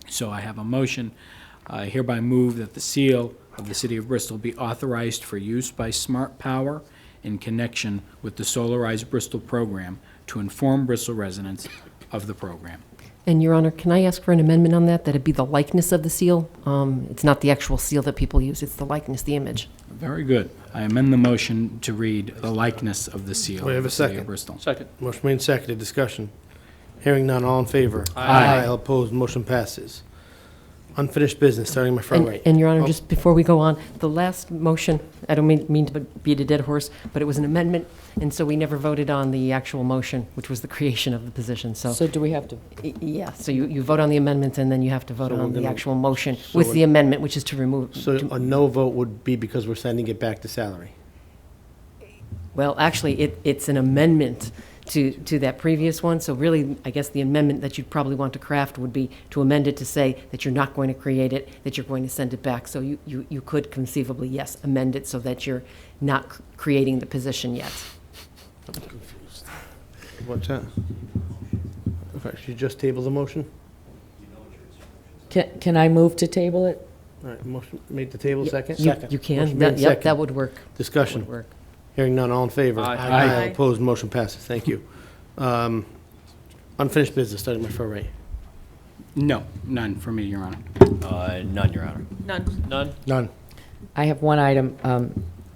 So I have a motion. I hereby move that the seal of the City of Bristol be authorized for use by Smart Power in connection with the Solarize Bristol program to inform Bristol residents of the program. And Your Honor, can I ask for an amendment on that, that it be the likeness of the seal? It's not the actual seal that people use, it's the likeness, the image. Very good. I amend the motion to read the likeness of the seal We have of a the City second. of Bristol. Second. Motion made and seconded, discussion. Hearing none, all in favor? Aye. All opposed, motion passes. Unfinished business, starting my front right. And Your Honor, Oh, just before we go on, the last motion, I don't mean to beat a dead horse, but it was an amendment, and so we never voted on the actual motion, which was the creation of the position, so. So do we have to? Yeah, so you vote on the amendment, and then you have to vote So we're on the gonna- actual motion so with we're- the amendment, which is to remove. So to- a no vote would be because we're sending it back to salary. Well, actually, it's an amendment to that previous one, so really, I guess the amendment that you'd probably want to craft would be to amend it to say that you're not going to create it, that you're going to send it back. So you could conceivably, yes, amend it so that you're not creating the position yet. I'm confused. What's that? Okay, she just tabled the motion? Can I move to table it? All right, motion made the table, second? You can, Motion made and yep, second. that would work. Discussion. Would work. Hearing none, all in favor? Aye. Aye. All opposed, motion passes. Thank you. Unfinished business, starting my far right. No, none for me, Your Honor. None, Your Honor. None. None? None. I have one item.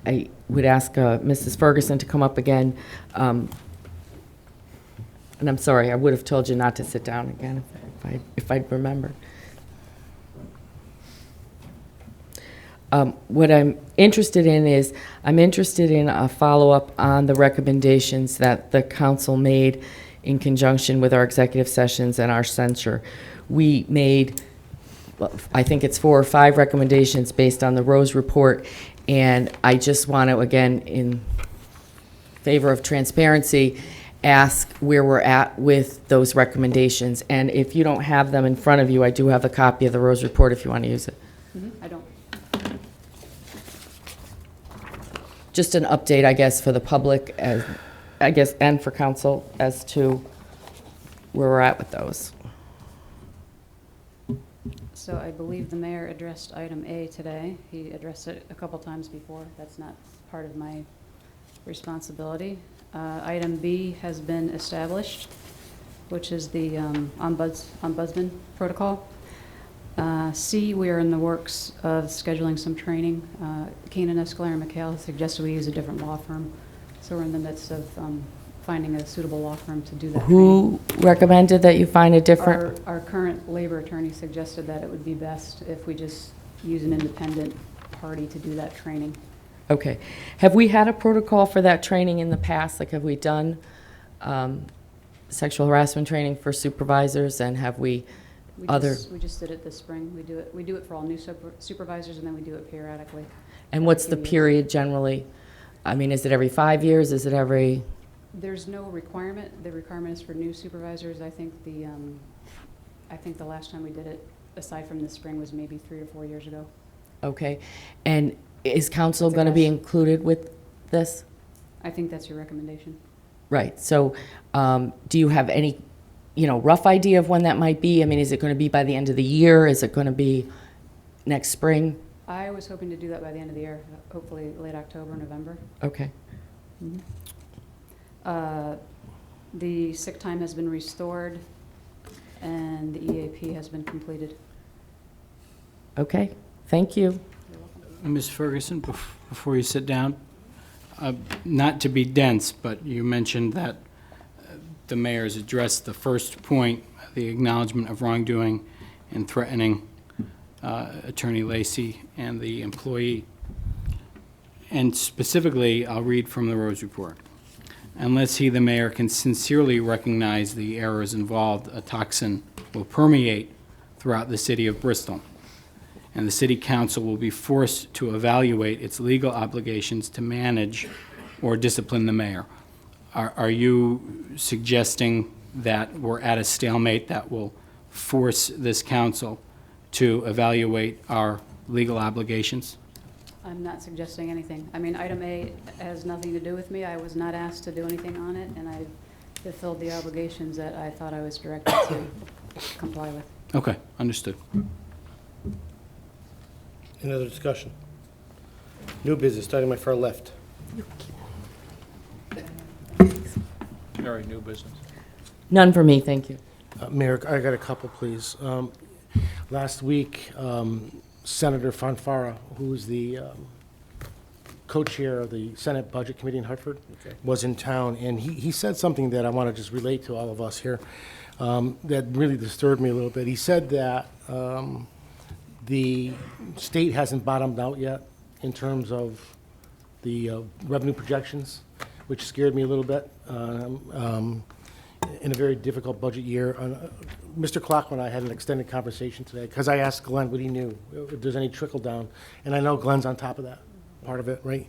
I would ask Mrs. Ferguson to come up again. And I'm sorry, I would have told you not to sit down again if I'd remembered. What I'm interested in is, I'm interested in a follow-up on the recommendations that the council made in conjunction with our executive sessions and our censure. We made, well, I think it's 4 or 5 recommendations based on the Rose report, and I just want to, again, in favor of transparency, ask where we're at with those recommendations. And if you don't have them in front of you, I do have a copy of the Rose report if you want to use it. I don't. Just an update, I guess, for the public, as, I guess, and for council as to where we're at with those. So I believe the mayor addressed item A today. He addressed it a couple times before. That's not part of my responsibility. Item B has been established, which is the ombudsman protocol. C, we are in the works of scheduling some training. Keenan, Escalera, and McHale suggested we use a different law firm. So we're in the midst of finding a suitable law firm to do that. Who recommended that you find a different? Our current labor attorney suggested that it would be best if we just use an independent party to do that training. Okay. Have we had a protocol for that training in the past? Like, have we done sexual harassment training for supervisors, and have we other? We just did it this spring. We do it for all new supervisors, and then we do it periodically. And what's the period generally? I mean, is it every 5 years? Is it every? There's no requirement. The requirement is for new supervisors. I think the last time we did it, aside from the spring, was maybe 3 or 4 years ago. Okay. And is council going to be included with this? I think that's your recommendation. Right. So do you have any, rough idea of when that might be? I mean, is it going to be by the end of the year? Is it going to be next spring? I was hoping to do that by the end of the year, hopefully late October, November. Okay. The sick time has been restored, and the EAP has been completed. Okay. Thank you. Ms. Ferguson, before you sit down, not to be dense, but you mentioned that the mayor's addressed the first point, the acknowledgement of wrongdoing and threatening Attorney Lacey and the employee. And specifically, I'll read from the Rose report. Unless he, the mayor, can sincerely recognize the errors involved, a toxin will permeate throughout the city of Bristol, and the city council will be forced to evaluate its legal obligations to manage or discipline the mayor. Are you suggesting that we're at a stalemate that will force this council to evaluate our legal obligations? I'm not suggesting anything. I mean, item A has nothing to do with me. I was not asked to do anything on it, and I fulfilled the obligations that I thought I was directed to comply with. Okay, understood. Any other discussion? New business, starting my far left. All right, new business. None for me, thank you. Mayor, I got a couple, please. Last week, Senator Fanfara, who is the co-chair of the Senate Budget Committee in Hartford, was in town, and he said something that I want to just relate to all of us here that really disturbed me a little bit. He said that the state hasn't bottomed out yet in terms of the revenue projections, which scared me a little bit in a very difficult budget year. Mr. Clock and I had an extended conversation today because I asked Glenn what he knew, if there's any trickle down, and I know Glenn's on top of that part of it, right?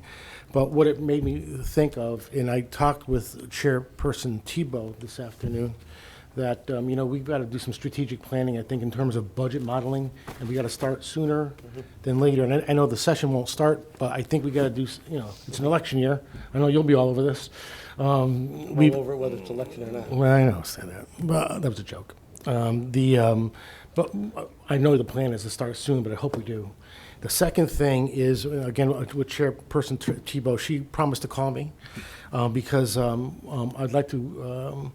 But what it made me think of, and I talked with Chairperson Tebow this afternoon, that we've got to do some strategic planning, I think, in terms of budget modeling, and we got to start sooner than later. And I know the session won't start, but I think we got to do, it's an election year. I know you'll be all over this. All over it, whether it's election or not. Well, I know, say that, but that was a joke. But I know the plan is to start soon, but I hope we do. The second thing is, again, with Chairperson Tebow, she promised to call me because I'd like to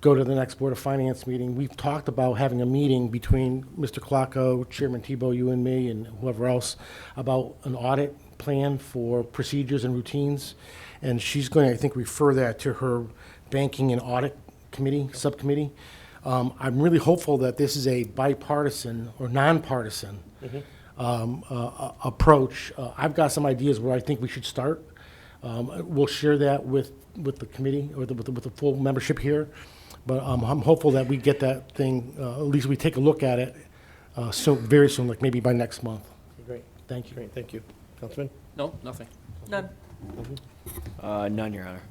go to the next Board of Finance meeting. We've talked about having a meeting between Mr. Klocko, Chairman Tebow, you and me, and whoever else, about an audit plan for procedures and routines. And she's going to, I think, refer that to her Banking and Audit Committee, subcommittee. I'm really hopeful that this is a bipartisan or nonpartisan approach. I've got some ideas where I think we should start. We'll share that with the committee or with the full membership here. But I'm hopeful that we get that thing, at least we take a look at it very soon, like maybe by next month. Great. Thank you. Great, thank you. Councilman? No, nothing. None. None, Your Honor.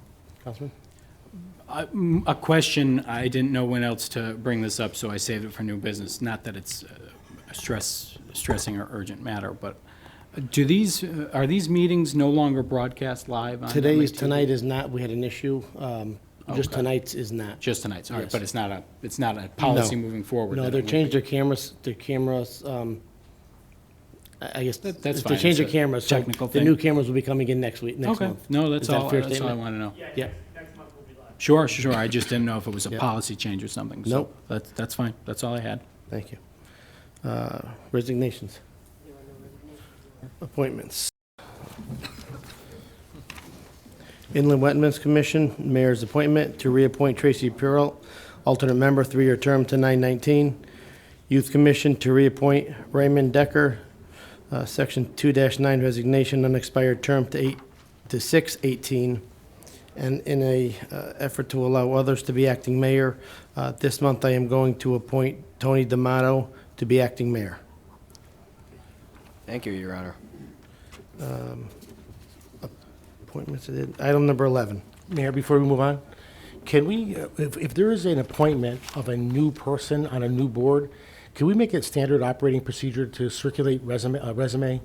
Councilman? A question, I didn't know when else to bring this up, so I saved it for new business. Not that it's a stressing or urgent matter, but are these meetings no longer broadcast live on Tonight MATV? is not, we had an issue, just Okay. tonight's is not. Just tonight's, all right, Yes. but it's not a policy No. moving forward? No, that they it will changed be? their cameras, I guess, That's they fine. changed their It's a cameras, so technical the thing. new cameras will be coming in next week, next Okay. month. No, that's Is that a all, fair that's all I statement? want to know. Yeah. Sure, I just didn't know if it was a Yeah. policy change or something. Nope. So that's fine, that's all I had. Thank you. Resignations. Appointments. Inland Wetlands Commission, Mayor's appointment to reappoint Tracy Purell, alternate member, 3-year term to 9/19. Youth Commission to reappoint Raymond Decker, Section 2-9 resignation, unexpired term to 6/18. And in a effort to allow others to be acting mayor, this month I am going to appoint Tony D'Amato to be acting mayor. Thank you, Your Honor. Appointments, item number 11. Mayor, before we move on, can we, if there is an appointment of a new person on a new board, can we make it standard operating procedure to circulate resume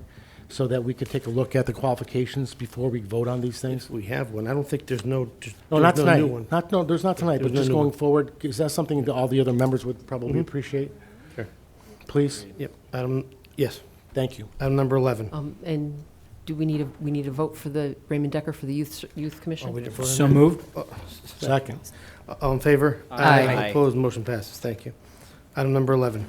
so that we could take a look at the qualifications before we vote on these things? We have one. I don't think there's no, No, not there's tonight. new one. There's not tonight, but There's no just new going one. forward, is that something that all the other members would probably appreciate? Sure. Please? Yep. Yes. Thank you. Item number 11. And do we need a vote for the Raymond Decker for the Youth Commission? Oh, we didn't vote on So that? moved. Second. All in favor? Aye. All opposed, motion passes. Thank you. Item number 11.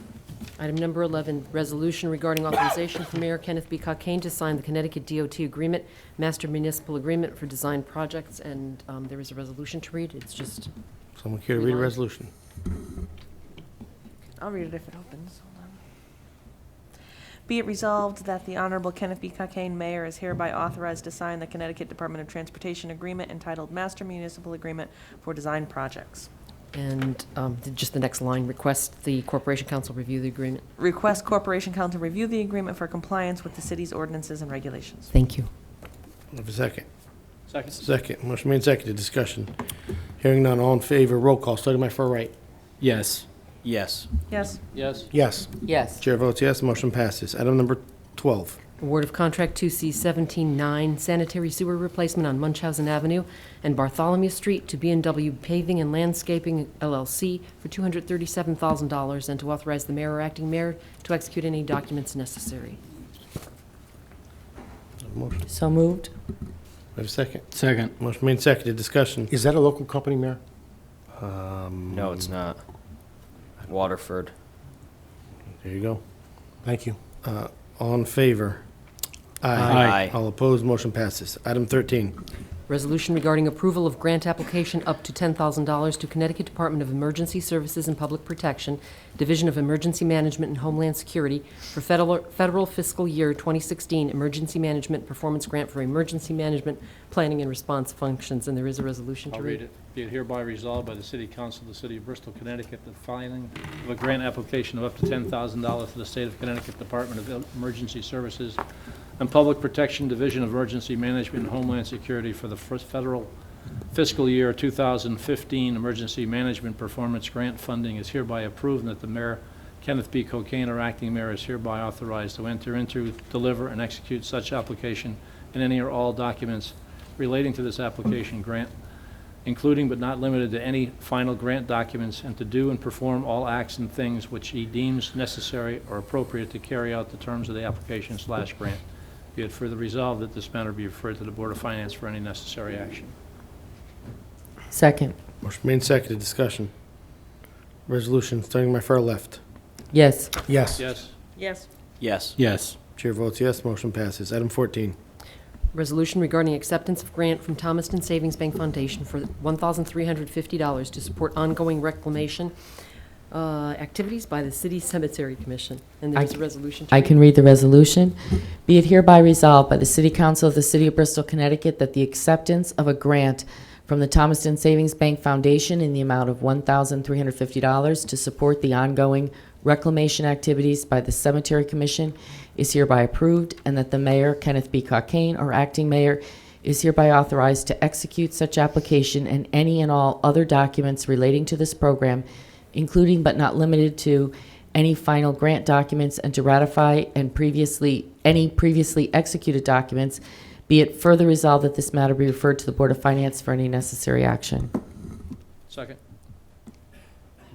Item number 11, resolution regarding authorization for Mayor Kenneth B. Cockane to sign the Connecticut DOT agreement, master municipal agreement for design projects, and there is a resolution to read. It's just, Someone care to read a resolution? I'll read it if it opens. Hold on. Be it resolved that the Honorable Kenneth B. Cockane, Mayor, is hereby authorized to sign the Connecticut Department of Transportation agreement entitled Master Municipal Agreement for Design Projects. and just the next line, request the Corporation Council review the agreement. Request Corporation Council review the agreement for compliance with the city's ordinances and regulations. Thank you. Have a second. Second. Second. Motion made, seconded. Discussion. Hearing none. All in favor. Roll call. Starting my far right. Yes. Yes. Yes. Yes. Yes. Yes. Chair votes yes. Motion passes. Item number 12. Award of contract 2C 17-9 sanitary sewer replacement on Munchausen Avenue and Bartholomew Street to B&W Paving and Landscaping LLC for $237,000, and to authorize the mayor or acting mayor to execute any documents necessary. Motion. So moved. Have a second. Second. Motion made, seconded. Discussion. Is that a local company, Mayor? No, it's not. Waterford. There you go. Thank you. All in favor? Aye. All opposed? Motion passes. Item 13. Resolution regarding approval of grant application up to $10,000 to Connecticut Department of Emergency Services and Public Protection, Division of Emergency Management and Homeland Security for federal fiscal year 2016 Emergency Management Performance Grant for Emergency Management Planning and Response Functions, and there is a resolution to I'll read it. Be it hereby resolved by the City Council of the City of Bristol, Connecticut, the filing of a grant application of up to $10,000 to the State of Connecticut Department of Emergency Services and Public Protection, Division of Emergency Management and Homeland Security for the first federal fiscal year 2015 Emergency Management Performance Grant funding is hereby approved, and that the Mayor, Kenneth B. Cockane, or acting mayor, is hereby authorized to enter into, deliver, and execute such application and any or all documents relating to this application grant, including but not limited to any final grant documents, and to do and perform all acts and things which he deems necessary or appropriate to carry out the terms of the application/grant. Be it further resolved that this matter be referred to the Board of Finance for any necessary action. Second. Motion made, seconded. Discussion. Resolution. Starting my far left. Yes. Yes. Yes. Yes. Yes. Yes. Chair votes yes. Motion passes. Item 14. Resolution regarding acceptance of grant from Thomaston Savings Bank Foundation for $1,350 to support ongoing reclamation activities by the City Cemetery Commission. And there's a resolution to I read. can read the resolution. Be it hereby resolved by the City Council of the City of Bristol, Connecticut, that the acceptance of a grant from the Thomaston Savings Bank Foundation in the amount of $1,350 to support the ongoing reclamation activities by the Cemetery Commission is hereby approved, and that the mayor, Kenneth B. Cockane, or acting mayor, is hereby authorized to execute such application and any and all other documents relating to this program, including but not limited to any final grant documents, and to ratify and any previously executed documents. Be it further resolved that this matter be referred to the Board of Finance for any necessary action. Second.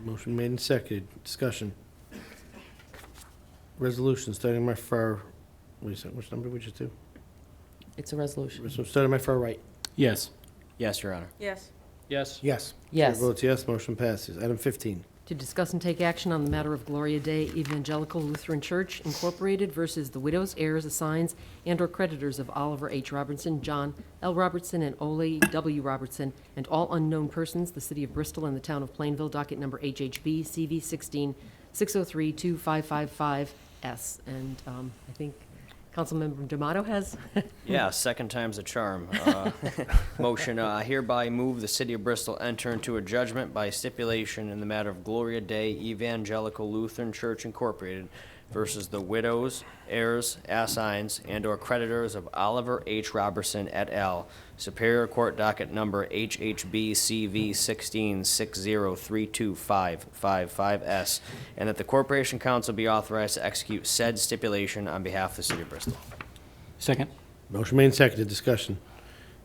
Motion made and seconded. Discussion. Resolution starting my far, which number we just do? It's a resolution. So starting my far right. Yes. Yes, Your Honor. Yes. Yes. Yes. Yes. Chair votes yes, motion passes. Item 15. To discuss and take action on the matter of Gloria Day Evangelical Lutheran Church Incorporated versus the widows, heirs, assigns, and/or creditors of Oliver H. Robertson, John L. Robertson, and Ole W. Robertson, and all unknown persons, the City of Bristol and the Town of Plainville, docket number HHB CV 16-603-2555S. And I think Councilmember D'Amato has. Yeah, second time's a charm. Motion, I hereby move the City of Bristol enter into a judgment by stipulation in the matter of Gloria Day Evangelical Lutheran Church Incorporated versus the widows, heirs, assigns, and/or creditors of Oliver H. Robertson et al., Superior Court docket number HHB CV 16-6032555S, and that the Corporation Council be authorized to execute said stipulation on behalf of the City of Bristol. Second. Motion made and seconded. Discussion.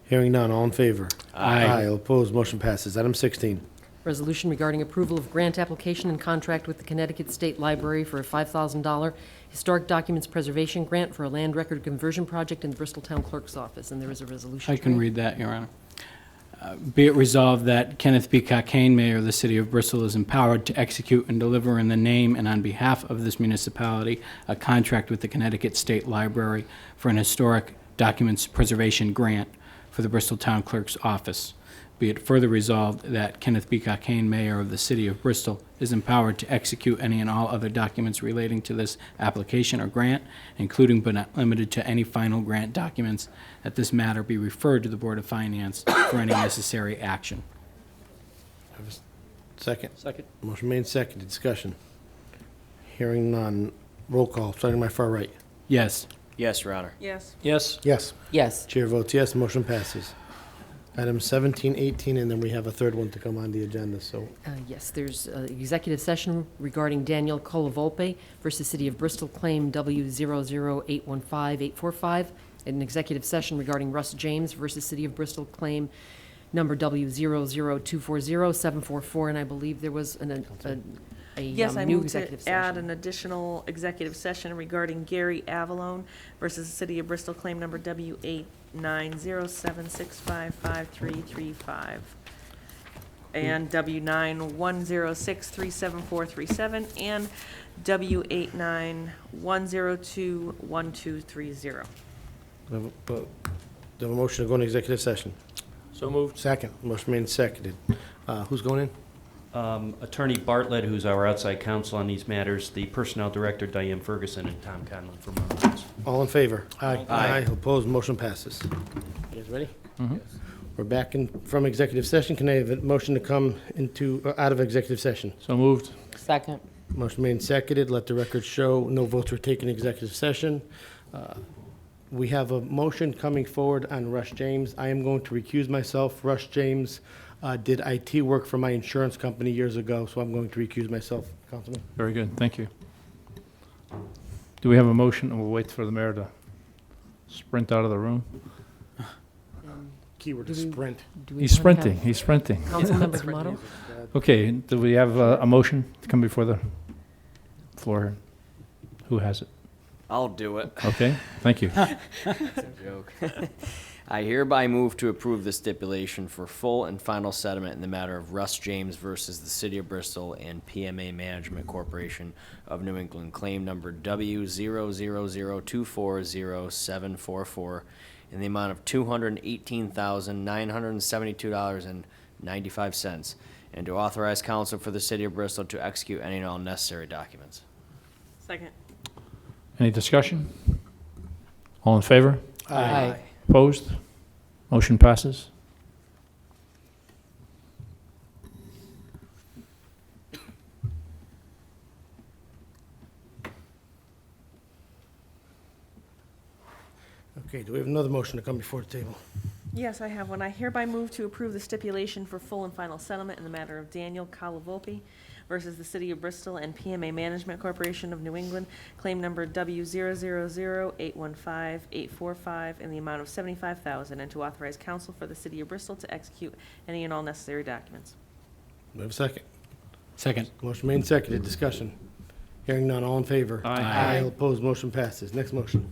Hearing none. All in favor? Aye. All opposed. Motion passes. Item 16. Resolution regarding approval of grant application and contract with the Connecticut State Library for a $5,000 historic documents preservation grant for a land record conversion project in the Bristol Town Clerk's office. And there is a resolution. I to can read that, Your Honor. Be it resolved that Kenneth B. Cockane, Mayor of the City of Bristol, is empowered to execute and deliver in the name and on behalf of this municipality a contract with the Connecticut State Library for an historic documents preservation grant for the Bristol Town Clerk's office. Be it further resolved that Kenneth B. Cockane, Mayor of the City of Bristol, is empowered to execute any and all other documents relating to this application or grant, including but not limited to any final grant documents, that this matter be referred to the Board of Finance for any necessary action. Have a second. Second. Motion made and seconded. Discussion. Hearing none. Roll call. Starting my far right. Yes. Yes, Your Honor. Yes. Yes. Yes. Yes. Chair votes yes, motion passes. Item 17, 18, and then we have a third one to come on the agenda, so. Yes, there's an executive session regarding Daniel Colavolpe versus City of Bristol, claim W00815-845, and an executive session regarding Russ James versus City of Bristol, claim number W00240-744, and I believe there was Yes, I new move executive to add session. an additional executive session regarding Gary Avalone versus the City of Bristol, claim number W8907655335, and W9106374337, and W8910212330. Do you have a motion to go into executive session? So moved. Second. Motion made and seconded. Who's going in? Attorney Bartlett, who's our outside counsel on these matters, the Personnel Director, Diane Ferguson, and Tom Conlon from our office. All in favor? Aye. Aye. Opposed? Motion passes. You guys ready? We're back in from executive session. Can I have a motion to come out of executive session? So moved. Second. Motion made and seconded. Let the record show no votes were taken in executive session. We have a motion coming forward on Russ James. I am going to recuse myself. Russ James did IT work for my insurance company years ago, so I'm going to recuse myself, Councilman. Very good. Thank you. Do we have a motion? We'll wait for the mayor to sprint out of the room. Keyword Do is we- sprint. do we He's want to sprinting. have He's sprinting. Councilmember D'Amato? Okay, do we have a motion to come before the floor here? Who has it? I'll do it. Okay, thank you. It's a joke. I hereby move to approve the stipulation for full and final settlement in the matter of Russ James versus the City of Bristol and PMA Management Corporation of New England, claim number W000240744, in the amount of $218,972.95, and to authorize counsel for the city of Bristol to execute any and all necessary documents. Second. Any discussion? All in favor? Aye. Opposed? Motion passes. Okay, do we have another motion to come before the table? Yes, I have one. I hereby move to approve the stipulation for full and final settlement in the matter of Daniel Calavolpi versus the City of Bristol and PMA Management Corporation of New England, claim number W000815845 in the amount of $75,000, and to authorize counsel for the City of Bristol to execute any and all necessary documents. Do we have a second? Second. Motion made and seconded. Discussion. Hearing none. All in favor? Aye. All opposed. Motion passes. Next motion.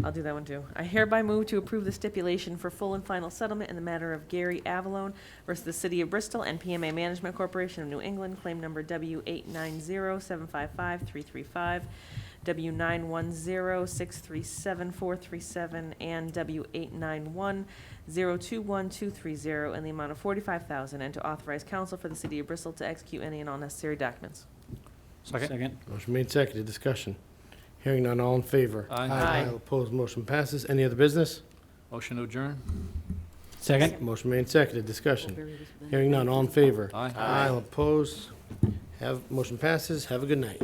I'll do that one too. I hereby move to approve the stipulation for full and final settlement in the matter of Gary Avalone versus the City of Bristol and PMA Management Corporation of New England, claim number W8907553335, W9106374437, and W8910212230 in the amount of $45,000, and to authorize counsel for the City of Bristol to execute any and all necessary documents. Second. Motion made and seconded. Discussion. Hearing none. All in favor? Aye. All opposed. Motion passes. Any other business? Motion to adjourn. Second. Motion made and seconded. Discussion. Hearing none. All in favor? Aye. All opposed. Motion passes. Have a good night.